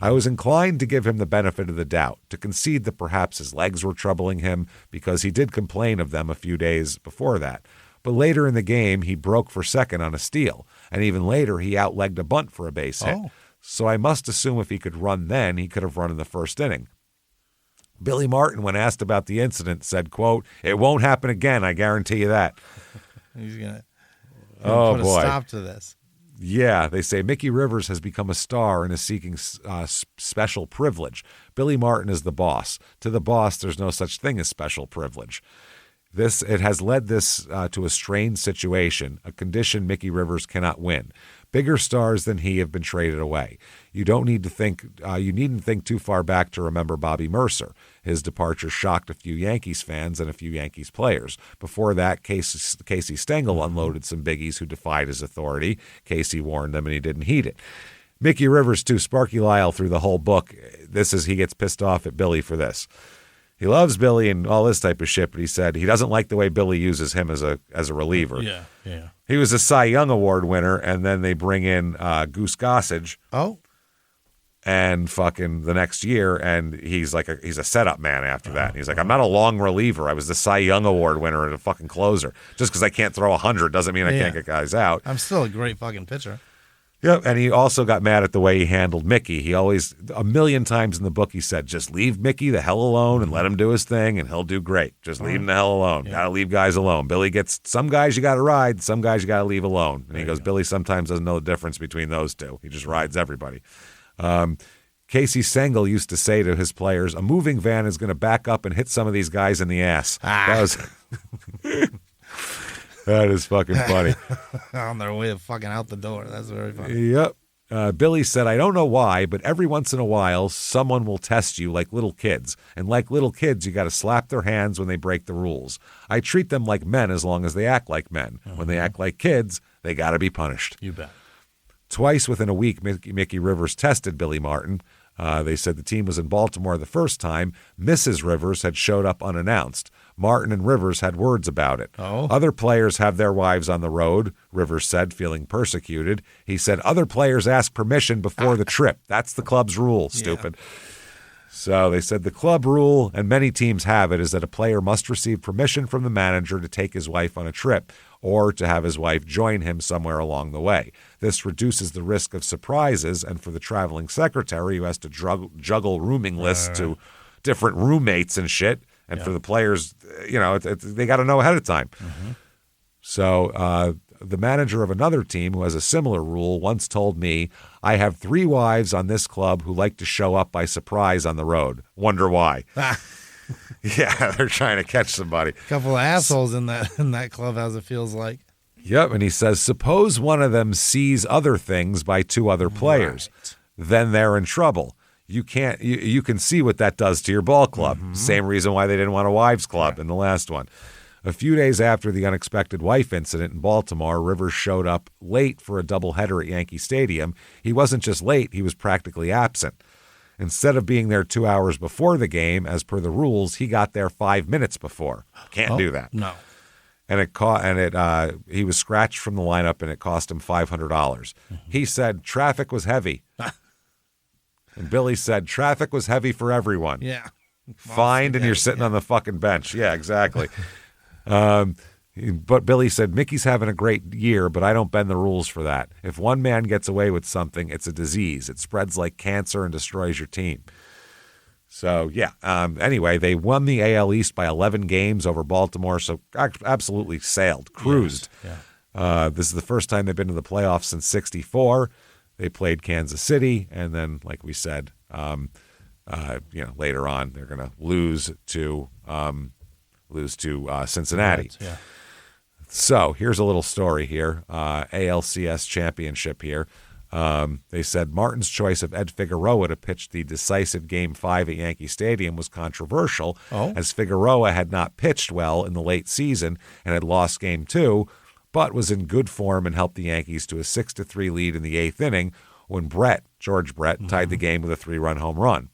I was inclined to give him the benefit of the doubt, to concede that perhaps his legs were troubling him, because he did complain of them a few days before that. But later in the game, he broke for second on a steal. And even later, he outlegged a bunt for a base hit. So I must assume if he could run then, he could have run in the first inning. Billy Martin, when asked about the incident, said, quote, "It won't happen again, I guarantee you that." He's going to put a stop to this. Yeah, they say Mickey Rivers has become a star and is seeking special privilege. Billy Martin is the boss. To the boss, there's no such thing as special privilege. It has led this to a strained situation, a condition Mickey Rivers cannot win. Bigger stars than he have been traded away. You needn't think too far back to remember Bobby Mercer. His departure shocked a few Yankees fans and a few Yankees players. Before that, Casey Stengel unloaded some biggies who defied his authority. Casey warned them and he didn't heed it. Mickey Rivers, too, Sparky Lyle through the whole book. He gets pissed off at Billy for this. He loves Billy and all this type of shit, but he said he doesn't like the way Billy uses him as a reliever. Yeah. He was a Cy Young Award winner, and then they bring in Goose Gossage. Oh. And fucking the next year, and he's a setup man after that. He's like, I'm not a long reliever. I was the Cy Young Award winner and a fucking closer. Just because I can't throw 100 doesn't mean I can't get guys out. I'm still a great fucking pitcher. Yep, and he also got mad at the way he handled Mickey. He always, a million times in the book, he said, just leave Mickey the hell alone and let him do his thing, and he'll do great. Just leave him the hell alone. Got to leave guys alone. Billy gets, some guys you got to ride, some guys you got to leave alone. And he goes, Billy sometimes doesn't know the difference between those two. He just rides everybody. Casey Stengel used to say to his players, a moving van is going to back up and hit some of these guys in the ass. That was... That is fucking funny. On their way of fucking out the door. That's very funny. Yep. Billy said, I don't know why, but every once in a while, someone will test you like little kids. And like little kids, you got to slap their hands when they break the rules. I treat them like men as long as they act like men. When they act like kids, they got to be punished. You bet. Twice within a week, Mickey Rivers tested Billy Martin. They said the team was in Baltimore the first time. Mrs. Rivers had showed up unannounced. Martin and Rivers had words about it. Other players have their wives on the road, Rivers said, feeling persecuted. He said, other players ask permission before the trip. That's the club's rule, stupid. So they said the club rule, and many teams have it, is that a player must receive permission from the manager to take his wife on a trip or to have his wife join him somewhere along the way. This reduces the risk of surprises, and for the traveling secretary who has to juggle rooming lists to different roommates and shit, and for the players, they got to know ahead of time. So the manager of another team who has a similar rule once told me, I have 3 wives on this club who like to show up by surprise on the road. Wonder why. Yeah, they're trying to catch somebody. A couple of assholes in that clubhouse, it feels like. Yep, and he says, suppose one of them sees other things by 2 other players. Then they're in trouble. You can see what that does to your ball club. Same reason why they didn't want a wives club in the last one. A few days after the unexpected wife incident in Baltimore, Rivers showed up late for a doubleheader at Yankee Stadium. He wasn't just late, he was practically absent. Instead of being there 2 hours before the game, as per the rules, he got there 5 minutes before. Can't do that. No. And he was scratched from the lineup, and it cost him $500. He said traffic was heavy. And Billy said traffic was heavy for everyone. Yeah. Fined, and you're sitting on the fucking bench. Yeah, exactly. But Billy said, Mickey's having a great year, but I don't bend the rules for that. If one man gets away with something, it's a disease. It spreads like cancer and destroys your team. So, yeah. Anyway, they won the AL East by 11 games over Baltimore, so absolutely sailed, cruised. Yes. Yeah. This is the first time they've been to the playoffs since '64. They played Kansas City, and then, like we said, later on, they're going to lose to Cincinnati. Right, yeah. So here's a little story here. ALCS championship here. They said Martin's choice of Ed Figueroa to pitch the decisive Game 5 at Yankee Stadium was controversial, as Figueroa had not pitched well in the late season and had lost Game 2, but was in good form and helped the Yankees to a 6-3 lead in the 8th inning when George Brett, tied the game with a 3-run home run.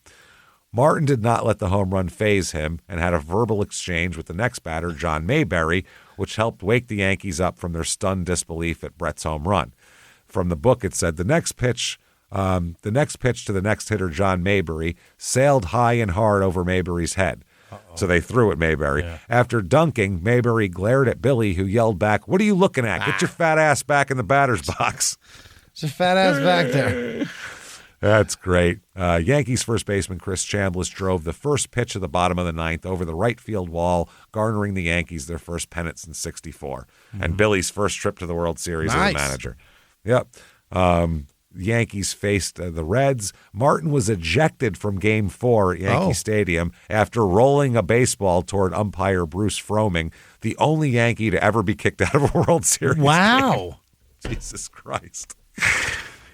Martin did not let the home run faze him and had a verbal exchange with the next batter, John Mayberry, which helped wake the Yankees up from their stunned disbelief at Brett's home run. From the book, it said the next pitch to the next hitter, John Mayberry, sailed high and hard over Mayberry's head. So they threw at Mayberry. Yeah. After dunking, Mayberry glared at Billy, who yelled back, "What are you looking at? Get your fat ass back in the batter's box." It's a fat ass back there. That's great. Yankees first baseman Chris Chambliss drove the first pitch of the bottom of the ninth over the right field wall, garnering the Yankees their first pennant since '64, and Billy's first trip to the World Series as a manager. Yep. The Yankees faced the Reds. Martin was ejected from Game 4 at Yankee Stadium after rolling a baseball toward umpire Bruce Froemming, the only Yankee to ever be kicked out of a World Series Wow. game. Jesus Christ.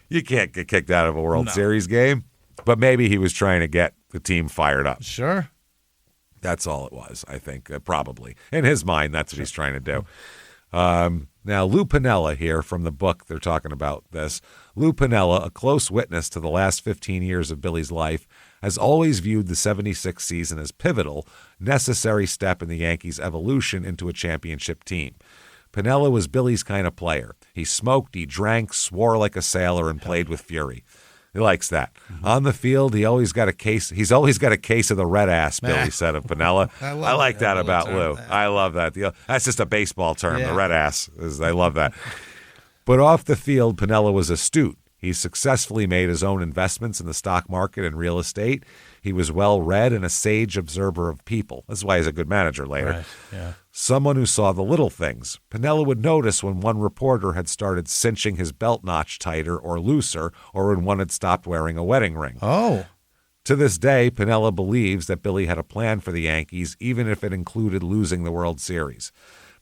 You can't get kicked out of a World Series game, but maybe he was trying to get the team fired up. Sure. That's all it was, I think, probably. In his mind, that's what he's trying to do. Now, Lou Piniella here from the book, they're talking about this. Lou Piniella, a close witness to the last 15 years of Billy's life, has always viewed the '76 season as pivotal, necessary step in the Yankees' evolution into a championship team. Piniella was Billy's kind of player. He smoked, he drank, swore like a sailor, and played with fury. He likes that. On the field, he's always got a case of the red ass, Billy said of Piniella. I like that about Lou. I love that. That's just a baseball term, the red ass. I love that. But off the field, Piniella was astute. He successfully made his own investments in the stock market and real estate. He was well-read and a sage observer of people. That's why he's a good manager later. Right. Yeah. Someone who saw the little things. Piniella would notice when one reporter had started cinching his belt notch tighter or looser, or when one had stopped wearing a wedding ring. Oh. To this day, Piniella believes that Billy had a plan for the Yankees, even if it included losing the World Series.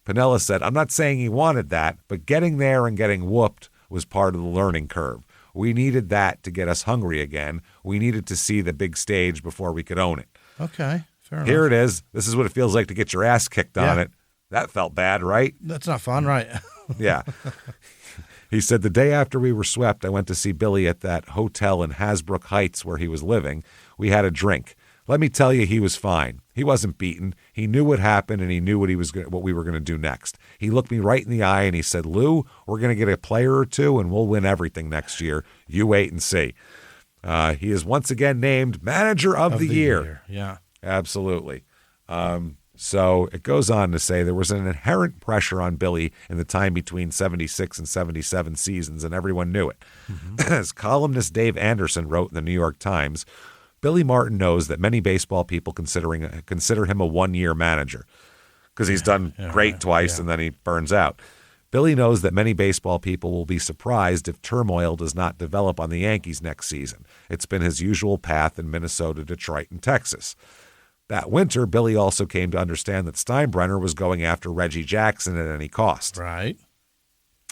Piniella said, "I'm not saying he wanted that, but getting there and getting whooped was part of the learning curve. We needed that to get us hungry again. We needed to see the big stage before we could own it." Okay, fair enough. Here it is. This is what it feels like to get your ass kicked on it. That felt bad, right? That's not fun, right? Yeah. He said, "The day after we were swept, I went to see Billy at that hotel in Hasbrook Heights where he was living. We had a drink. Let me tell you, he was fine. He wasn't beaten. He knew what happened, and he knew what we were going to do next. He looked me right in the eye, and he said, 'Lou, we're going to get a player or two, and we'll win everything next year. You wait and see.'" He is once again named Manager of the Year. Yeah. Absolutely. So it goes on to say there was an inherent pressure on Billy in the time between 76 and 77 seasons, and everyone knew it. As columnist Dave Anderson wrote in the New York Times, Billy Martin knows that many baseball people consider him a one-year manager because he's done great twice and then he burns out. Billy knows that many baseball people will be surprised if turmoil does not develop on the Yankees next season. It's been his usual path in Minnesota, Detroit, and Texas. That winter, Billy also came to understand that Steinbrenner was going after Reggie Jackson at any cost. Right.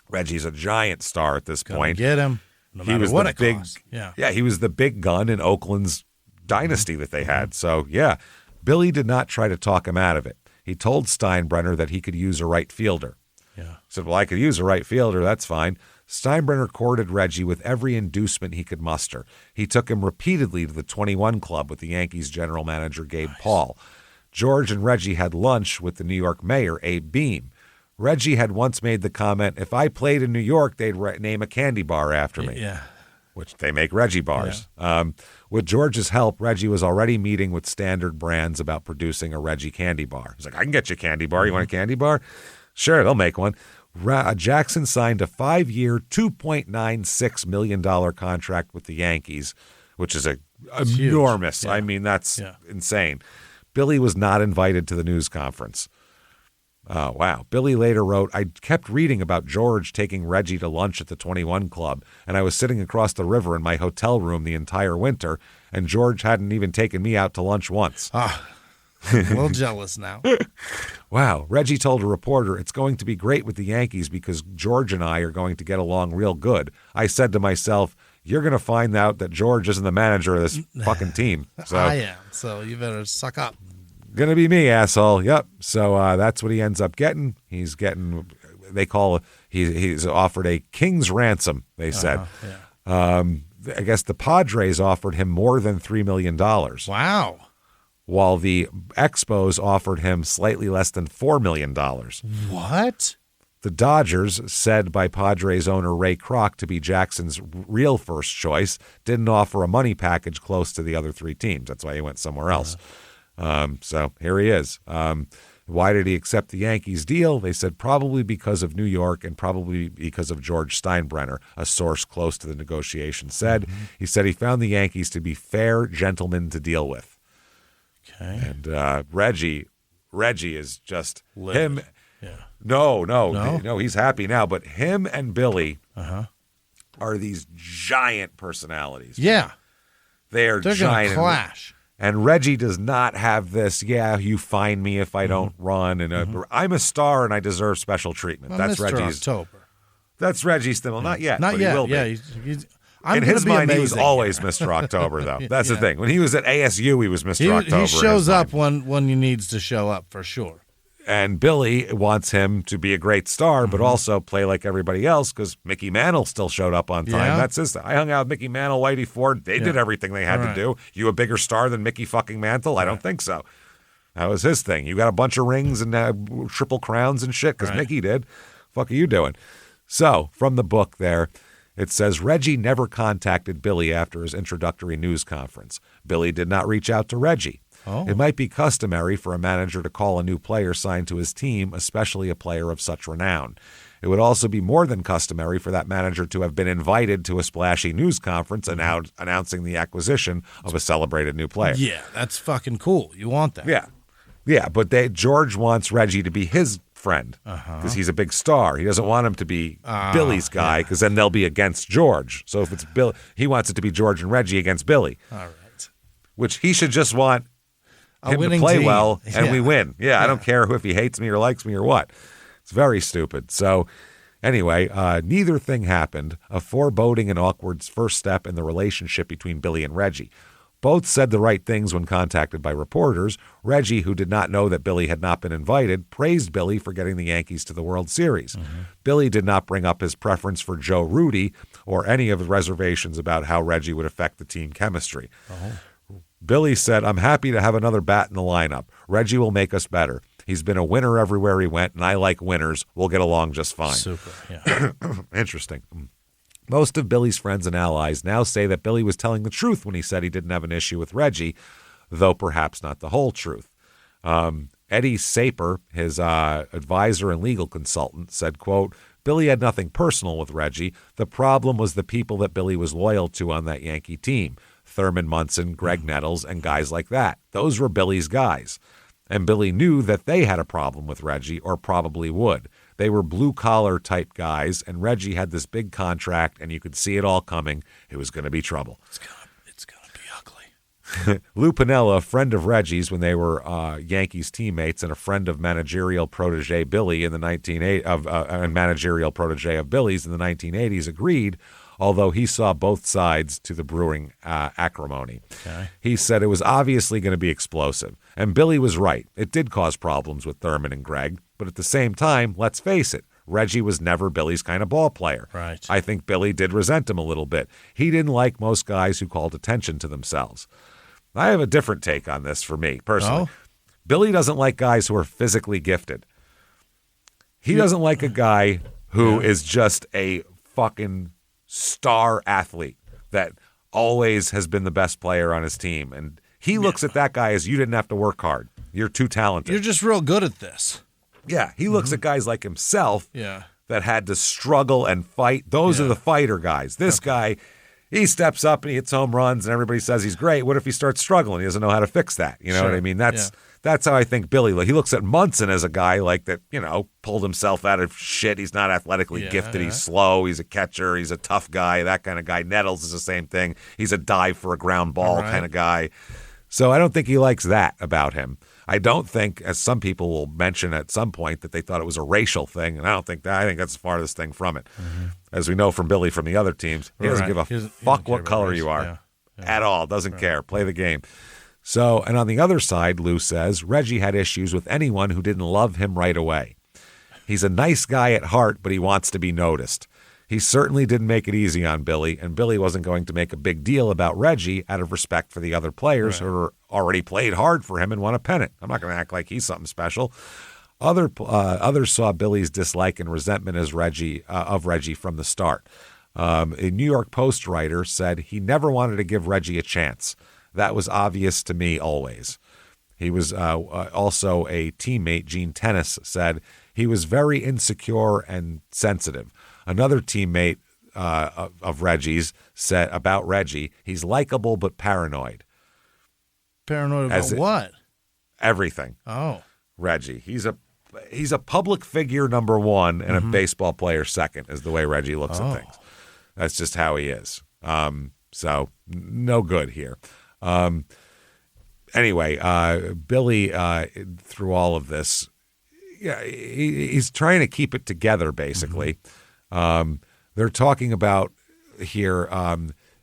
Reggie's a giant star at this point. Get him. No matter what it costs. Yeah, he was the big gun in Oakland's dynasty that they had. So, yeah, Billy did not try to talk him out of it. He told Steinbrenner that he could use a right fielder. Yeah. He said, "Well, I could use a right fielder. That's fine." Steinbrenner courted Reggie with every inducement he could muster. He took him repeatedly to the 21 Club with the Yankees general manager Gabe Paul. George and Reggie had lunch with the New York mayor, Abe Beam. Reggie had once made the comment, "If I played in New York, they'd name a candy bar after me." Yeah. Which they make Reggie bars. Yeah. With George's help, Reggie was already meeting with Standard Brands about producing a Reggie candy bar. He's like, "I can get you a candy bar. You want a candy bar?" Sure, they'll make one. Jackson signed a 5-year, $2.96 million contract with the Yankees, which is enormous. Yeah. I mean, that's insane. Billy was not invited to the news conference. Oh, wow. Billy later wrote, "I kept reading about George taking Reggie to lunch at the 21 Club, and I was sitting across the river in my hotel room the entire winter, and George hadn't even taken me out to lunch once." I'm a little jealous now. Wow. Reggie told a reporter, "It's going to be great with the Yankees because George and I are going to get along real good. I said to myself, you're going to find out that George isn't the manager of this fucking team." So I am. So you better suck up. Going to be me, asshole. Yep. So that's what he ends up getting. He's getting, he's offered a king's ransom, they said. I guess the Padres offered him more than $3 million. Wow. While the Expos offered him slightly less than $4 million. What? The Dodgers, said by Padres owner Ray Kroc to be Jackson's real first choice, didn't offer a money package close to the other three teams. That's why he went somewhere else. So here he is. Why did he accept the Yankees deal? They said probably because of New York and probably because of George Steinbrenner, a source close to the negotiation said. Mm-hmm. He said he found the Yankees to be fair gentlemen to deal with. Okay. And Reggie is just Livid. Him. Yeah. No, he's happy now. But him and Billy are these giant personalities. Yeah. They're giant. Gonna clash. And Reggie does not have this, you find me if I don't run. And I'm a star and I deserve special treatment. Well, that's Mr. Reggie's. October. That's Reggie's thing. Well, not yet. Not but yet. He will yeah. be. I'm in his mind, amazing. he was always Mr. October, though. That's the thing. When he was at ASU, he was Mr. October. He shows up when he needs to show up, for sure. And Billy wants him to be a great star, but also play like everybody else because Mickey Mantle still showed up on time. Yeah. That's his thing. I hung out with Mickey Mantle, Whitey Ford. They did everything they had to do. You a bigger star than Mickey fucking Mantle? I don't think so. That was his thing. You got a bunch of rings and triple crowns and shit because Mickey did. Fuck are you doing? So from the book there, it says Reggie never contacted Billy after his introductory news conference. Billy did not reach out to Reggie. Oh. It might be customary for a manager to call a new player signed to his team, especially a player of such renown. It would also be more than customary for that manager to have been invited to a splashy news conference announcing the acquisition of a celebrated new player. Yeah, that's fucking cool. You want that. Yeah, but George wants Reggie to be his friend because he's a big star. He doesn't want him to be Billy's guy because then they'll be against George. So if it's Bill, he wants it to be George and Reggie against Billy. All right. Which he should just want him to play team. well and we win. Yeah, I don't care if he hates me or likes me or what. It's very stupid. So anyway, neither thing happened. A foreboding and awkward first step in the relationship between Billy and Reggie. Both said the right things when contacted by reporters. Reggie, who did not know that Billy had not been invited, praised Billy for getting the Yankees to the World Series. Billy did not bring up his preference for Joe Rudy or any of his reservations about how Reggie would affect the team chemistry. Billy said, I'm happy to have another bat in the lineup. Reggie will make us better. He's been a winner everywhere he went, and I like winners. We'll get along just fine. Super, yeah. Interesting. Most of Billy's friends and allies now say that Billy was telling the truth when he said he didn't have an issue with Reggie, though perhaps not the whole truth. Eddie Saper, his advisor and legal consultant, said, quote, Billy had nothing personal with Reggie. The problem was the people that Billy was loyal to on that Yankee team. Thurman Munson, Greg Nettles, and guys like that. Those were Billy's guys. And Billy knew that they had a problem with Reggie, or probably would. They were blue-collar type guys, and Reggie had this big contract, and you could see it all coming. It was going to be trouble. It's gonna be ugly. Lou Piniella, a friend of Reggie's when they were Yankees teammates, and a friend of managerial protege Billy in the 1980s, and managerial protege of Billy's in the 1980s, agreed. Although he saw both sides to the brewing acrimony. Okay. He said it was obviously going to be explosive. And Billy was right. It did cause problems with Thurman and Greg. But at the same time, let's face it, Reggie was never Billy's kind of ball player. Right. I think Billy did resent him a little bit. He didn't like most guys who called attention to themselves. I have a different take on this for me, personally. Oh? Billy doesn't like guys who are physically gifted. He doesn't like a guy who is just a fucking star athlete that always has been the best player on his team. And he looks at that guy as you didn't have to work hard. You're too talented. You're just real good at this. Yeah, he looks at guys like himself that had to struggle and fight. Those are the fighter guys. This guy, he steps up and he hits home runs and everybody says he's great. What if he starts struggling? He doesn't know how to fix that. You know what I mean? That's how I think Billy. He looks at Munson as a guy like that, pulled himself out of shit. He's not athletically gifted. He's slow. He's a catcher. He's a tough guy, that kind of guy. Nettles is the same thing. He's a dive for a ground ball kind of guy. So I don't think he likes that about him. I don't think, as some people will mention at some point, that they thought it was a racial thing, and I don't think that. I think that's the farthest thing from it. As we know from Billy from the other teams, he doesn't give a fuck what color you are at all. Doesn't care. Play the game. So, and on the other side, Lou says, Reggie had issues with anyone who didn't love him right away. He's a nice guy at heart, but he wants to be noticed. He certainly didn't make it easy on Billy, and Billy wasn't going to make a big deal about Reggie out of respect for the other players who already played hard for him and won a pennant. I'm not going to act like he's something special. Others saw Billy's dislike and resentment of Reggie from the start. A New York Post writer said he never wanted to give Reggie a chance. That was obvious to me always. He was also a teammate, Gene Tennis, said he was very insecure and sensitive. Another teammate of Reggie's said about Reggie, he's likable but paranoid. Paranoid about what? Everything. Oh. Reggie. He's a public figure, number one, and a baseball player second, is the way Reggie looks at things. That's just how he is. So no good here. Anyway, Billy, through all of this, he's trying to keep it together, basically. They're talking about here,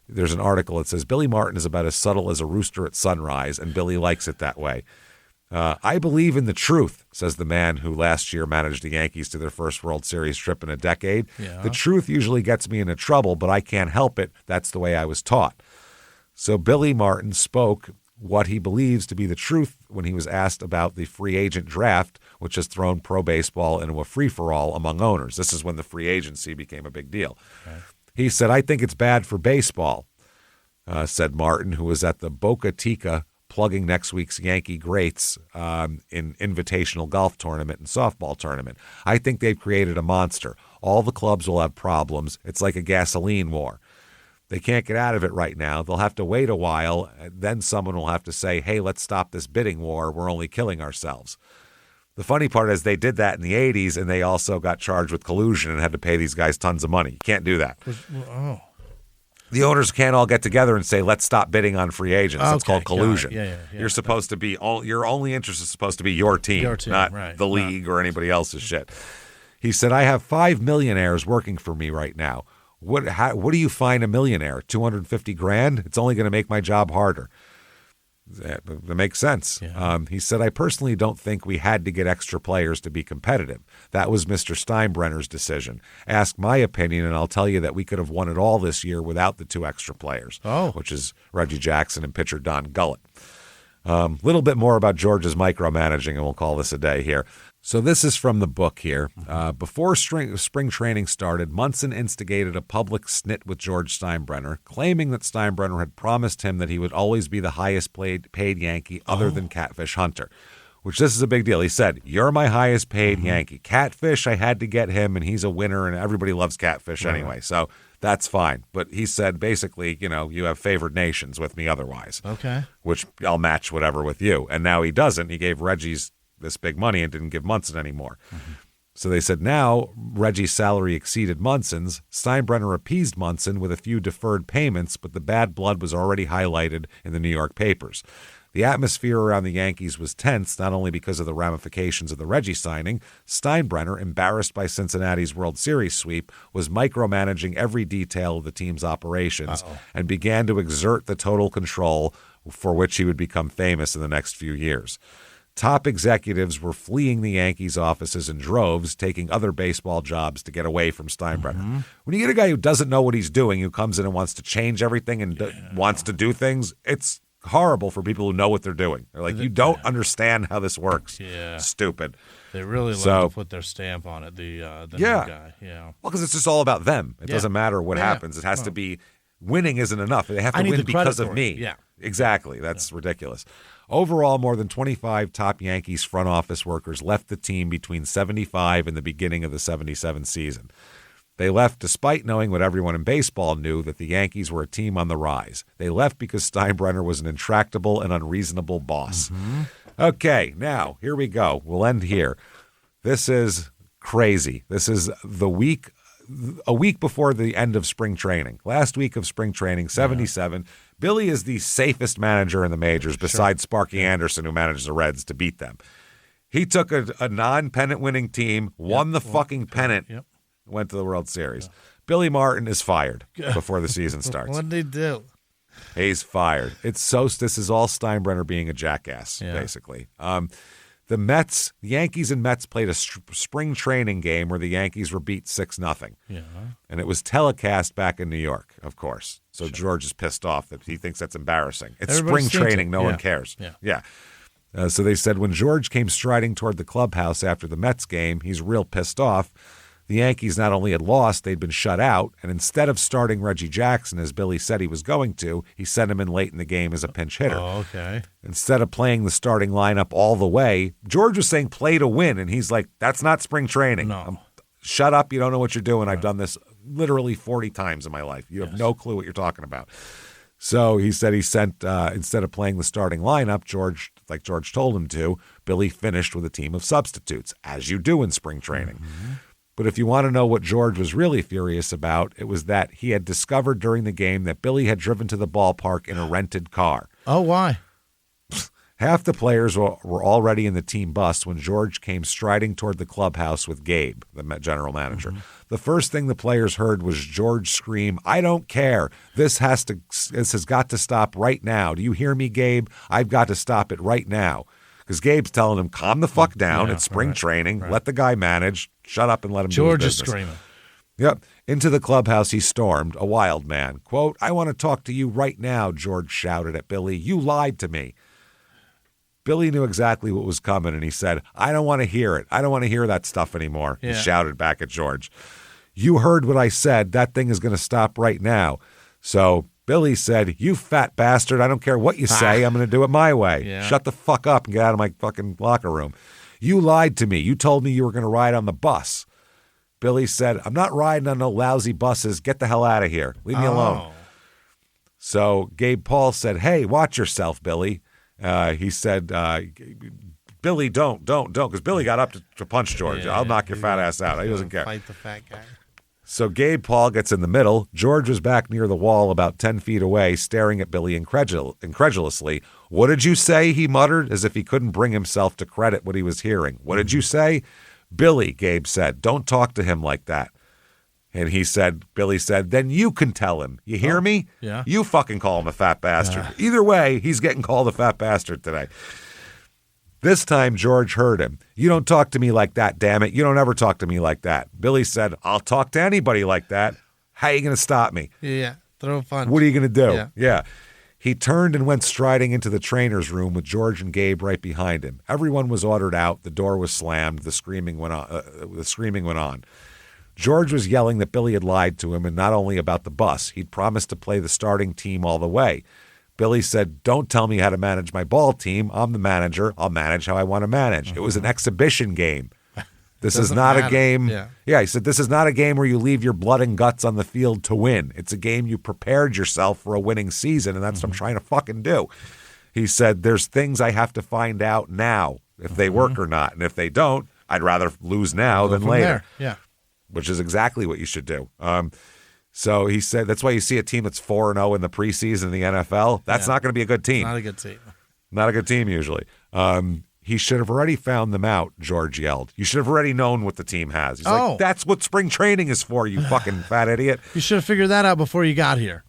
there's an article that says, Billy Martin is about as subtle as a rooster at sunrise, and Billy likes it that way. I believe in the truth, says the man who last year managed the Yankees to their first World Series trip in a decade. Yeah. The truth usually gets me into trouble, but I can't help it. That's the way I was taught. So Billy Martin spoke what he believes to be the truth when he was asked about the free agent draft, which has thrown pro baseball into a free-for-all among owners. This is when the free agency became a big deal. Okay. He said, I think it's bad for baseball, said Martin, who was at the Boca Chica plugging next week's Yankee greats in invitational golf tournament and softball tournament. I think they've created a monster. All the clubs will have problems. It's like a gasoline war. They can't get out of it right now. They'll have to wait a while. Then someone will have to say, hey, let's stop this bidding war. We're only killing ourselves. The funny part is they did that in the 80s, and they also got charged with collusion and had to pay these guys tons of money. You can't do that. Oh. The owners can't all get together and say, let's stop bidding on free agents. That's called collusion. Yeah. You're supposed to be, your only interest is supposed to be your team not right. the league or anybody else's shit. He said, I have 5 millionaires working for me right now. What do you find a millionaire? $250,000? It's only going to make my job harder. That makes sense. Yeah. He said, I personally don't think we had to get extra players to be competitive. That was Mr. Steinbrenner's decision. Ask my opinion, and I'll tell you that we could have won it all this year without the 2 extra players, which is Reggie Jackson and pitcher Don Gullett. Little bit more about George's micromanaging, and we'll call this a day here. So this is from the book here. Before spring training started, Munson instigated a public snit with George Steinbrenner, claiming that Steinbrenner had promised him that he would always be the highest paid Yankee other than Catfish Hunter, which this is a big deal. He said, you're my highest paid Yankee. Catfish, I had to get him, and he's a winner, and everybody loves Catfish anyway, so that's fine. But he said, basically, you have favored nations with me otherwise. Okay. Which I'll match whatever with you. And now he doesn't. He gave Reggie's this big money and didn't give Munson anymore. So they said now Reggie's salary exceeded Munson's. Steinbrenner appeased Munson with a few deferred payments, but the bad blood was already highlighted in the New York papers. The atmosphere around the Yankees was tense, not only because of the ramifications of the Reggie signing. Steinbrenner, embarrassed by Cincinnati's World Series sweep, was micromanaging every detail of the team's operations and began to exert the total control for which he would become famous in the next few years. Top executives were fleeing the Yankees' offices in droves, taking other baseball jobs to get away from Steinbrenner. When you get a guy who doesn't know what he's doing, who comes in and wants to change everything and wants to do things, it's horrible for people who know what they're doing. They're like, you don't understand how this works. Yeah. Stupid. They really like to put their stamp on it, the new guy. Yeah. Well, because it's just all about them. It doesn't matter what happens. It has to be winning isn't enough. They have to win because of me. Yeah. Exactly. That's ridiculous. Overall, more than 25 top Yankees front office workers left the team between 75 and the beginning of the 77 season. They left despite knowing what everyone in baseball knew, that the Yankees were a team on the rise. They left because Steinbrenner was an intractable and unreasonable boss. Okay, now, here we go. We'll end here. This is crazy. This is a week before the end of spring training. Last week of spring training, 77. Billy is the safest manager in the majors besides Sparky Anderson, who manages the Reds, to beat them. He took a non-pennant winning team, won the fucking pennant, went to the World Series. Billy Martin is fired before the season starts. What did he do? He's fired. This is all Steinbrenner being a jackass, basically. The Yankees and Mets played a spring training game where the Yankees were beat 6-0. Yeah. And it was telecast back in New York, of course. So George is pissed off that he thinks that's embarrassing. It's spring training. No one cares. Yeah. So they said when George came striding toward the clubhouse after the Mets game, he's real pissed off. The Yankees not only had lost, they'd been shut out, and instead of starting Reggie Jackson, as Billy said he was going to, he sent him in late in the game as a pinch hitter. Oh, okay. Instead of playing the starting lineup all the way, George was saying play to win, and he's like, that's not spring training. No. Shut up, you don't know what you're doing. I've done this literally 40 times in my life. You have no clue what you're talking about. So he said he sent, instead of playing the starting lineup, George told him to, Billy finished with a team of substitutes, as you do in spring training. Mm-hmm. But if you want to know what George was really furious about, it was that he had discovered during the game that Billy had driven to the ballpark in a rented car. Oh, why? Half the players were already in the team bus when George came striding toward the clubhouse with Gabe, the general manager. Mm-hmm. The first thing the players heard was George scream, "I don't care. This has got to stop right now. Do you hear me, Gabe? I've got to stop it right now." Because Gabe's telling him, calm the fuck down. It's spring training. Right. Let the guy manage. Shut up and let him do his business. George is screaming. Yep. Into the clubhouse he stormed, a wild man. Quote, "I want to talk to you right now," George shouted at Billy. "You lied to me." Billy knew exactly what was coming, and he said, "I don't want to hear it. I don't want to hear that stuff anymore." Yeah. He shouted back at George. "You heard what I said. That thing is going to stop right now." So Billy said, "You fat bastard, I don't care what you say. I'm going to do it my way. Yeah. Shut the fuck up and get out of my fucking locker room. You lied to me. You told me you were going to ride on the bus." Billy said, "I'm not riding on no lousy buses. Get the hell out of here. Leave me alone." So Gabe Paul said, "Hey, watch yourself, Billy." He said, "Billy, don't," because Billy got up to punch George. "I'll knock your fat ass out." He doesn't care. Fight the fat guy. So Gabe Paul gets in the middle. George was back near the wall about 10 feet away, staring at Billy incredulously. "What did you say?" he muttered, as if he couldn't bring himself to credit what he was hearing. "What did you say?" "Billy," Gabe said, "don't talk to him like that." And Billy said, "Then you can tell him. You hear me? Yeah. You fucking call him a fat bastard." Either way, he's getting called a fat bastard today. This time, George heard him. "You don't talk to me like that, damn it. You don't ever talk to me like that." Billy said, "I'll talk to anybody like that. How are you going to stop me?" Yeah, throw a punch. "What are you going to do?" Yeah. He turned and went striding into the trainer's room with George and Gabe right behind him. Everyone was ordered out. The door was slammed. The screaming went on. George was yelling that Billy had lied to him, and not only about the bus. He'd promised to play the starting team all the way. Billy said, "Don't tell me how to manage my ball team. I'm the manager. I'll manage how I want to manage." It was an exhibition game. This is not a game. Yeah, he said, "This is not a game where you leave your blood and guts on the field to win. It's a game you prepared yourself for a winning season, and that's what I'm trying to fucking do." He said, "There's things I have to find out now, if they work or not. And if they don't, I'd rather lose now than later." Yeah. Which is exactly what you should do. So he said that's why you see a team that's 4-0 in the preseason in the NFL. That's not going to be a good team. Not a good team. Not a good team usually. He should have already found them out, George yelled. "You should have already known what the team has." He's like, "That's what spring training is for, you fucking fat idiot." You should have figured that out before you got here.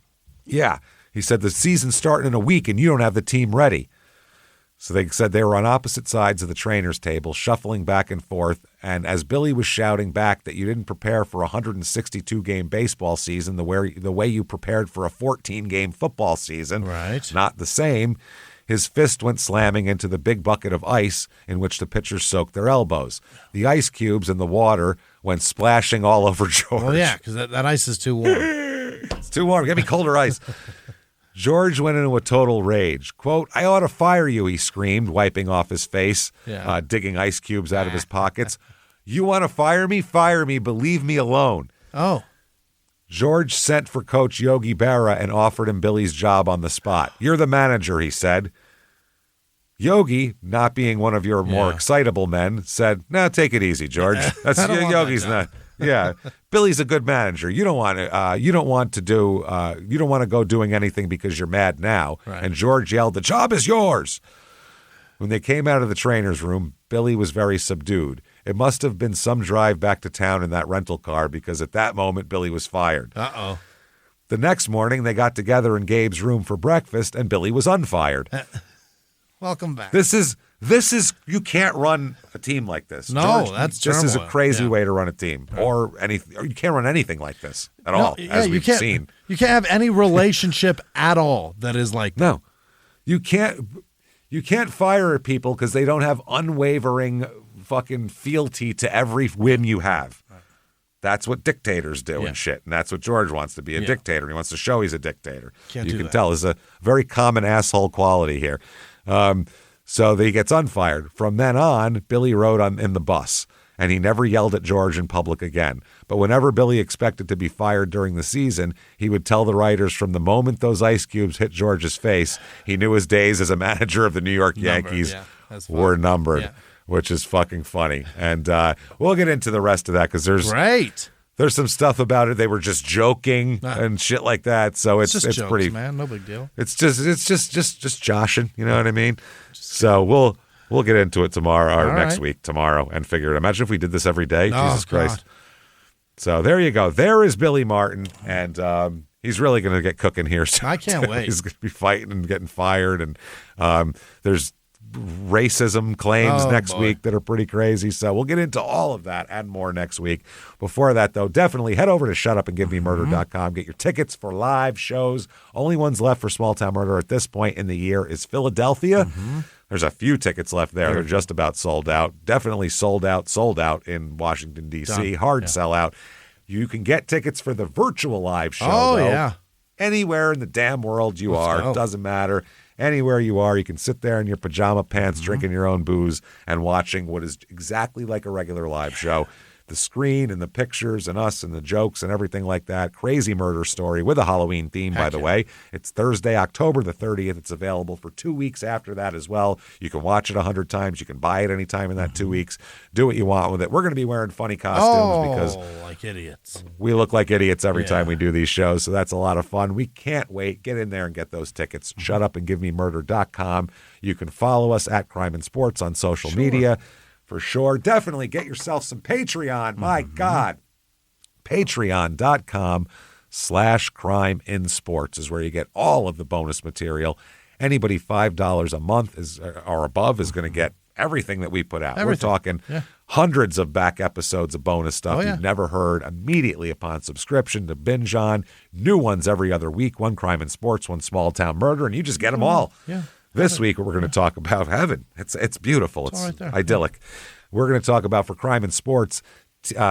Yeah. He said, "The season's starting in a week and you don't have the team ready." So they said they were on opposite sides of the trainer's table, shuffling back and forth. And as Billy was shouting back that you didn't prepare for a 162-game baseball season the way you prepared for a 14-game football season, right? Not the same, his fist went slamming into the big bucket of ice in which the pitchers soaked their elbows. The ice cubes and the water went splashing all over George. Well, yeah, because that ice is too warm. It's too warm. Get me colder ice. George went into a total rage. Quote, "I ought to fire you," he screamed, wiping off his face, digging ice cubes out of his pockets. "You want to fire me? Fire me, but leave me alone." Oh. George sent for Coach Yogi Berra and offered him Billy's job on the spot. "You're the manager," he said. Yogi, not being one of your more excitable men, said, "No, take it easy, George. That's Yogi's not. Yeah, Billy's a good manager. You don't want to go doing anything because you're mad now." Right. And George yelled, "The job is yours." When they came out of the trainer's room, Billy was very subdued. It must have been some drive back to town in that rental car because at that moment, Billy was fired. Uh-oh. The next morning, they got together in Gabe's room for breakfast, and Billy was unfired. Welcome back. This is you can't run a team like this. No, George, that's this turmoil. is a crazy way to run a team, or anything. Or you can't run anything like this at all, as we've seen. You can't have any relationship at all that is like that. No, you can't. You can't fire people because they don't have unwavering fucking fealty to every whim you have. That's what dictators do and shit. And that's what George wants to be, a dictator. He wants to show he's a dictator. You can tell there's a very common asshole quality here. So he gets unfired. From then on, Billy rode in the bus, and he never yelled at George in public again. But whenever Billy expected to be fired during the season, he would tell the writers from the moment those ice cubes hit George's face, he knew his days as a manager of the New York Yankees were numbered. Which is fucking funny. And we'll get into the rest of that because there's some stuff about it. They were just joking and shit like that. So it's jokes, pretty, man. No big deal. It's just joshing. You know what I mean? So we'll get into it tomorrow or next week tomorrow and figure it. Imagine if we did this every day. Jesus Christ. So there you go. There is Billy Martin, and he's really going to get cooking here soon. I can't wait. He's going to be fighting and getting fired, and there's racism claims next week that are pretty crazy. So we'll get into all of that and more next week. Before that, though, definitely head over to shutupandgivememurder.com. Get your tickets for live shows. Only ones left for Small Town Murder at this point in the year is Philadelphia. There's a few tickets left there. They're just about sold out. Definitely sold out in Washington, D.C. Hard sellout. You can get tickets for the virtual live show, though. Anywhere in the damn world you are. Doesn't matter. Anywhere you are, you can sit there in your pajama pants, drinking your own booze, and watching what is exactly like a regular live show. The screen and the pictures and us and the jokes and everything like that. Crazy murder story with a Halloween theme, by the way. It's Thursday, October the 30th. It's available for 2 weeks after that as well. You can watch it 100 times. You can buy it anytime in that 2 weeks. Do what you want with it. We're going to be wearing funny costumes because like idiots. We look like idiots every time we do these shows, so that's a lot of fun. We can't wait. Get in there and get those tickets. Shutupandgivememurder.com. You can follow us at Crime and Sports on social media. For sure. Definitely get yourself some Patreon. My God. Patreon.com/crimeinsports is where you get all of the bonus material. Anybody $5 a month or above is going to get everything that we put out. We're talking hundreds of back episodes of bonus stuff you've never heard immediately upon subscription to binge on. New ones every other week. One Crime and Sports, one Small Town Murder, and you just get them all. This week, we're going to talk about heaven. It's beautiful. It's right idyllic. We're going to talk about, for Crime and Sports,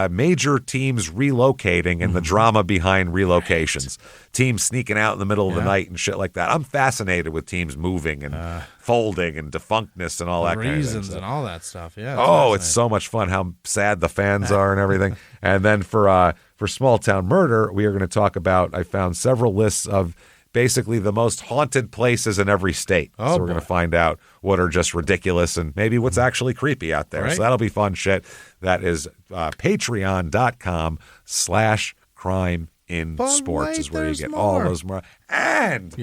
major teams relocating and the drama behind relocations. Teams sneaking out in the middle of the night and shit like that. I'm fascinated with teams moving and folding and defunctness and all that kind of reasons stuff. And all that stuff. It's so much fun how sad the fans are and everything. And then for Small Town Murder, we are going to talk about, I found several lists of basically the most haunted places in every state. So we're going to find out what are just ridiculous and maybe what's actually creepy out there. So that'll be fun shit. That is patreon.com/crimeinsports is where you get all those more. And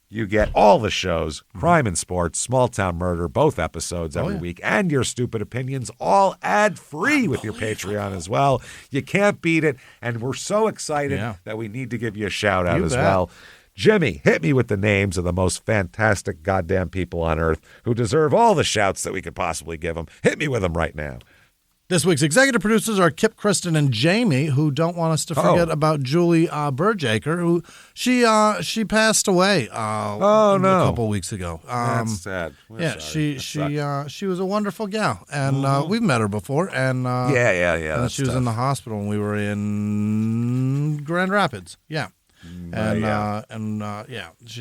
you get all the shows, Crime and Sports, Small Town Murder, both episodes every week, and your stupid opinions, all ad-free with your Patreon as well. You can't beat it. And we're so excited that we need to give you a shout-out as well. Jimmie, hit me with the names of the most fantastic goddamn people on earth who deserve all the shouts that we could possibly give them. Hit me with them right now. This week's executive producers are Kip, Kristen, and Jamie, who don't want us to forget about Julie Berjaker, who she passed away a couple weeks ago. That's sad. She was a wonderful gal, and we've met her before. And and she was in the hospital when we were in Grand Rapids. She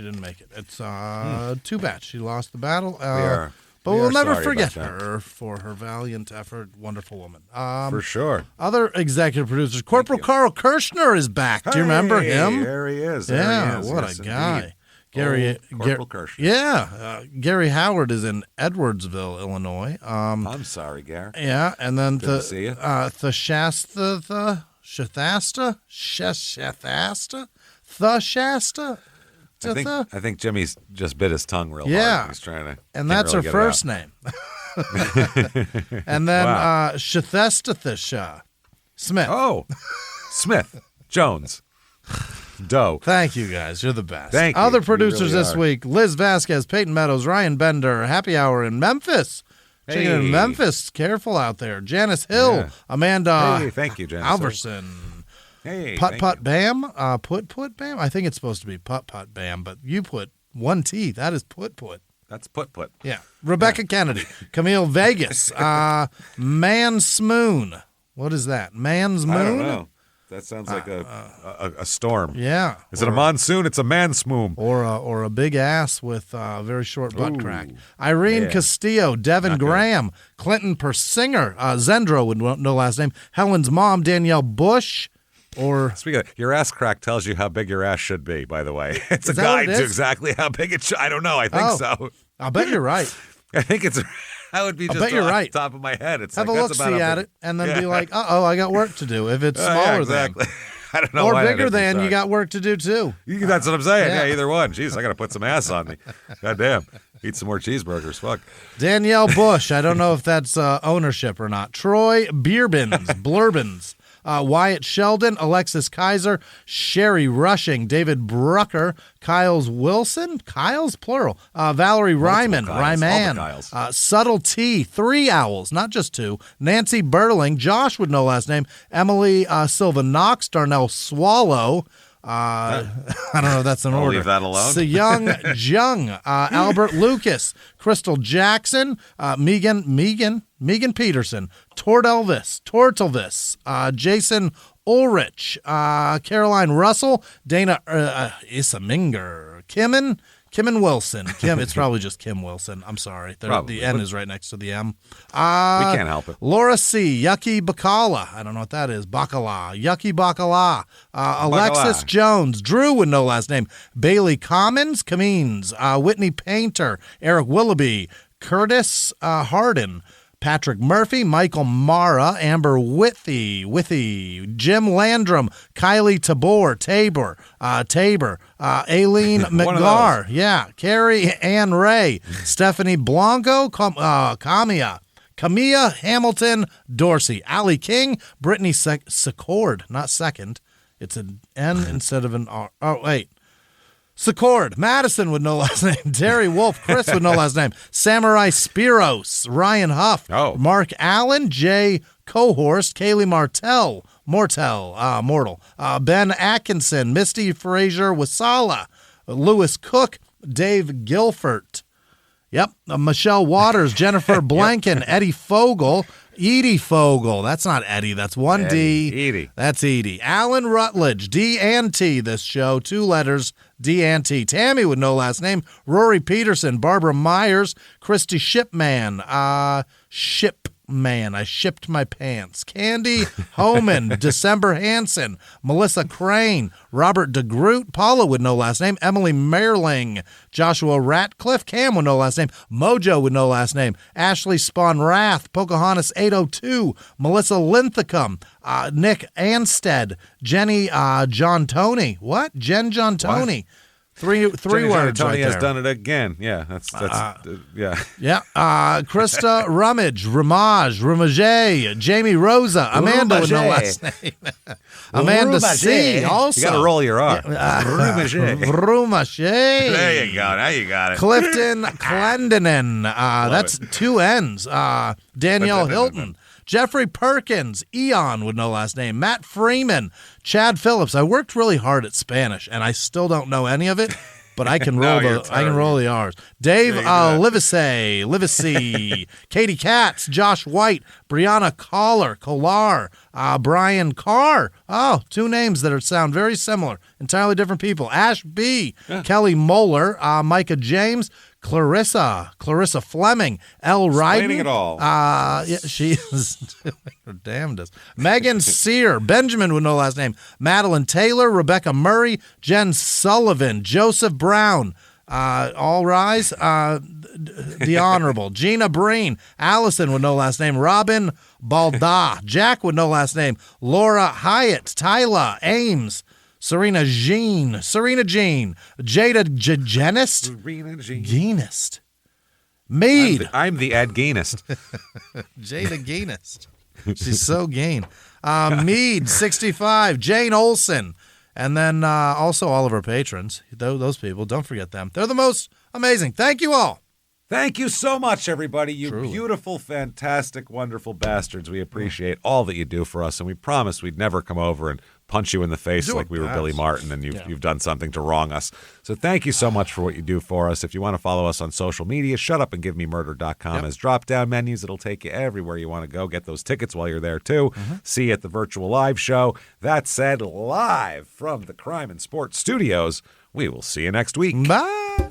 didn't make it. It's too bad. She lost the battle. But we'll never forget her for her valiant effort. Wonderful woman. For sure. Other executive producers. Corporal Carl Kirshner is back. Do you remember him? There he is. What a guy. Corporal Kirshner. Gary Howard is in Edwardsville, Illinois. I'm sorry, Gary. Yeah, and then Good to see you. Shasta. I think Jimmy's just bit his tongue real hard. He's trying to. And that's her first name. And then Shathestathisha Smith. Oh, Smith Jones. Doe. Thank you, guys. You're the best. Thank you. Other producers this week: Liz Vasquez, Peyton Meadows, Ryan Bender, Happy Hour in Memphis. Checking in Memphis. Careful out there. Janice Hill, Amanda. Thank you, Janice Alverson. Putt Bam. Put Bam. I think it's supposed to be Putt Bam, but you put one T. That is Put. That's Put. Yeah. Rebecca Kennedy. Camille Vegas. Man Smoon. What is that? Man's Moon? I don't know. That sounds like a storm. Yeah. Is it a monsoon? It's a mansmoom. Or a big ass with a very short butt crack. Irene Castillo, Devin Graham, Clinton Persinger, Zendro with no last name, Helen's mom, Danielle Bush. Or speaking of, your ass crack tells you how big your ass should be, by the way. It's a guide to exactly how big it should. I don't know. I think so. I'll bet you're right. I think it's. I would be just off the top of my head. It's have a look-see at it, and then be like, I got work to do. If it's smaller than. I don't know. Or bigger than, you got work to do, too. That's what I'm saying. Yeah, either one. Jeez, I got to put some ass on me. God damn. Eat some more cheeseburgers. Fuck. Danielle Bush. I don't know if that's ownership or not. Troy Blurbins. Wyatt Sheldon, Alexis Kaiser, Sherry Rushing, David Brucker, Kyles Wilson, Kyles plural, Valerie Ryman, Subtle T, 3 owls, not just 2, Nancy Burling, Josh with no last name, Emily Silva Knox, Darnell Swallow. I don't know if that's an order. Leave that alone. Young Jung, Albert Lucas, Crystal Jackson, Megan Peterson, Tortelvis, Jason Ulrich, Caroline Russell, Dana Isaminger, Kim Wilson. It's probably just Kim Wilson. I'm sorry. The N is right next to the M. We can't help it. Laura C. Yucky Bacala. I don't know what that is. Bacala. Yucky Bacala. Alexis Jones. Drew with no last name. Bailey Commons. Camines. Whitney Painter. Eric Willoughby. Curtis Harden. Patrick Murphy, Michael Mara, Amber Withy, Jim Landrum, Kylie Tabor, Aileen McGar, Carrie Ann Ray, Stephanie Blanco, Camilla Hamilton, Dorsey, Allie King, Brittany Secord, not second. It's an N instead of an R. Oh, wait. Secord, Madison with no last name, Terry Wolf, Chris with no last name, Samurai Spiros, Ryan Huff, Mark Allen, Jay Cohorst, Kaylee Mortal, Ben Atkinson, Misty Frazier Wasala, Lewis Cook, Dave Gilfert, Michelle Waters, Jennifer Blanken, Eddie Fogel, Edie Fogel. That's not Eddie. That's one D. Edie. That's Edie. Alan Rutledge. D and T. This show. 2 letters. D and T. Tammy with no last name. Rory Peterson. Barbara Myers. Christy Shipman. I shipped my pants. Candy Homan, December Hansen, Melissa Crane, Robert DeGroot, Paula with no last name, Emily Merling, Joshua Ratcliffe, Cam with no last name, Mojo with no last name, Ashley Spawn Rath, Pocahontas 802, Melissa Linthicum, Nick Anstead, Jenny John Tony. What? Jen John Tony. Three words Tony right has there. done it again. Yeah, that's yeah. Krista Rummage, Rumage, Jamie Rosa, Amanda with no last name. Amanda C. Also, you got to roll your R. Rumage. There you go. Now you got it. Clifton Clendenin. That's 2 N's. Danielle Hilton. Jeffrey Perkins, Eon with no last name, Matt Freeman, Chad Phillips. I worked really hard at Spanish, and I still don't know any of it, but I can roll the R's. Dave Livesey, Katie Katz, Josh White, Brianna Collar, Brian Carr. Oh, 2 names that sound very similar, entirely different people. Ash B, Kelly Moeller, Micah James, Clarissa Fleming, L. Ryden. Explaining it all. She is doing her damnedest. Megan Sear, Benjamin with no last name, Madeline Taylor, Rebecca Murray, Jen Sullivan, Joseph Brown. All rise. The Honorable Gina Breen, Allison with no last name, Robin Balda, Jack with no last name, Laura Hyatt, Tyla Ames, Serena Jean, Jada Genist, Genist, Mead. I'm the Ed Gainist. Jada Gainist. She's so gain. Mead, 65, Jane Olson, and then also all of our patrons. Those people, don't forget them. They're the most amazing. Thank you all. Thank you so much, everybody. You beautiful, fantastic, wonderful bastards. We appreciate all that you do for us, and we promised we'd never come over and punch you in the face like we were Billy Martin, and you've done something to wrong us. So thank you so much for what you do for us. If you want to follow us on social media, shutupandgivememurder.com has drop-down menus. It'll take you everywhere you want to go. Get those tickets while you're there, too. See you at the virtual live show. That said, live from the Crime and Sports Studios, we will see you next week. Bye.